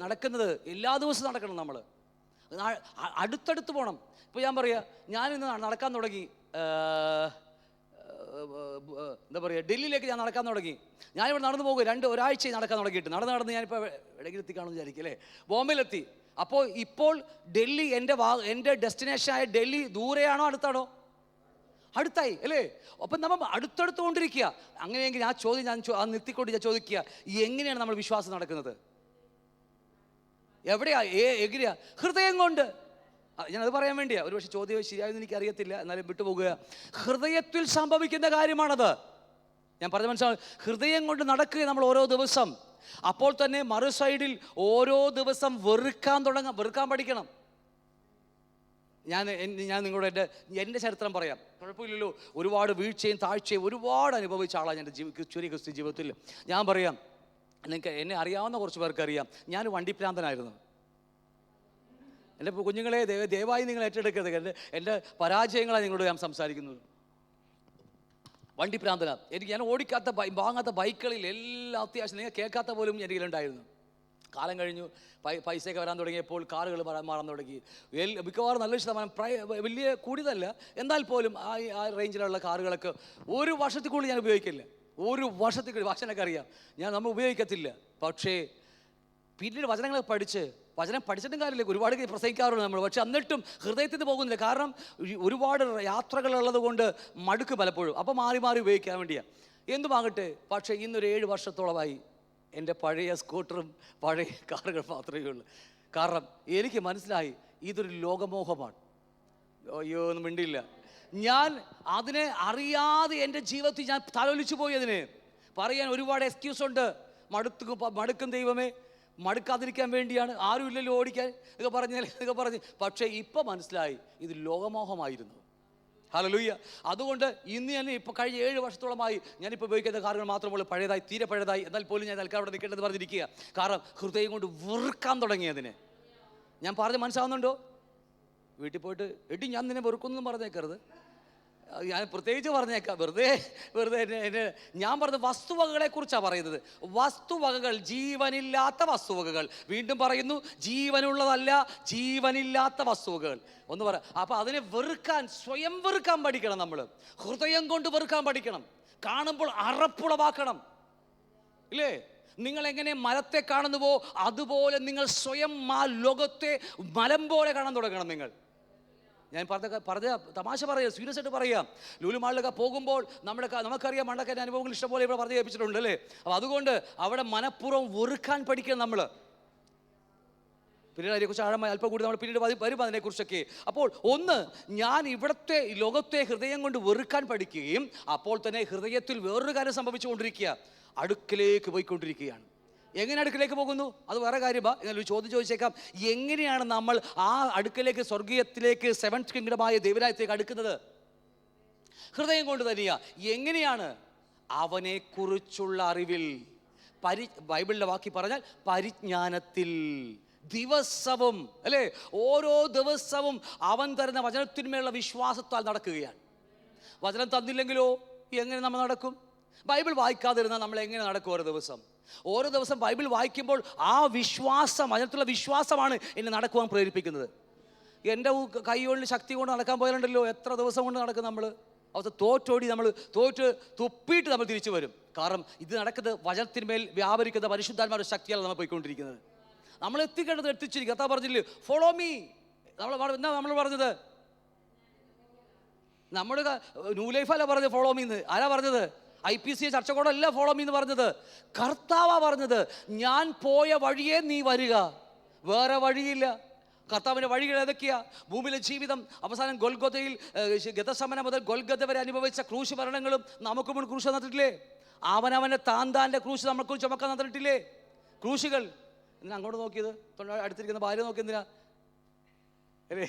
നടക്കുന്നത് എല്ലാ ദിവസവും നടക്കണം. നമ്മൾ അടുത്തടുത്ത് പോകണം. ഇപ്പോൾ ഞാൻ പറയാം, ഞാനിന്ന് നടക്കാൻ തുടങ്ങി, എന്താ പറയുക, ഡൽഹിയിലേക്ക് ഞാൻ നടക്കാൻ തുടങ്ങി. ഞാനിവിടെ നടന്നു പോകുക, ഒരാഴ്ച നടക്കാൻ തുടങ്ങിയിട്ട്. നടന്ന് ഞാനിപ്പോൾ എവിടെയെങ്കിലും എത്തിക്കാണെന്ന് വിചാരിക്കും, അല്ലേ? ബോംബെയിലെത്തി. ഇപ്പോൾ ഡൽഹി, എൻ്റെ ഡെസ്റ്റിനേഷനായ ഡൽഹി ദൂരെയാണോ അടുത്താണോ? അടുത്തായി, അല്ലേ? അപ്പം നമ്മൾ അടുത്തടുത്ത് കൊണ്ടിരിക്കുക. അങ്ങനെയെങ്കിൽ ആ ചോദ്യം ഞാൻ നിർത്തിക്കൊണ്ട് ഞാൻ ചോദിക്കുക, എങ്ങനെയാണ് നമ്മൾ വിശ്വാസം നടക്കുന്നത്? എങ്ങനെയാ? ഹൃദയം കൊണ്ട്. ഞാനത് പറയാൻ വേണ്ടിയാ. ഒരു പക്ഷേ ചോദ്യം ശരിയായെന്ന് എനിക്കറിയത്തില്ല, എന്നാലും വിട്ടുപോകുക. ഹൃദയത്തിൽ സംഭവിക്കുന്ന കാര്യമാണത്. ഞാൻ പറഞ്ഞ മനസ്സിലാവും. ഹൃദയം കൊണ്ട് നടക്കുക നമ്മൾ ഓരോ ദിവസം. അപ്പോൾ തന്നെ മറു സൈഡിൽ ഓരോ ദിവസം വെറുക്കാൻ പഠിക്കണം. ഞാൻ നിങ്ങളോട് എൻ്റെ ചരിത്രം പറയാം, കുഴപ്പമില്ലല്ലോ. ഒരുപാട് വീഴ്ചയും താഴ്ചയും ഒരുപാട് അനുഭവിച്ച ആളാണ് എൻ്റെ ചെറിയ ക്രിസ്ത്യ ജീവിതത്തിൽ. ഞാൻ പറയാം, നിങ്ങൾക്ക് എന്നെ അറിയാവുന്ന കുറച്ച് പേർക്ക് അറിയാം, ഞാൻ വണ്ടിപ്രാന്തനായിരുന്നു. എൻ്റെ കുഞ്ഞുങ്ങളെ ദയവായി നിങ്ങൾ ഏറ്റെടുക്കരുത്. എൻ്റെ പരാജയങ്ങളാണ് നിങ്ങളോട് ഞാൻ സംസാരിക്കുന്നത്. വണ്ടിപ്രാന്തനാണ്. ഞാൻ വാങ്ങാത്ത ബൈക്കുകളിൽ എല്ലാം അത്യാവശ്യം നിങ്ങൾ കേൾക്കാത്ത പോലും എനിക്കുണ്ടായിരുന്നു. കാലം കഴിഞ്ഞു, പൈസയൊക്കെ വരാൻ തുടങ്ങിയപ്പോൾ കാറുകൾ മാറാൻ തുടങ്ങി. മിക്കവാറും നല്ലൊരു ശതമാനം, വലിയ കൂടിയതല്ല, എന്നാൽ പോലും ആ റേഞ്ചിലുള്ള കാറുകളൊക്കെ 1 വർഷത്തിൽ കൂടുതൽ ഞാൻ ഉപയോഗിക്കില്ല. 1 വർഷത്തിൽ കൂടുതൽ, വചനമൊക്കെ അറിയാം, നമ്മൾ ഉപയോഗിക്കത്തില്ല. പക്ഷേ പിന്നീട് വചനങ്ങളൊക്കെ വചനം പഠിച്ചിട്ടും കാര്യമില്ല, ഒരുപാട് പ്രസംഗിക്കാറുണ്ട് നമ്മൾ. പക്ഷെ എന്നിട്ടും ഹൃദയത്തിൽ നിന്ന് പോകുന്നില്ല. കാരണം ഒരുപാട് യാത്രകളുള്ളത് കൊണ്ട് മടുക്ക് പലപ്പോഴും. അപ്പോൾ മാറി ഉപയോഗിക്കാൻ വേണ്ടിയാണ്. എന്തുമാകട്ടെ, പക്ഷേ ഇന്നൊരു 7 വർഷത്തോളമായി എൻ്റെ പഴയ സ്കൂട്ടറും പഴയ കാറുകൾ മാത്രമേ ഉള്ളൂ. കാരണം എനിക്ക് മനസ്സിലായി ഇതൊരു ലോകമോഹമാണ്. അയ്യോ ഒന്നും മിണ്ടില്ല. ഞാൻ അതിനെ അറിയാതെ എൻ്റെ ജീവിതത്തിൽ ഞാൻ തലൊലിച്ചു പോയി. അതിന് പറയാൻ ഒരുപാട് എക്സ്ക്യൂസ് ഉണ്ട്. മടുക്കും ദൈവമേ, മടുക്കാതിരിക്കാൻ വേണ്ടിയാണ്, ആരുമില്ലല്ലോ ഓടിക്കാൻ ഇതൊക്കെ പറഞ്ഞ്. പക്ഷേ ഇപ്പം മനസ്സിലായി ഇത് ലോകമോഹമായിരുന്നു. ഹല്ലേലൂയ. അതുകൊണ്ട് ഇന്ന് ഞാൻ ഇപ്പോൾ കഴിഞ്ഞ 7 വർഷത്തോളമായി ഞാനിപ്പോൾ ഉപയോഗിക്കുന്ന കാറുകൾ മാത്രമുള്ളൂ, പഴയതായി, തീരെ പഴയതായി. എന്നാൽ പോലും ഞാൻ തൽക്കാലം അവിടെ നിൽക്കേണ്ടത് പറഞ്ഞിരിക്കുക. കാരണം ഹൃദയം കൊണ്ട് വെറുക്കാൻ തുടങ്ങിയതിനെ. ഞാൻ പറഞ്ഞ് മനസ്സിലാവുന്നുണ്ടോ? വീട്ടിൽ പോയിട്ട് എട്ടി ഞാൻ നിന്നെ വെറുക്കൊന്നും പറഞ്ഞേക്കരുത്. ഞാൻ പ്രത്യേകിച്ച് പറഞ്ഞേക്കാം, വെറുതെ എന്നെ ഞാൻ പറഞ്ഞ വസ്തുവകകളെ കുറിച്ചാണ് പറയുന്നത്. വസ്തുവകകൾ, ജീവനില്ലാത്ത വസ്തുവകകൾ. വീണ്ടും പറയുന്നു, ജീവനുള്ളതല്ല, ജീവനില്ലാത്ത വസ്തുവകകൾ. ഒന്ന് പറ. അപ്പം അതിനെ സ്വയം വെറുക്കാൻ പഠിക്കണം. നമ്മൾ ഹൃദയം കൊണ്ട് വെറുക്കാൻ പഠിക്കണം. കാണുമ്പോൾ അറപ്പുളവാക്കണം, ഇല്ലേ? നിങ്ങൾ എങ്ങനെ മരത്തെ കാണുന്നുവോ അതുപോലെ നിങ്ങൾ സ്വയം ആ ലോകത്തെ മരം പോലെ കാണാൻ തുടങ്ങണം. നിങ്ങൾ, ഞാൻ പറഞ്ഞ തമാശ പറയാം, സീരിയസ് ആയിട്ട് പറയാം. ലുലുമാളിലൊക്കെ പോകുമ്പോൾ നമുക്കറിയാം, മണ്ടൊക്കെ അനുഭവങ്ങൾ ഇഷ്ടംപോലെ ഇവിടെ പറഞ്ഞു കേൾപ്പിച്ചിട്ടുണ്ട്, അല്ലേ? അപ്പോൾ അതുകൊണ്ട് അവിടെ മനഃപൂർവ്വം വെറുക്കാൻ പഠിക്കണം നമ്മൾ. പിന്നീട് അതിനെക്കുറിച്ച് ആഴമായി അല്പം കൂടി നമ്മൾ പിന്നീട് വരും അതിനെക്കുറിച്ചൊക്കെ. അപ്പോൾ ഒന്ന്, ഞാൻ ഇവിടുത്തെ ലോകത്തെ ഹൃദയം കൊണ്ട് വെറുക്കാൻ പഠിക്കുകയും അപ്പോൾ തന്നെ ഹൃദയത്തിൽ വേറൊരു കാര്യം സംഭവിച്ചുകൊണ്ടിരിക്കുക, അടുക്കിലേക്ക് പോയിക്കൊണ്ടിരിക്കുകയാണ്. എങ്ങനെ അടുക്കിലേക്ക് പോകുന്നു? അത് വേറെ കാര്യമാണ്. ഇങ്ങനെ ഒരു ചോദ്യം ചോദിച്ചേക്കാം, എങ്ങനെയാണ് നമ്മൾ ആ അടുക്കിലേക്ക്, സ്വർഗീയത്തിലേക്ക്, സെവൻത് കിങ്ഡമായ ദൈവരാജ്യത്തേക്ക് അടുക്കുന്നത്? ഹൃദയം കൊണ്ട് തന്നെയാ. എങ്ങനെയാണ്? അവനെക്കുറിച്ചുള്ള അറിവിൽ, ബൈബിളിലെ വാക്കി പറഞ്ഞാൽ പരിജ്ഞാനത്തിൽ. ദിവസവും, അല്ലേ, ഓരോ ദിവസവും അവൻ തരുന്ന വചനത്തിന്മേലുള്ള വിശ്വാസത്താൽ നടക്കുകയാണ്. വചനം തന്നില്ലെങ്കിലോ എങ്ങനെ നമ്മൾ നടക്കും? ബൈബിൾ വായിക്കാതിരുന്നാൽ നമ്മൾ എങ്ങനെ നടക്കും? ഓരോ ദിവസം ബൈബിൾ വായിക്കുമ്പോൾ ആ വിശ്വാസം, വചനത്തിലുള്ള വിശ്വാസമാണ് എന്നെ നടക്കുവാൻ പ്രേരിപ്പിക്കുന്നത്. എൻ്റെ കൈ കൊണ്ട് ശക്തി കൊണ്ട് നടക്കാൻ പോയാലുണ്ടല്ലോ, എത്ര ദിവസം കൊണ്ട് നടക്കും നമ്മൾ. അവസ്ഥ തോറ്റോടി നമ്മൾ തുപ്പിയിട്ട് നമ്മൾ തിരിച്ചു വരും. കാരണം ഇത് നടക്കുന്നത് വചനത്തിന്മേൽ വ്യാപരിക്കുന്ന പരിശുദ്ധാത്മാരുടെ ശക്തിയാണ് നമ്മൾ പോയിക്കൊണ്ടിരിക്കുന്നത്. നമ്മൾ എത്തിക്കേണ്ടത് എത്തിച്ചിരിക്കും. കർത്താവ് പറഞ്ഞില്ലേ, ഫോളോ മീ. നമ്മൾ പറഞ്ഞത് നമ്മുടെ ന്യൂ ലൈഫല്ല പറഞ്ഞത് ഫോളോ മീന്ന്. ആരാ പറഞ്ഞത്? IPC ചർച്ചകോടല്ല ഫോളോ മീന്ന് പറഞ്ഞത്, കർത്താവാ പറഞ്ഞത്. ഞാൻ പോയ വഴിയേ നീ വരിക, വേറെ വഴിയില്ല. കർത്താവിൻ്റെ വഴികൾ ഏതൊക്കെയാ? ഭൂമിയിലെ ജീവിതം അവസാനം ഗൊൽഗൊഥയിൽ, ഗതസമന മുതൽ ഗൊൽഗൊഥ വരെ അനുഭവിച്ച ക്രൂശ് മരണങ്ങളും നമുക്ക് മുൻ ക്രൂശ് തന്നിട്ടില്ലേ? അവനവൻ്റെ താന്താൻ്റെ ക്രൂശ് നമ്മൾക്ക് ചുമക്കാൻ തന്നിട്ടില്ലേ? ക്രൂശുകൾ. എന്തിനാ അങ്ങോട്ട് നോക്കിയത്? അടുത്തിരിക്കുന്ന ഭാര്യ നോക്കി എന്തിനാ? അല്ലേ,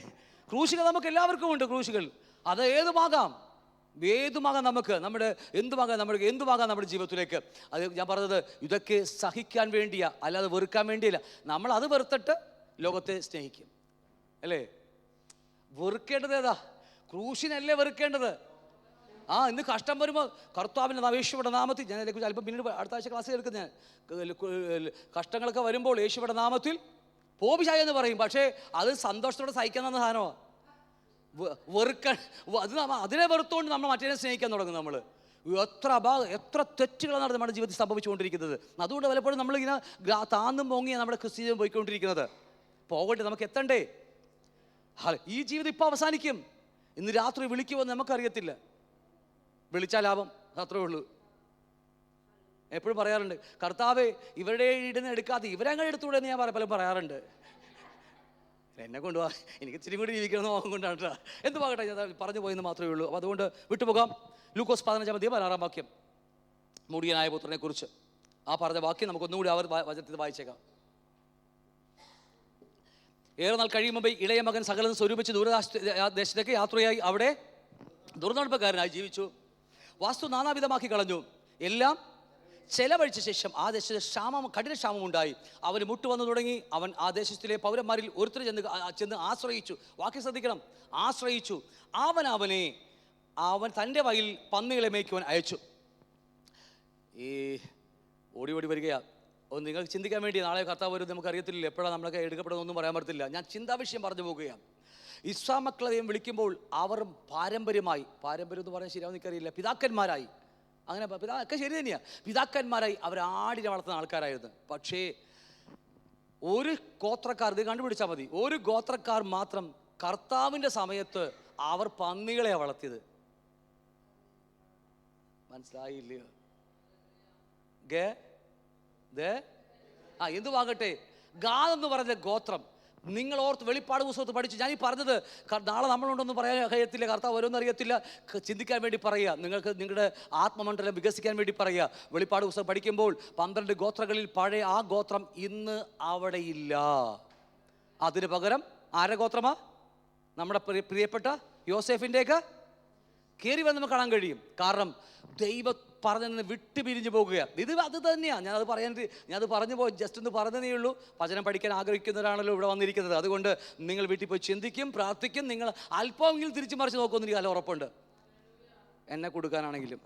ക്രൂശുകൾ നമുക്ക് എല്ലാവർക്കും ഉണ്ട്. ക്രൂശുകൾ അത് ഏതുമാകാം നമുക്ക്, എന്തുമാകാം നമ്മുടെ ജീവിതത്തിലേക്ക്. അത് ഞാൻ പറഞ്ഞത് ഇതൊക്കെ സഹിക്കാൻ വേണ്ടിയാ, അല്ലാതെ വെറുക്കാൻ വേണ്ടിയല്ല. നമ്മൾ അത് വെറുത്തിട്ട് ലോകത്തെ സ്നേഹിക്കും, അല്ലേ? വെറുക്കേണ്ടത് ഏതാ? ക്രൂശിനല്ലേ വെറുക്കേണ്ടത്. ഇന്ന് കഷ്ടം വരുമ്പോൾ കർത്താവിൻ്റെ യേശുവിൻ്റെ നാമത്തിൽ, ഞാൻ അതിനെക്കുറിച്ച് അല്പം പിന്നീട് അടുത്ത ആഴ്ച ക്ലാസ്സിൽ എടുക്കുന്നത്, ഞാൻ കഷ്ടങ്ങളൊക്കെ വരുമ്പോൾ യേശുവിൻ്റെ നാമത്തിൽ പോപിശായ എന്ന് പറയും. പക്ഷേ അത് സന്തോഷത്തോടെ സഹിക്കുന്ന സാധനമാണ്. അതിനെ വെറുത്തുകൊണ്ട് നമ്മൾ മറ്റേ സ്നേഹിക്കാൻ തുടങ്ങും. നമ്മൾ എത്ര തെറ്റുകളാണ് നമ്മുടെ ജീവിതത്തിൽ സംഭവിച്ചുകൊണ്ടിരിക്കുന്നത്. അതുകൊണ്ട് പലപ്പോഴും നമ്മളിങ്ങനെ താന്നും പൊങ്ങിയാണ് നമ്മുടെ ക്രിസ്ത്യൻ പോയിക്കൊണ്ടിരിക്കുന്നത്. പോകട്ടെ, നമുക്ക് എത്തണ്ടേ? ഈ ജീവിതം ഇപ്പോൾ അവസാനിക്കും. ഇന്ന് രാത്രി വിളിക്കുമെന്ന് നമുക്കറിയത്തില്ല. വിളിച്ചാൽ ലാഭം, അത്രേ ഉള്ളൂ. എപ്പോഴും പറയാറുണ്ട്, കർത്താവേ ഇവരുടെ ഇടുന്ന് എടുക്കാതെ ഇവരങ്ങനെ എടുത്തുകൂടെ എന്ന് ഞാൻ പലപ്പോഴും പറയാറുണ്ട്. എന്നെ കൊണ്ടുപോകാം, എനിക്ക് ഇച്ചിരി കൂടി ജീവിക്കണമെന്ന് മോഹം കൊണ്ടാണ് കേട്ടോ. എന്ത് പാകട്ടെ, ഞാൻ പറഞ്ഞു പോയെന്ന് മാത്രമേ ഉള്ളൂ. അപ്പോൾ അതുകൊണ്ട് വിട്ടുപോകാം. ലൂക്കോസ് 15:16 വാക്യം, മുടിയനായ പുത്രനെ കുറിച്ച് ആ പറഞ്ഞ വാക്യം നമുക്കൊന്നുകൂടി വചനത്തിൽ വായിച്ചേക്കാം. ഏറെ നാൾ കഴിയും മുമ്പ് ഇളയ മകൻ സകലം സ്വരൂപിച്ച് ദൂരദേശത്തേക്ക് യാത്രയായി അവിടെ ദുർനടപ്പക്കാരനായി ജീവിച്ചു. വാസ്തു നാനാവിധമാക്കി കളഞ്ഞു. എല്ലാം ചെലവഴിച്ച ശേഷം ആ ദേശത്ത് കഠിന ക്ഷാമം ഉണ്ടായി. അവന് മുട്ടുവന്നു തുടങ്ങി. അവൻ ആ ദേശത്തിലെ പൗരന്മാരിൽ ഒരുത്തർ ചെന്ന് ആശ്രയിച്ചു. വാക്യം ശ്രദ്ധിക്കണം, ആശ്രയിച്ചു. അവൻ തൻ്റെ വയലിൽ പന്നികളെ മേയ്ക്കുവാൻ അയച്ചു. ഈ ഓടി വരികയാ. നിങ്ങൾ ചിന്തിക്കാൻ വേണ്ടി, നാളെ കർത്താവ് വരും നമുക്കറിയത്തില്ല, എപ്പോഴാണ് നമ്മളൊക്കെ എടുക്കപ്പെടുന്നൊന്നും പറയാൻ പറ്റില്ല. ഞാൻ ചിന്താവിഷയം പറഞ്ഞു പോകുകയാണ്. ഇസ്രായേൽ മക്കളെ ദൈവം വിളിക്കുമ്പോൾ അവർ പാരമ്പര്യം എന്ന് പറയാൻ ശരിയാവും എനിക്കറിയില്ല, പിതാക്കന്മാരായി, അങ്ങനെ ഒക്കെ ശരി തന്നെയാണ്, പിതാക്കന്മാരായി അവർ ആടിനെ വളർത്തുന്ന ആൾക്കാരായിരുന്നു. പക്ഷേ ഒരു ഗോത്രക്കാർ, ഇത് കണ്ടുപിടിച്ചാൽ മതി, ഒരു ഗോത്രക്കാർ മാത്രം കർത്താവിൻ്റെ സമയത്ത് അവർ പന്നികളെ വളർത്തിയത്. മനസ്സിലായില്ലയോ? എന്തുവാകട്ടെ, ഗാദ് എന്ന് പറഞ്ഞ ഗോത്രം. നിങ്ങൾ ഓർത്ത് വെളിപ്പാട് പുസ്തകത്ത് പഠിച്ചു. ഞാൻ ഈ പറഞ്ഞത് നാളെ നമ്മളുണ്ടൊന്നും പറയാൻ കഴിയത്തില്ല, കർത്താവ് വരുമെന്ന് അറിയത്തില്ല, ചിന്തിക്കാൻ വേണ്ടി പറയുക, നിങ്ങൾക്ക് നിങ്ങളുടെ ആത്മമണ്ഡലം വികസിക്കാൻ വേണ്ടി പറയുക. വെളിപ്പാട് പുസ്തകം പഠിക്കുമ്പോൾ 12 ഗോത്രങ്ങളിൽ പഴയ ആ ഗോത്രം ഇന്ന് അവിടെ ഇല്ല. അതിന് പകരം ആരുടെ ഗോത്രമാ? നമ്മുടെ പ്രിയപ്പെട്ട യോസേഫിൻ്റെയൊക്കെ കയറി വന്ന് നമുക്ക് കാണാൻ കഴിയും. കാരണം ദൈവം പറഞ്ഞതിൽ നിന്ന് വിട്ടുപിരിഞ്ഞു പോകുകയാണ്. അത് തന്നെയാണ് ഞാനത് പറഞ്ഞു പോയി, ജസ്റ്റ് ഒന്ന് പറഞ്ഞതേ ഉള്ളൂ. വചനം പഠിക്കാൻ ആഗ്രഹിക്കുന്നവരാണല്ലോ ഇവിടെ വന്നിരിക്കുന്നത്. അതുകൊണ്ട് നിങ്ങൾ വീട്ടിൽ പോയി ചിന്തിക്കും, പ്രാർത്ഥിക്കും. നിങ്ങൾ അല്പമെങ്കിലും തിരിച്ചു മറിച്ച് നോക്കുമെന്ന് എനിക്ക് നല്ല ഉറപ്പുണ്ട്, എന്നെ കൊടുക്കാനാണെങ്കിലും.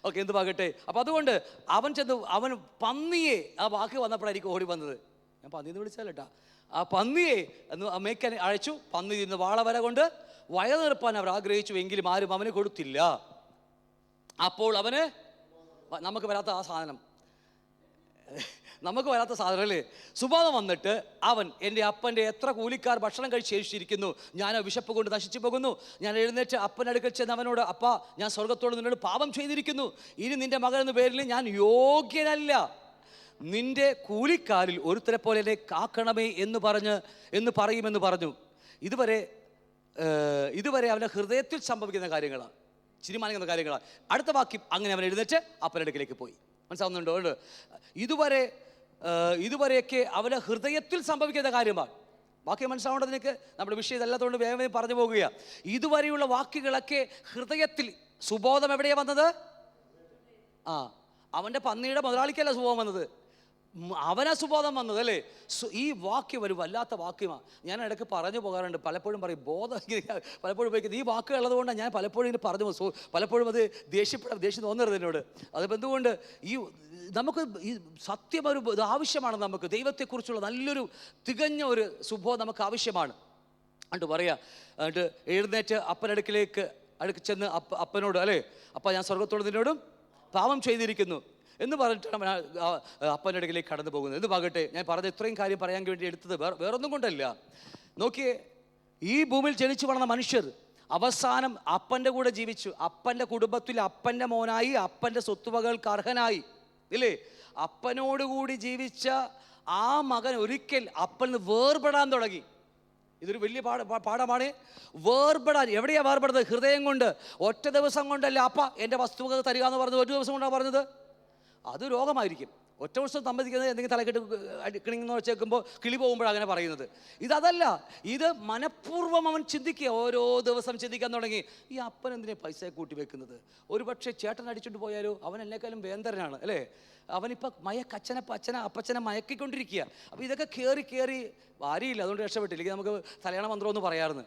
ഓക്കെ, എന്ത് പാകട്ടെ. അപ്പം അതുകൊണ്ട് അവൻ പന്നിയെ, ആ വാക്ക് വന്നപ്പോഴായിരിക്കും ഓടി വന്നത്. ഞാൻ പന്നിന്ന് വിളിച്ചാലേട്ടാ. ആ പന്നിയെ മേയ്ക്കാൻ അയച്ചു. പന്നി നിന്ന് വാളവര കൊണ്ട് വയറ് നിറപ്പാൻ അവർ ആഗ്രഹിച്ചു, എങ്കിലും ആരും അവന് കൊടുത്തില്ല. അപ്പോൾ അവന് നമുക്ക് വരാത്ത ആ സാധനം, നമുക്ക് വരാത്ത സാധനം അല്ലേ, സുബോധം വന്നിട്ട് അവൻ, എൻ്റെ അപ്പൻ്റെ എത്ര കൂലിക്കാർ ഭക്ഷണം കഴിച്ച് ശേഷിച്ചിരിക്കുന്നു, ഞാൻ വിശപ്പ് കൊണ്ട് നശിച്ചു പോകുന്നു. ഞാൻ എഴുന്നേറ്റ് അപ്പൻ്റെ അടുക്കൽ ചെന്ന് അവനോട്, അപ്പാ, ഞാൻ സ്വർഗത്തോട് നിന്നോട് പാപം ചെയ്തിരിക്കുന്നു, ഇനി നിൻ്റെ മകൻ എന്ന പേരിൽ ഞാൻ യോഗ്യനല്ല, നിൻ്റെ കൂലിക്കാരിൽ ഒരുത്തരെ പോലെ എന്നെ കാക്കണമേ എന്ന് പറയുമെന്ന് പറഞ്ഞു. ഇതുവരെ അവൻ്റെ ഹൃദയത്തിൽ സംഭവിക്കുന്ന കാര്യങ്ങളാണ്, ചിരിമാനിക്കുന്ന കാര്യങ്ങളാണ്. അടുത്ത വാക്യം, അങ്ങനെ അവൻ എഴുന്നേറ്റ് അപ്പൻ്റെ അടുക്കിലേക്ക് പോയി. മനസ്സിലാവുന്നുണ്ടോ? ഇതുവരെയൊക്കെ അവൻ്റെ ഹൃദയത്തിൽ സംഭവിക്കുന്ന കാര്യമാണ്. വാക്യം മനസ്സിലാവേണ്ടതിനൊക്കെ നമ്മുടെ വിഷയം ഇതല്ലാത്തതുകൊണ്ട് വേഗം പറഞ്ഞു പോകുക. ഇതുവരെയുള്ള വാക്കുകളൊക്കെ ഹൃദയത്തിൽ. സുബോധം എവിടെയാണ് വന്നത്? അവൻ്റെ പന്നിയുടെ മുതലാളിക്കല്ല സുബോധം വന്നത്, അവനാ സുബോധം വന്നത് അല്ലേ. ഈ വാക്യം ഒരു വല്ലാത്ത വാക്യമാണ്. ഞാൻ ഇടയ്ക്ക് പറഞ്ഞു പോകാറുണ്ട്, പലപ്പോഴും പറയും ബോധം, പലപ്പോഴും ഉപയോഗിക്കുന്നത് ഈ വാക്കുകൾ ഉള്ളതുകൊണ്ടാണ് ഞാൻ പലപ്പോഴും ഇങ്ങനെ പറഞ്ഞു പോകും. പലപ്പോഴും അത് ദേഷ്യം തോന്നരുത് എന്നോട്. അതിപ്പോൾ എന്തുകൊണ്ട് നമുക്ക് ഈ സത്യം ഇത് ആവശ്യമാണ്. നമുക്ക് ദൈവത്തെക്കുറിച്ചുള്ള നല്ലൊരു തികഞ്ഞ ഒരു സുബോധം നമുക്ക് ആവശ്യമാണ്. എന്നിട്ട് പറയാ, എന്നിട്ട് എഴുന്നേറ്റ് അപ്പനടുക്കിലേക്ക് ചെന്ന് അപ്പനോട്, അല്ലേ, അപ്പ ഞാൻ സ്വർഗത്തോട് നിന്നോടും പാപം ചെയ്തിരിക്കുന്നു എന്ന് പറഞ്ഞിട്ടാണ് അപ്പൻ്റെ അടുക്കിലേക്ക് കടന്നു പോകുന്നത്. എന്ന് പാകട്ടെ, ഞാൻ പറഞ്ഞ ഇത്രയും കാര്യം പറയാൻ വേണ്ടി എടുത്തത് വേറൊന്നും കൊണ്ടല്ല. നോക്കിയേ, ഈ ഭൂമിയിൽ ജനിച്ചു വളർന്ന മനുഷ്യർ അവസാനം അപ്പൻ്റെ കൂടെ ജീവിച്ചു, അപ്പൻ്റെ കുടുംബത്തിൽ അപ്പൻ്റെ മോനായി, അപ്പൻ്റെ സ്വത്തുവകകൾക്ക് അർഹനായി, ഇല്ലേ. അപ്പനോടുകൂടി ജീവിച്ച ആ മകൻ ഒരിക്കൽ അപ്പന് വേർപെടാൻ തുടങ്ങി. ഇതൊരു വലിയ പാഠമാണ്. വേർപെടാൻ. എവിടെയാ വേർപെടുന്നത്? ഹൃദയം കൊണ്ട്. ഒറ്റ ദിവസം കൊണ്ടല്ല അപ്പ എൻ്റെ വസ്തുവക തരിക എന്ന് പറഞ്ഞത്, ഒരു ദിവസം കൊണ്ടാണ് പറഞ്ഞത്. അത് രോഗമായിരിക്കും. ഒറ്റ ദിവസം സമ്മതിക്കുന്നത് എന്തെങ്കിലും തലക്കെട്ട് കിണിങ്ങെന്ന് വെച്ചേക്കുമ്പോൾ കിളി പോകുമ്പോഴാണ് അങ്ങനെ പറയുന്നത്. ഇതല്ല, ഇത് മനഃപൂർവ്വം അവൻ ചിന്തിക്കുക. ഓരോ ദിവസം ചിന്തിക്കാൻ തുടങ്ങി, ഈ അപ്പൻ എന്തിനാ പൈസ കൂട്ടി വെക്കുന്നത്? ഒരു പക്ഷേ ചേട്ടൻ അടിച്ചുകൊണ്ട് പോയാലോ, അവൻ എന്നെക്കാളും വേന്തരനാണ് അല്ലേ. അവനിപ്പോൾ അപ്പച്ചനെ മയക്കിക്കൊണ്ടിരിക്കുക. അപ്പോൾ ഇതൊക്കെ കയറി വാരിയില്ല, അതുകൊണ്ട് രക്ഷപ്പെട്ടില്ലെങ്കിൽ നമുക്ക് കല്യാണ മന്ത്രമെന്ന് പറയാറുണ്ട്.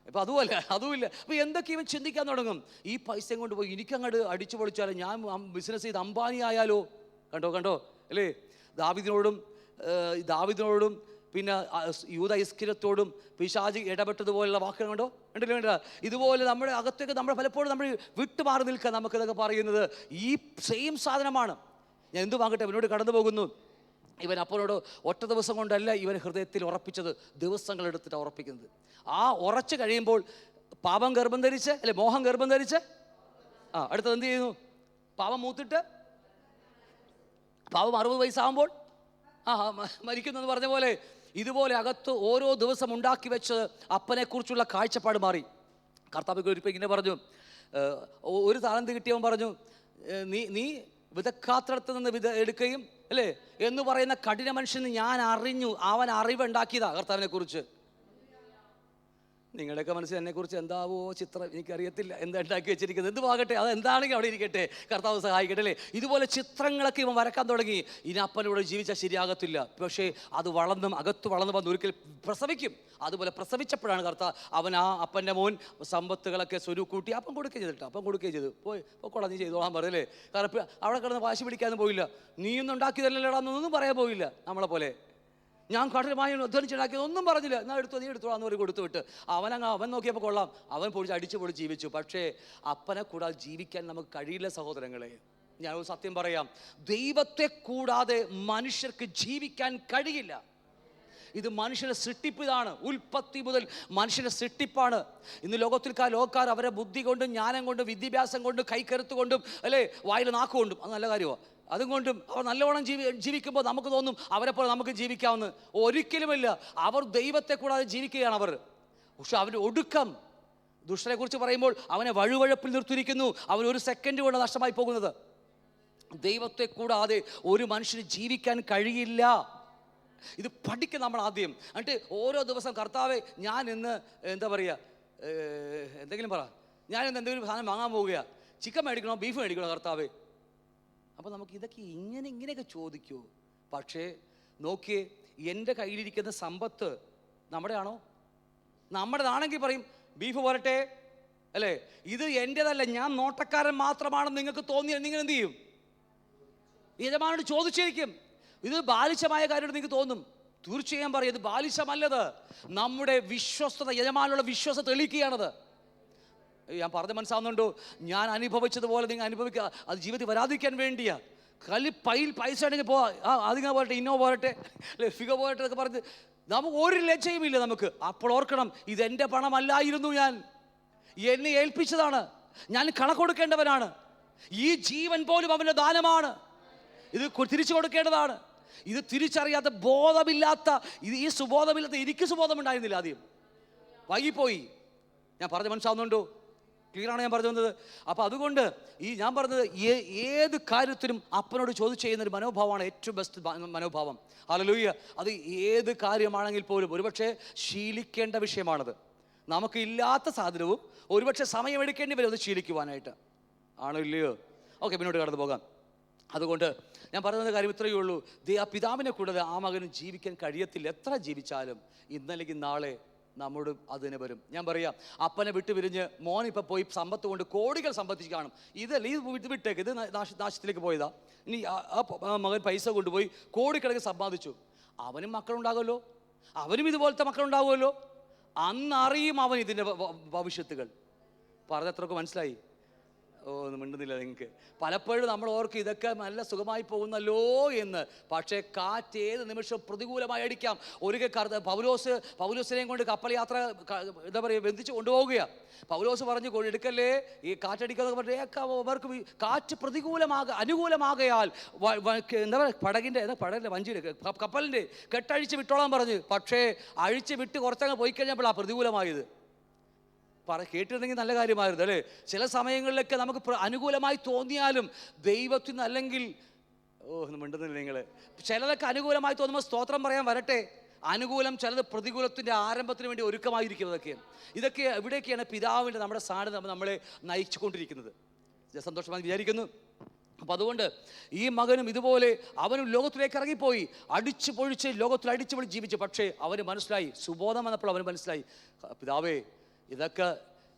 ഇപ്പം അതുമില്ല. അപ്പോൾ എന്തൊക്കെ ഇവൻ ചിന്തിക്കാൻ തുടങ്ങും? ഈ പൈസയും കൊണ്ട് പോയി എനിക്കങ്ങോട്ട് അടിച്ചു പൊളിച്ചാലോ, ഞാൻ ബിസിനസ് ചെയ്ത് അംബാനി ആയാലോ. കണ്ടോ അല്ലേ. ദാവീദിനോടും പിന്നെ യൂദ ഇസ്കിരത്തോടും പിശാചി ഇടപെട്ടതുപോലുള്ള വാക്കുകൾ കണ്ടില്ല. ഇതുപോലെ നമ്മുടെ അകത്തേക്ക് നമ്മൾ പലപ്പോഴും നമ്മൾ വിട്ടുമാറി നിൽക്കുക. നമുക്കിതൊക്കെ പറയുന്നത് ഈ സെയിം സാധനമാണ്. ഞാൻ എന്തുവാകട്ടെ, ഇവനോട് കടന്നു പോകുന്നു. ഇവൻ അപ്പനോട് ഒറ്റ ദിവസം കൊണ്ടല്ല ഇവൻ ഹൃദയത്തിൽ ഉറപ്പിച്ചത്, ദിവസങ്ങൾ എടുത്തിട്ടാണ് ഉറപ്പിക്കുന്നത്. ആ ഉറച്ചു കഴിയുമ്പോൾ പാപം ഗർഭം ധരിച്ച്, അല്ലെ, മോഹം ഗർഭം ധരിച്ച് അടുത്തത് എന്ത് ചെയ്യുന്നു? പാപം മൂത്തിട്ട് പാപം 60 വയസ്സാകുമ്പോൾ മരിക്കുന്നെന്ന് പറഞ്ഞ പോലെ, ഇതുപോലെ അകത്ത് ഓരോ ദിവസം ഉണ്ടാക്കി വെച്ച് അപ്പനെക്കുറിച്ചുള്ള കാഴ്ചപ്പാട് മാറി. കർത്താവ് ഒരിക്കൽ ഇങ്ങനെ പറഞ്ഞു, ഒരു താലന്ത് കിട്ടിയവൻ പറഞ്ഞു, നീ വിതക്കാത്തിടത്ത് നിന്ന് എടുക്കുകയും, അല്ലേ, എന്ന് പറയുന്ന കഠിന മനുഷ്യന് ഞാൻ അറിഞ്ഞു. അവൻ അറിവുണ്ടാക്കിയതാ കർത്താവിനെ കുറിച്ച്. നിങ്ങളുടെയൊക്കെ മനസ്സിൽ എന്നെക്കുറിച്ച് എന്താവോ ചിത്രം, എനിക്കറിയത്തില്ല എന്താ ഉണ്ടാക്കി വെച്ചിരിക്കുന്നത്. എന്തുവാകട്ടെ, അത് എന്താണെങ്കിൽ അവിടെ ഇരിക്കട്ടെ, കർത്താവ് സഹായിക്കട്ടെ അല്ലേ. ഇതുപോലെ ചിത്രങ്ങളൊക്കെ ഇവൻ വരക്കാൻ തുടങ്ങി. ഇനി അപ്പനോട് ജീവിച്ചാൽ ശരിയാകത്തില്ല. പക്ഷേ അത് അകത്ത് വളർന്നു വന്ന് ഒരിക്കൽ പ്രസവിക്കും. അതുപോലെ പ്രസവിച്ചപ്പോഴാണ് അവൻ ആ അപ്പൻ്റെ മോൻ സമ്പത്തുകളൊക്കെ സ്വരൂക്കൂട്ടി അപ്പം കൊടുക്കുകയും ചെയ്തു. പോയിക്കോളാം, നീ ചെയ്തോളാൻ പറഞ്ഞല്ലേ. കാരണം അവിടെ കിടന്ന് വാശി പിടിക്കാനും പോയില്ല. നീയൊന്നും ഉണ്ടാക്കിയതല്ലടാന്നൊന്നും പറയാൻ പോയില്ല. നമ്മളെ പോലെ ഞാൻ കഠിനമായി അധ്വാനിച്ചുണ്ടാക്കിയത് ഒന്നും പറഞ്ഞില്ല. നീ എടുത്തോളാന്ന് പറഞ്ഞ് കൊടുത്തു വിട്ട് അവൻ നോക്കിയപ്പോൾ കൊള്ളാം, അവൻ അടിച്ചു പൊളി ജീവിച്ചു. പക്ഷേ അപ്പനെ കൂടാതെ ജീവിക്കാൻ നമുക്ക് കഴിയില്ല സഹോദരങ്ങളെ. ഞാനൊരു സത്യം പറയാം, ദൈവത്തെ കൂടാതെ മനുഷ്യർക്ക് ജീവിക്കാൻ കഴിയില്ല. ഇത് മനുഷ്യൻ്റെ സൃഷ്ടിപ്പ്. ഇതാണ് ഉൽപ്പത്തി മുതൽ മനുഷ്യൻ്റെ സൃഷ്ടിപ്പാണ്. ഇന്ന് ലോകക്കാർ അവരെ ബുദ്ധി കൊണ്ടും ജ്ഞാനം കൊണ്ടും വിദ്യാഭ്യാസം കൊണ്ടും കൈക്കരുത്ത് കൊണ്ടും, അല്ലേ, വായിൽ നാക്കുകൊണ്ടും, അത് നല്ല കാര്യമാണ്. അതുകൊണ്ടും അവർ നല്ലവണ്ണം ജീവിക്കുമ്പോൾ നമുക്ക് തോന്നും അവരെ പോലെ നമുക്ക് ജീവിക്കാമെന്ന്. ഒരിക്കലുമില്ല. അവർ ദൈവത്തെ കൂടാതെ ജീവിക്കുകയാണ് അവർ. പക്ഷെ അവൻ്റെ ഒടുക്കം, ദുഷ്ടനെ കുറിച്ച് പറയുമ്പോൾ അവനെ വഴുവഴുപ്പിൽ നിർത്തിയിരിക്കുന്നു. അവൻ ഒരു സെക്കൻഡ് കൊണ്ട് നഷ്ടമായി പോകുന്നത്. ദൈവത്തെ കൂടാതെ ഒരു മനുഷ്യന് ജീവിക്കാൻ കഴിയില്ല. ഇത് പഠിക്കുക നമ്മൾ ആദ്യം. എന്നിട്ട് ഓരോ ദിവസം, കർത്താവെ, ഞാൻ ഇന്ന് എന്താ പറയുക, എന്തെങ്കിലും പറ, ഞാൻ ഇന്ന് എന്തെങ്കിലും സാധനം വാങ്ങാൻ പോവുകയാണ്, ചിക്കൻ മേടിക്കണോ ബീഫ് മേടിക്കണോ കർത്താവെ? അപ്പോൾ നമുക്ക് ഇതൊക്കെ ഇങ്ങനെയൊക്കെ ചോദിക്കുമോ? പക്ഷേ നോക്കിയേ, എൻ്റെ കയ്യിലിരിക്കുന്ന സമ്പത്ത് നമ്മുടെയാണോ? നമ്മുടേതാണെങ്കിൽ പറയും ബീഫ് പോരട്ടെ, അല്ലേ. ഇത് എൻ്റേതല്ല, ഞാൻ നോട്ടക്കാരൻ മാത്രമാണെന്ന് നിങ്ങൾക്ക് തോന്നിയാൽ നിങ്ങൾ എന്ത് ചെയ്യും? യജമാനോട് ചോദിച്ചിരിക്കും. ഇത് ബാലിശമായ കാര്യമായിട്ട് നിങ്ങൾക്ക് തോന്നും. തീർച്ചയായും പറയും, ഇത് ബാലിശമല്ലത്. നമ്മുടെ വിശ്വസ്തത, യജമാനുള്ള വിശ്വാസം തെളിയിക്കുകയാണത്. ഞാൻ പറഞ്ഞ് മനസ്സിലാവുന്നുണ്ടോ? ഞാൻ അനുഭവിച്ചതുപോലെ നിങ്ങൾ അനുഭവിക്കുക. അത് ജീവിതത്തിൽ വരാതിരിക്കാൻ വേണ്ടിയാ. പൈസ ഉണ്ടെങ്കിൽ പോവാ, അതിങ്ങനെ പോരട്ടെ, ഇന്നോ പോരട്ടെ, അല്ലെ ഫിഗ പോരട്ടെ എന്നൊക്കെ പറഞ്ഞ് നമുക്ക് ഒരു ലജ്ജയുമില്ല നമുക്ക്. അപ്പോൾ ഓർക്കണം, ഇതെൻ്റെ പണമല്ലായിരുന്നു, ഞാൻ എന്നെ ഏൽപ്പിച്ചതാണ്, ഞാൻ കണക്ക് കൊടുക്കേണ്ടവനാണ്. ഈ ജീവൻ പോലും അവൻ്റെ ദാനമാണ്, ഇത് തിരിച്ചു കൊടുക്കേണ്ടതാണ്. ഇത് തിരിച്ചറിയാത്ത ബോധമില്ലാത്ത ഈ സുബോധമില്ലാത്ത എനിക്ക് സുബോധമുണ്ടായിരുന്നില്ല. ആദ്യം വൈകിപ്പോയി. ഞാൻ പറഞ്ഞ് മനസ്സിലാവുന്നുണ്ടോ? ക്ലിയറാണ് ഞാൻ പറഞ്ഞു വന്നത്. അപ്പോൾ അതുകൊണ്ട് ഞാൻ പറഞ്ഞത് ഏത് കാര്യത്തിനും അപ്പനോട് ചോദിച്ചു ചെയ്യുന്നൊരു മനോഭാവമാണ് ഏറ്റവും ബെസ്റ്റ് മനോഭാവം. ഹല്ലേലൂയ. അത് ഏത് കാര്യമാണെങ്കിൽ പോലും ഒരുപക്ഷെ ശീലിക്കേണ്ട വിഷയമാണത്. നമുക്ക് ഇല്ലാത്ത സാധനവും ഒരുപക്ഷെ സമയമെടുക്കേണ്ടി വരും അത് ശീലിക്കുവാനായിട്ട്. ആണോ ഇല്ലയോ? ഓക്കെ, പിന്നോട്ട് കടന്നു പോകാം. അതുകൊണ്ട് ഞാൻ പറയുന്ന കാര്യം ഇത്രയേ ഉള്ളൂ. ആ പിതാവിനെ കൂടാതെ ആ മകന് ജീവിക്കാൻ കഴിയത്തില്ല. എത്ര ജീവിച്ചാലും ഇന്നല്ലെങ്കിൽ നാളെ നമ്മോട് അതിന് വരും. ഞാൻ പറയാം, അപ്പനെ വിട്ട് പിരിഞ്ഞ് മോൻ ഇപ്പം പോയി സമ്പത്ത് കൊണ്ട് കോടികൾ സമ്പത്തിച്ച് കാണും. ഇതല്ല, ഇത് വിട്ടേക്ക്, ഇത് നാശത്തിലേക്ക് പോയതാ. ഇനി ആ മകൻ പൈസ കൊണ്ടുപോയി കോടിക്കണക്കിന് സമ്പാദിച്ചു. അവനും മക്കളുണ്ടാകുമല്ലോ, അവനും ഇതുപോലത്തെ മക്കളുണ്ടാകുമല്ലോ. അന്നറിയും അവൻ ഇതിൻ്റെ ഭവിഷ്യത്തുകൾ. പറഞ്ഞത്രയൊക്കെ മനസ്സിലായി? ഒന്നും മിണ്ടുന്നില്ല നിങ്ങൾക്ക്. പലപ്പോഴും നമ്മൾ ഓർക്കും ഇതൊക്കെ നല്ല സുഖമായി പോകുന്നല്ലോ എന്ന്. പക്ഷേ കാറ്റ് ഏത് നിമിഷവും പ്രതികൂലമായി അടിക്കാം. ഒരിക്കൽ പൗലോസിനെയും കൊണ്ട് കപ്പൽ യാത്ര എന്താ പറയുക ബന്ധിച്ച് കൊണ്ടുപോവുകയാണ്. പൗലോസ് പറഞ്ഞു, എടുക്കല്ലേ ഈ കാറ്റടിക്കാതെ പറഞ്ഞ അവർക്ക് കാറ്റ് അനുകൂലമാകയാൽ എന്താ പറയുക പടകിൻ്റെ വഞ്ചിയുടെ കപ്പലിൻ്റെ കെട്ടഴിച്ച് വിട്ടോളാൻ പറഞ്ഞു. പക്ഷേ അഴിച്ച് വിട്ട് കുറച്ചങ്ങ് പോയി കഴിഞ്ഞപ്പോൾ ആ പ്രതികൂലമായത്. കേട്ടിരുന്നെങ്കിൽ നല്ല കാര്യമായിരുന്നു അല്ലേ? ചില സമയങ്ങളിലൊക്കെ നമുക്ക് അനുകൂലമായി തോന്നിയാലും ദൈവത്തിൽ നിന്നല്ലെങ്കിൽ മിണ്ടുന്നില്ല നിങ്ങൾ. ചിലതൊക്കെ അനുകൂലമായി തോന്നുമ്പോൾ സ്തോത്രം പറയാൻ വരട്ടെ. അനുകൂലം ചിലത് പ്രതികൂലത്തിൻ്റെ ആരംഭത്തിന് വേണ്ടി ഒരുക്കമായിരിക്കുന്നതൊക്കെയാണ്. ഇതൊക്കെ എവിടെയൊക്കെയാണ് പിതാവിൻ്റെ നമ്മുടെ സാന്നിധ്യം നമ്മളെ നയിച്ചുകൊണ്ടിരിക്കുന്നത്. സന്തോഷമായി വിചാരിക്കുന്നു. അപ്പം അതുകൊണ്ട് ഈ മകനും ഇതുപോലെ അവനും ലോകത്തിലേക്ക് ഇറങ്ങിപ്പോയി, അടിച്ചു പൊഴിച്ച് ലോകത്തിൽ അടിച്ചു പൊളി ജീവിച്ചു. പക്ഷേ അവന് മനസ്സിലായി, സുബോധം വന്നപ്പോൾ അവന് മനസ്സിലായി, പിതാവേ ഇതൊക്കെ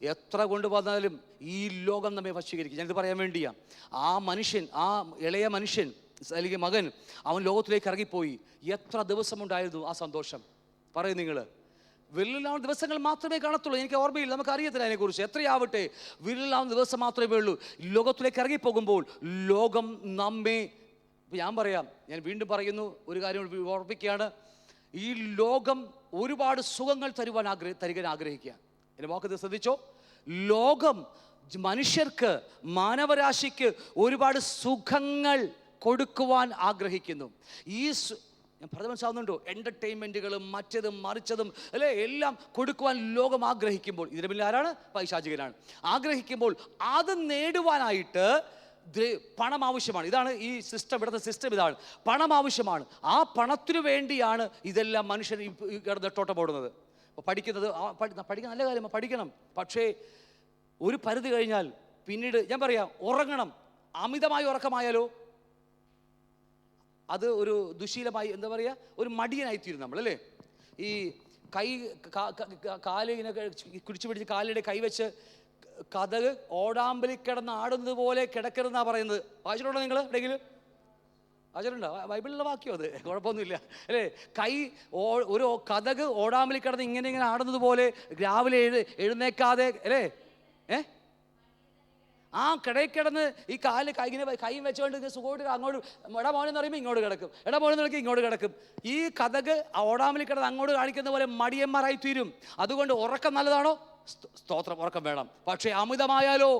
എത്ര കൊണ്ടുവന്നാലും ഈ ലോകം നമ്മെ വശീകരിക്കും. ഞാനിത് പറയാൻ വേണ്ടിയാണ്. ആ മനുഷ്യൻ, ആ ഇളയ മനുഷ്യൻ അല്ലെങ്കിൽ മകൻ, അവൻ ലോകത്തിലേക്ക് ഇറങ്ങിപ്പോയി. എത്ര ദിവസമുണ്ടായിരുന്നു ആ സന്തോഷം? പറയും നിങ്ങൾ. വിരലിലാവുന്ന ദിവസങ്ങൾ മാത്രമേ കാണത്തുള്ളൂ. എനിക്ക് ഓർമ്മയില്ല, നമുക്കറിയത്തില്ല അതിനെക്കുറിച്ച്. എത്രയാവട്ടെ, വിരലിലാവുന്ന ദിവസം മാത്രമേ ഉള്ളൂ. ലോകത്തിലേക്ക് ഇറങ്ങിപ്പോകുമ്പോൾ ലോകം നമ്മെ, ഞാൻ പറയാം, ഞാൻ വീണ്ടും പറയുന്നു, ഒരു കാര്യം ഓർമ്മിക്കുകയാണ്. ഈ ലോകം ഒരുപാട് സുഖങ്ങൾ തരികാൻ ആഗ്രഹിക്കുക. എൻ്റെ വാക്ക് ശ്രദ്ധിച്ചോ? ലോകം മനുഷ്യർക്ക്, മാനവരാശിക്ക് ഒരുപാട് സുഖങ്ങൾ കൊടുക്കുവാൻ ആഗ്രഹിക്കുന്നു. ഞാൻ പറഞ്ഞ മനസ്സിലാവുന്നുണ്ടോ? എൻ്റർടൈൻമെൻറ്റുകളും മറ്റതും മറിച്ചതും അല്ലേ എല്ലാം കൊടുക്കുവാൻ ലോകം ആഗ്രഹിക്കുമ്പോൾ, ഇതിന് പിന്നിൽ ആരാണ്? പൈശാചികനാണ്. ആഗ്രഹിക്കുമ്പോൾ അത് നേടുവാനായിട്ട് പണം ആവശ്യമാണ്. ഇതാണ് ഈ സിസ്റ്റം, ഇവിടുത്തെ സിസ്റ്റം ഇതാണ്. പണം ആവശ്യമാണ്. ആ പണത്തിനു വേണ്ടിയാണ് ഇതെല്ലാം മനുഷ്യൻ നെട്ടോട്ടം ഓടുന്നത്. പഠിക്കുന്നത് പഠിക്കാൻ നല്ല കാര്യമാണ്, പഠിക്കണം. പക്ഷേ ഒരു പരിധി കഴിഞ്ഞാൽ പിന്നീട് ഞാൻ പറയാം, ഉറങ്ങണം. അമിതമായ ഉറക്കമായാലോ അത് ഒരു ദുശീലമായി, എന്താ പറയുക, ഒരു മടിയനായിത്തീരും നമ്മൾ അല്ലേ? ഈ കാലിങ്ങനെ കുടിച്ചു പിടിച്ച് കാലിടെ കൈവച്ച് കഥക് ഓടാമ്പലി കിടന്ന് ആടുന്നത് പോലെ കിടക്കരുതെന്നാണ് പറയുന്നത്. വായിച്ചിട്ടുണ്ടോ നിങ്ങൾ എവിടെയെങ്കിലും? വായിച്ചിട്ടുണ്ടോ? ബൈബിളിലെ വാക്യം അത്, കുഴപ്പമൊന്നുമില്ല അല്ലേ? ഒരു കഥക് ഓടാമ്പലി കിടന്ന് ഇങ്ങനെ ആടുന്നത് പോലെ രാവിലെ എഴുന്നേക്കാതെ അല്ലേ? ആ കിടയിൽ കിടന്ന് ഈ ഇങ്ങനെ കൈ വെച്ചുകൊണ്ട് ഇങ്ങനെ സുഖമായിട്ട് അങ്ങോട്ട് ഇടമോനെന്ന് പറയുമ്പോൾ ഇങ്ങോട്ട് കിടക്കും, ഇടമോനെന്ന് വിളിക്കും ഇങ്ങോട്ട് കിടക്കും. ഈ കഥക് ഓടാമ്പലി കിടന്ന് അങ്ങോട്ട് കാണിക്കുന്ന പോലെ മടിയന്മാരായി തീരും. അതുകൊണ്ട് ഉറക്കം നല്ലതാണോ? സ്തോത്രം, ഉറക്കം വേണം. പക്ഷേ അമിതമായാലോ?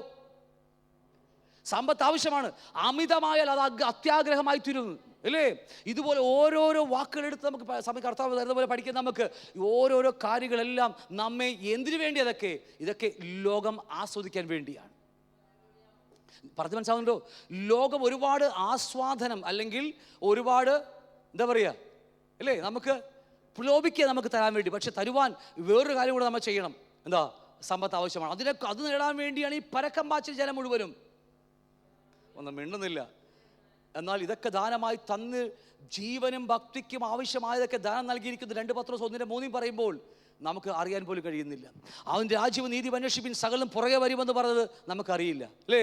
സമ്പത്ത് ആവശ്യമാണ്, അമിതമായാൽ അത് അത്യാഗ്രഹമായി തീരുന്നു അല്ലേ? ഇതുപോലെ ഓരോരോ വാക്കുകളെടുത്ത് നമുക്ക് സമയം കർത്താവ് തരുന്ന പോലെ പഠിക്കുന്ന നമുക്ക് ഓരോരോ കാര്യങ്ങളെല്ലാം നമ്മെ എന്തിനു വേണ്ടി? ഇതൊക്കെ ലോകം ആസ്വദിക്കാൻ വേണ്ടിയാണ്. പറഞ്ഞു മനസ്സിലാവുന്നുണ്ടോ? ലോകം ഒരുപാട് ആസ്വാദനം അല്ലെങ്കിൽ ഒരുപാട് എന്താ പറയുക അല്ലേ, നമുക്ക് പ്രലോഭിക്കുക, നമുക്ക് തരാൻ വേണ്ടി. പക്ഷെ തരുവാൻ വേറൊരു കാര്യം കൂടെ നമ്മൾ ചെയ്യണം. എന്താ? സമ്പത്ത് ആവശ്യമാണ്. അത് നേടാൻ വേണ്ടിയാണ് ഈ പരക്കം പാച്ചിൽ ജനം മുഴുവനും. ഒന്നും മിണ്ടുന്നില്ല. എന്നാൽ ഇതൊക്കെ ദാനമായി തന്ന് ജീവനും ഭക്തിക്കും ആവശ്യമായതൊക്കെ ദാനം നൽകിയിരിക്കുന്നത് 2 പത്രോസ് 1:3 പറയുമ്പോൾ നമുക്ക് അറിയാൻ പോലും കഴിയുന്നില്ല. അവൻ്റെ രാജ്യവും നീതി അന്വേഷിപ്പിൻ, സകലം പുറകെ വരുമെന്ന് പറഞ്ഞത് നമുക്കറിയില്ല അല്ലേ?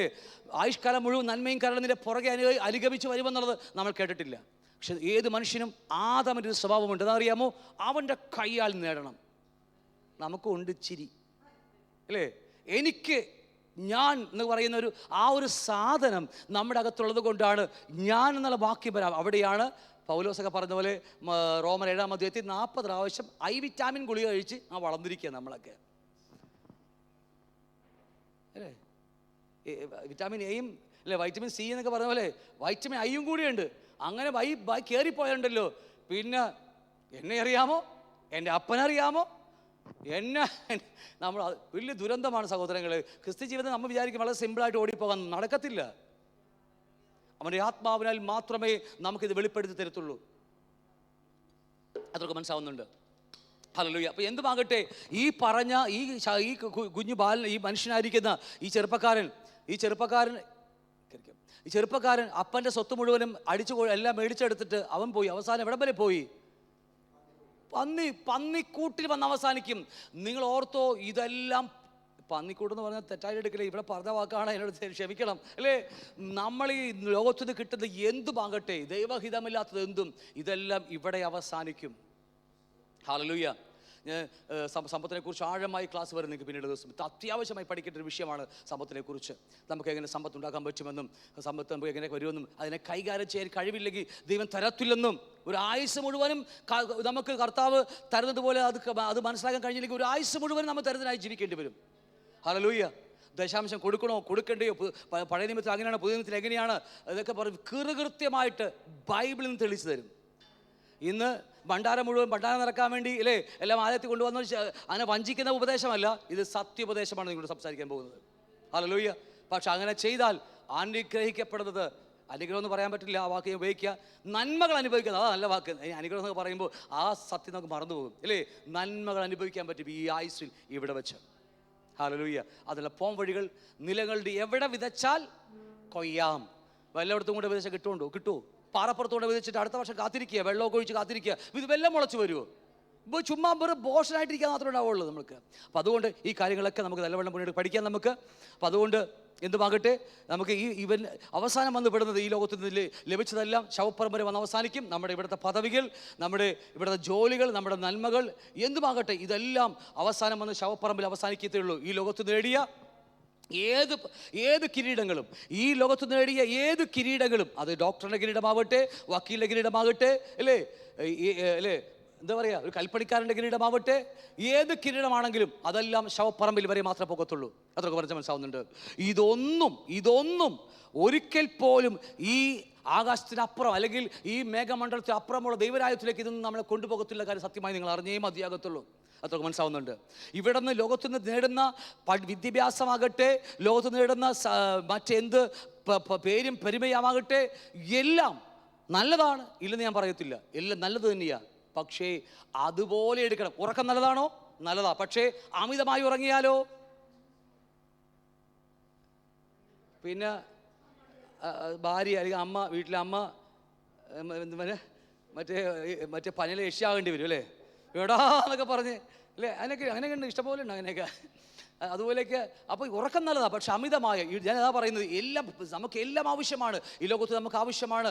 ആയുഷ്കാലം മുഴുവൻ നന്മയും കരുണയും പുറകെ അനുഗമിച്ച് വരുമെന്നുള്ളത് നമ്മൾ കേട്ടിട്ടില്ല. പക്ഷെ ഏത് മനുഷ്യനും ആദാമിൻ്റെ ഒരു സ്വഭാവമുണ്ട്, അതറിയാമോ? അവൻ്റെ കൈയാൽ നേടണം. നമുക്കുണ്ട് ചിരി, അല്ലേ? എനിക്ക്, ഞാൻ എന്ന് പറയുന്ന ആ ഒരു സാധനം നമ്മുടെ അകത്തുള്ളത് കൊണ്ടാണ് ഞാൻ എന്നുള്ള വാക്യം വരാം. അവിടെയാണ് പൗലോസൊക്കെ പറഞ്ഞ പോലെ റോമർ 7-ാം അധ്യായത്തിൽ 40 പ്രാവശ്യം വിറ്റാമിൻ ഗുളിക കഴിച്ച് വളർന്നിരിക്കുക നമ്മളൊക്കെ, അല്ലേ? വിറ്റാമിൻ എയും അല്ലേ, വൈറ്റമിൻ സി എന്നൊക്കെ പറഞ്ഞ പോലെ വൈറ്റമിൻ ഐയും കൂടിയുണ്ട്. അങ്ങനെ കയറിപ്പോയുണ്ടല്ലോ. പിന്നെ എന്നെ അറിയാമോ, എൻ്റെ അപ്പനറിയാമോ, എന്നെ നമ്മൾ വലിയ ദുരന്തമാണ് സഹോദരങ്ങൾ. ക്രിസ്ത്യ ജീവിതം നമ്മൾ വിചാരിക്കും വളരെ സിമ്പിളായിട്ട് ഓടിപ്പോകാൻ, നടക്കത്തില്ല. അവൻ്റെ ആത്മാവിനാൽ മാത്രമേ നമുക്കിത് വെളിപ്പെടുത്തി തരത്തുള്ളൂ. അതൊക്കെ മനസ്സാവുന്നുണ്ട്. ഹല്ലേലൂയ. അപ്പോൾ എന്തുമാകട്ടെ, ഈ പറഞ്ഞ ഈ കുഞ്ഞു ബാലൻ, ഈ മനുഷ്യനായിരിക്കുന്ന ഈ ചെറുപ്പക്കാരൻ അപ്പൻ്റെ സ്വത്ത് മുഴുവനും എല്ലാം മേടിച്ചെടുത്തിട്ട് അവൻ പോയി. അവസാനം എവിടം വരെ പോയി? പന്നിക്കൂട്ടിൽ വന്ന് അവസാനിക്കും. നിങ്ങൾ ഓർത്തോ, ഇതെല്ലാം പന്നിക്കൂട്ടെന്ന് പറഞ്ഞാൽ തെറ്റായിട്ട് എടുക്കില്ല, ഇവിടെ പറഞ്ഞ വാക്കാണ്, എന്നോട് ക്ഷമിക്കണം, അല്ലേ? നമ്മൾ ഈ ലോകത്തുനിന്ന് കിട്ടുന്ന എന്തുമാകട്ടെ, ദൈവഹിതമില്ലാത്തത് എന്തും, ഇതെല്ലാം ഇവിടെ അവസാനിക്കും. ഹല്ലേലൂയ. സമ്പത്തിനെ കുറിച്ച് ആഴമായി ക്ലാസ് വരും നിങ്ങൾക്ക് പിന്നീട് ദിവസം. അത്യാവശ്യമായി പഠിക്കേണ്ട ഒരു വിഷയമാണ് സമ്പത്തിനെ കുറിച്ച്. നമുക്ക് എങ്ങനെ സമ്പത്ത് ഉണ്ടാക്കാൻ പറ്റുമെന്നും സമ്പത്ത് നമുക്ക് എങ്ങനെ വരുമെന്നും അതിനെ കൈകാര്യം ചെയ്യാൻ കഴിവില്ലെങ്കിൽ ദൈവം തരത്തില്ലെന്നും, ഒരു ആയുസ് മുഴുവനും നമുക്ക് കർത്താവ് തരുന്നത് പോലെ അത് മനസ്സിലാക്കാൻ കഴിഞ്ഞില്ലെങ്കിൽ ഒരു ആയുസ് മുഴുവനും നമ്മൾ തരുന്നതിനായി ജീവിക്കേണ്ടി വരും. ഹല്ലേലൂയ. ദശാംശം കൊടുക്കണോ കൊടുക്കണ്ടയോ, പഴയ നിയമത്തിൽ അങ്ങനെയാണ്, പുതിയ നിയമത്തിൽ എങ്ങനെയാണ്, ഇതൊക്കെ പറഞ്ഞ് കൃത്യമായിട്ട് ബൈബിളിൽ നിന്ന് തെളിച്ചു തരും. ഇന്ന് ഭണ്ഡാരം നടക്കാൻ വേണ്ടി, അല്ലേ, എല്ലാം ആദ്യത്തിൽ കൊണ്ടുവന്ന അങ്ങനെ വഞ്ചിക്കുന്ന ഉപദേശമല്ല, ഇത് സത്യോപദേശമാണ് നിങ്ങളോട് സംസാരിക്കാൻ പോകുന്നത്. ഹല്ലേലൂയ. പക്ഷെ അങ്ങനെ ചെയ്താൽ അനുഗ്രഹിക്കപ്പെടുന്നത്, അനുഗ്രഹം എന്ന് പറയാൻ പറ്റില്ല, ആ വാക്ക് ഉപയോഗിക്കുക, നന്മകൾ അനുഭവിക്കുന്നത്, അതാ നല്ല വാക്ക്. അനുഗ്രഹം എന്നൊക്കെ പറയുമ്പോൾ ആ സത്യം നമുക്ക് മറന്നുപോകും, അല്ലേ? നന്മകൾ അനുഭവിക്കാൻ പറ്റും ഈ ആയുസ്സിൽ ഇവിടെ വെച്ച്. ഹല്ലേലൂയ. അതിലുള്ള പോംവഴികൾ, നിലങ്ങളുടെ എവിടെ വിതച്ചാൽ കൊയ്യാം. വല്ലയിടത്തും കൂടെ വിതച്ചാൽ കിട്ടുമോ? പാറപ്പുറത്തോടെ വിതച്ചിട്ട് അടുത്ത വർഷം കാത്തിരിക്കുക, വെള്ളമൊക്കെ ഒഴിച്ച് കാത്തിരിക്കുക, ഇത് വെല്ലം മുളച്ച് വരുമോ? ഇപ്പോൾ ചുമ്മാ വെറും ബോഷനായിട്ടിരിക്കാൻ മാത്രമേ ഉണ്ടാവുള്ളൂ നമുക്ക്. അപ്പോൾ അതുകൊണ്ട് ഈ കാര്യങ്ങളൊക്കെ നമുക്ക് നല്ലവണ്ണം മുന്നോട്ട് പഠിക്കാം നമുക്ക്. അപ്പോൾ അതുകൊണ്ട് എന്തുമാകട്ടെ, നമുക്ക് ഇവൻ അവസാനം വന്ന് പെടുന്നത്, ഈ ലോകത്തിൽ നിന്ന് ലഭിച്ചതെല്ലാം ശവപ്പറമ്പര വന്ന് അവസാനിക്കും. നമ്മുടെ ഇവിടുത്തെ പദവികൾ, നമ്മുടെ ഇവിടുത്തെ ജോലികൾ, നമ്മുടെ നന്മകൾ, എന്തുമാകട്ടെ, ഇതെല്ലാം അവസാനം വന്ന് ശവപ്പറമ്പിൽ അവസാനിക്കത്തേ ഉള്ളൂ. ഈ ലോകത്ത് നേടിയ ഏത് കിരീടങ്ങളും, ഈ ലോകത്ത് നേടിയ ഏത് കിരീടങ്ങളും, അത് ഡോക്ടറുടെ കിരീടമാവട്ടെ, വക്കീലിൻ്റെ കിരീടമാകട്ടെ, അല്ലേ, എന്താ പറയുക, ഒരു കൽപ്പണിക്കാരൻ്റെ കിരീടമാവട്ടെ, ഏത് കിരീടമാണെങ്കിലും അതെല്ലാം ശവപ്പറമ്പിൽ വരെ മാത്രമേ പോകത്തുള്ളൂ. അതൊക്കെ പറഞ്ഞാൽ മനസ്സിലാവുന്നുണ്ട്. ഇതൊന്നും ഒരിക്കൽ പോലും ഈ ആകാശത്തിനപ്പുറം അല്ലെങ്കിൽ ഈ മേഘമണ്ഡലത്തിന് അപ്പുറമുള്ള ദൈവരാജ്യത്തിലേക്ക് ഇതൊന്നും നമ്മളെ കൊണ്ടുപോകത്തുള്ള കാര്യം സത്യമായി നിങ്ങൾ അറിഞ്ഞേ മതിയാകത്തുള്ളൂ. അതൊക്കെ മനസ്സിലാവുന്നുണ്ട്. ഇവിടെ നിന്ന് ലോകത്തുനിന്ന് നേടുന്ന വിദ്യാഭ്യാസമാകട്ടെ, ലോകത്ത് നേടുന്ന മറ്റെന്ത് പേരും പെരുമയാമാകട്ടെ, എല്ലാം നല്ലതാണ്, ഇല്ലെന്ന് ഞാൻ പറയത്തില്ല, എല്ലാം നല്ലത് തന്നെയാണ്. പക്ഷേ അതുപോലെ എടുക്കണം. ഉറക്കം നല്ലതാണോ? നല്ലതാ. പക്ഷേ അമിതമായി ഉറങ്ങിയാലോ? പിന്നെ ഭാര്യ അല്ലെങ്കിൽ അമ്മ, വീട്ടിലെ അമ്മ മറ്റേ പനിയിലെ യക്ഷിയാകേണ്ടി വരും, അല്ലേ? എടാ എന്നൊക്കെ പറഞ്ഞ്, അല്ലേ? അങ്ങനെയൊക്കെ ഉണ്ട്, ഇഷ്ടംപോലെ ഉണ്ട് അങ്ങനെയൊക്കെ. അതുപോലെയൊക്കെ. അപ്പോൾ ഉറക്കം നല്ലതാണ്, പക്ഷെ അമിതമായ, ഞാനതാ പറയുന്നത്, നമുക്ക് എല്ലാം ആവശ്യമാണ്. ഈ ലോകത്ത് നമുക്ക് ആവശ്യമാണ്,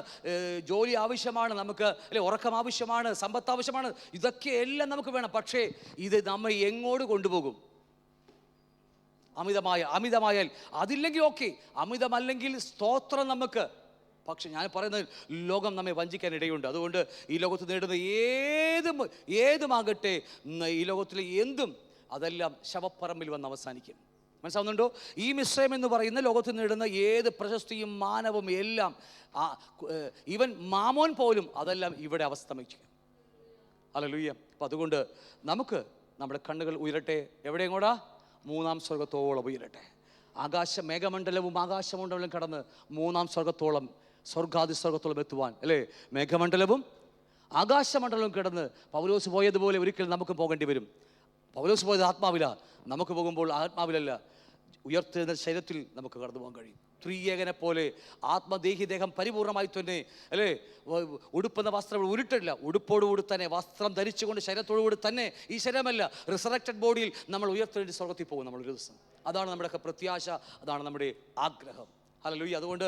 ജോലി ആവശ്യമാണ് നമുക്ക്, അല്ലെ, ഉറക്കം ആവശ്യമാണ്, സമ്പത്ത് ആവശ്യമാണ്, ഇതൊക്കെ എല്ലാം നമുക്ക് വേണം. പക്ഷേ ഇത് നമ്മെ എങ്ങോട്ട് കൊണ്ടുപോകും? അമിതമായാൽ അതില്ലെങ്കിൽ ഓക്കെ, അമിതമല്ലെങ്കിൽ സ്തോത്രം നമുക്ക്. പക്ഷെ ഞാൻ പറയുന്നത്, ലോകം നമ്മെ വഞ്ചിക്കാൻ ഇടയുണ്ട്. അതുകൊണ്ട് ഈ ലോകത്ത് നേടുന്ന ഏതുമാകട്ടെ, ഈ ലോകത്തിലെ എന്തും, അതെല്ലാം ശവപ്പറമ്പിൽ വന്ന് അവസാനിക്കും. മനസ്സിലാവുന്നുണ്ടോ? ഈ മിശ്രം എന്ന് പറയുന്ന ലോകത്ത് നേടുന്ന ഏത് പ്രശസ്തിയും മാനവും എല്ലാം, ഈവൻ മാമോൻ പോലും, അതെല്ലാം ഇവിടെ അവസാനിക്കും. ഹല്ലേലൂയ. അപ്പം അതുകൊണ്ട് നമുക്ക് നമ്മുടെ കണ്ണുകൾ ഉയരട്ടെ. എവിടെയും കൂടാ? 3-ാം സ്വർഗത്തോളം ഉയരട്ടെ. മേഘമണ്ഡലവും ആകാശമണ്ഡലവും കടന്ന് 3-ാം സ്വർഗത്തോളം, സ്വർഗത്തോളം എത്തുവാൻ, അല്ലേ? മേഘമണ്ഡലവും ആകാശമണ്ഡലവും കിടന്ന് പൗലോസ് പോയതുപോലെ ഒരിക്കൽ നമുക്ക് പോകേണ്ടി വരും. പൗലോസ് പോയത് ആത്മാവിലാണ്, നമുക്ക് പോകുമ്പോൾ ആത്മാവിലല്ല, ഉയർത്തുന്ന ശരീരത്തിൽ നമുക്ക് കടന്നു പോകാൻ കഴിയും. ത്രിയേകനെ പോലെ ആത്മദേഹിദേഹം പരിപൂർണമായി തന്നെ, അല്ലേ? ഉടുപ്പെന്ന വസ്ത്രം ഉരുട്ടില്ല, ഉടുപ്പോടുകൂടി തന്നെ, വസ്ത്രം ധരിച്ചുകൊണ്ട് ശരീരത്തോടുകൂടി തന്നെ, ഈ ശരീരമല്ല, റിസറക്റ്റഡ് ബോഡിയിൽ നമ്മൾ ഉയർത്തേണ്ടി സ്വർഗത്തിൽ പോകും നമ്മളൊരു ദിവസം. അതാണ് നമ്മുടെയൊക്കെ പ്രത്യാശ, അതാണ് നമ്മുടെ ആഗ്രഹം. ഹല്ലേലൂയ. അതുകൊണ്ട്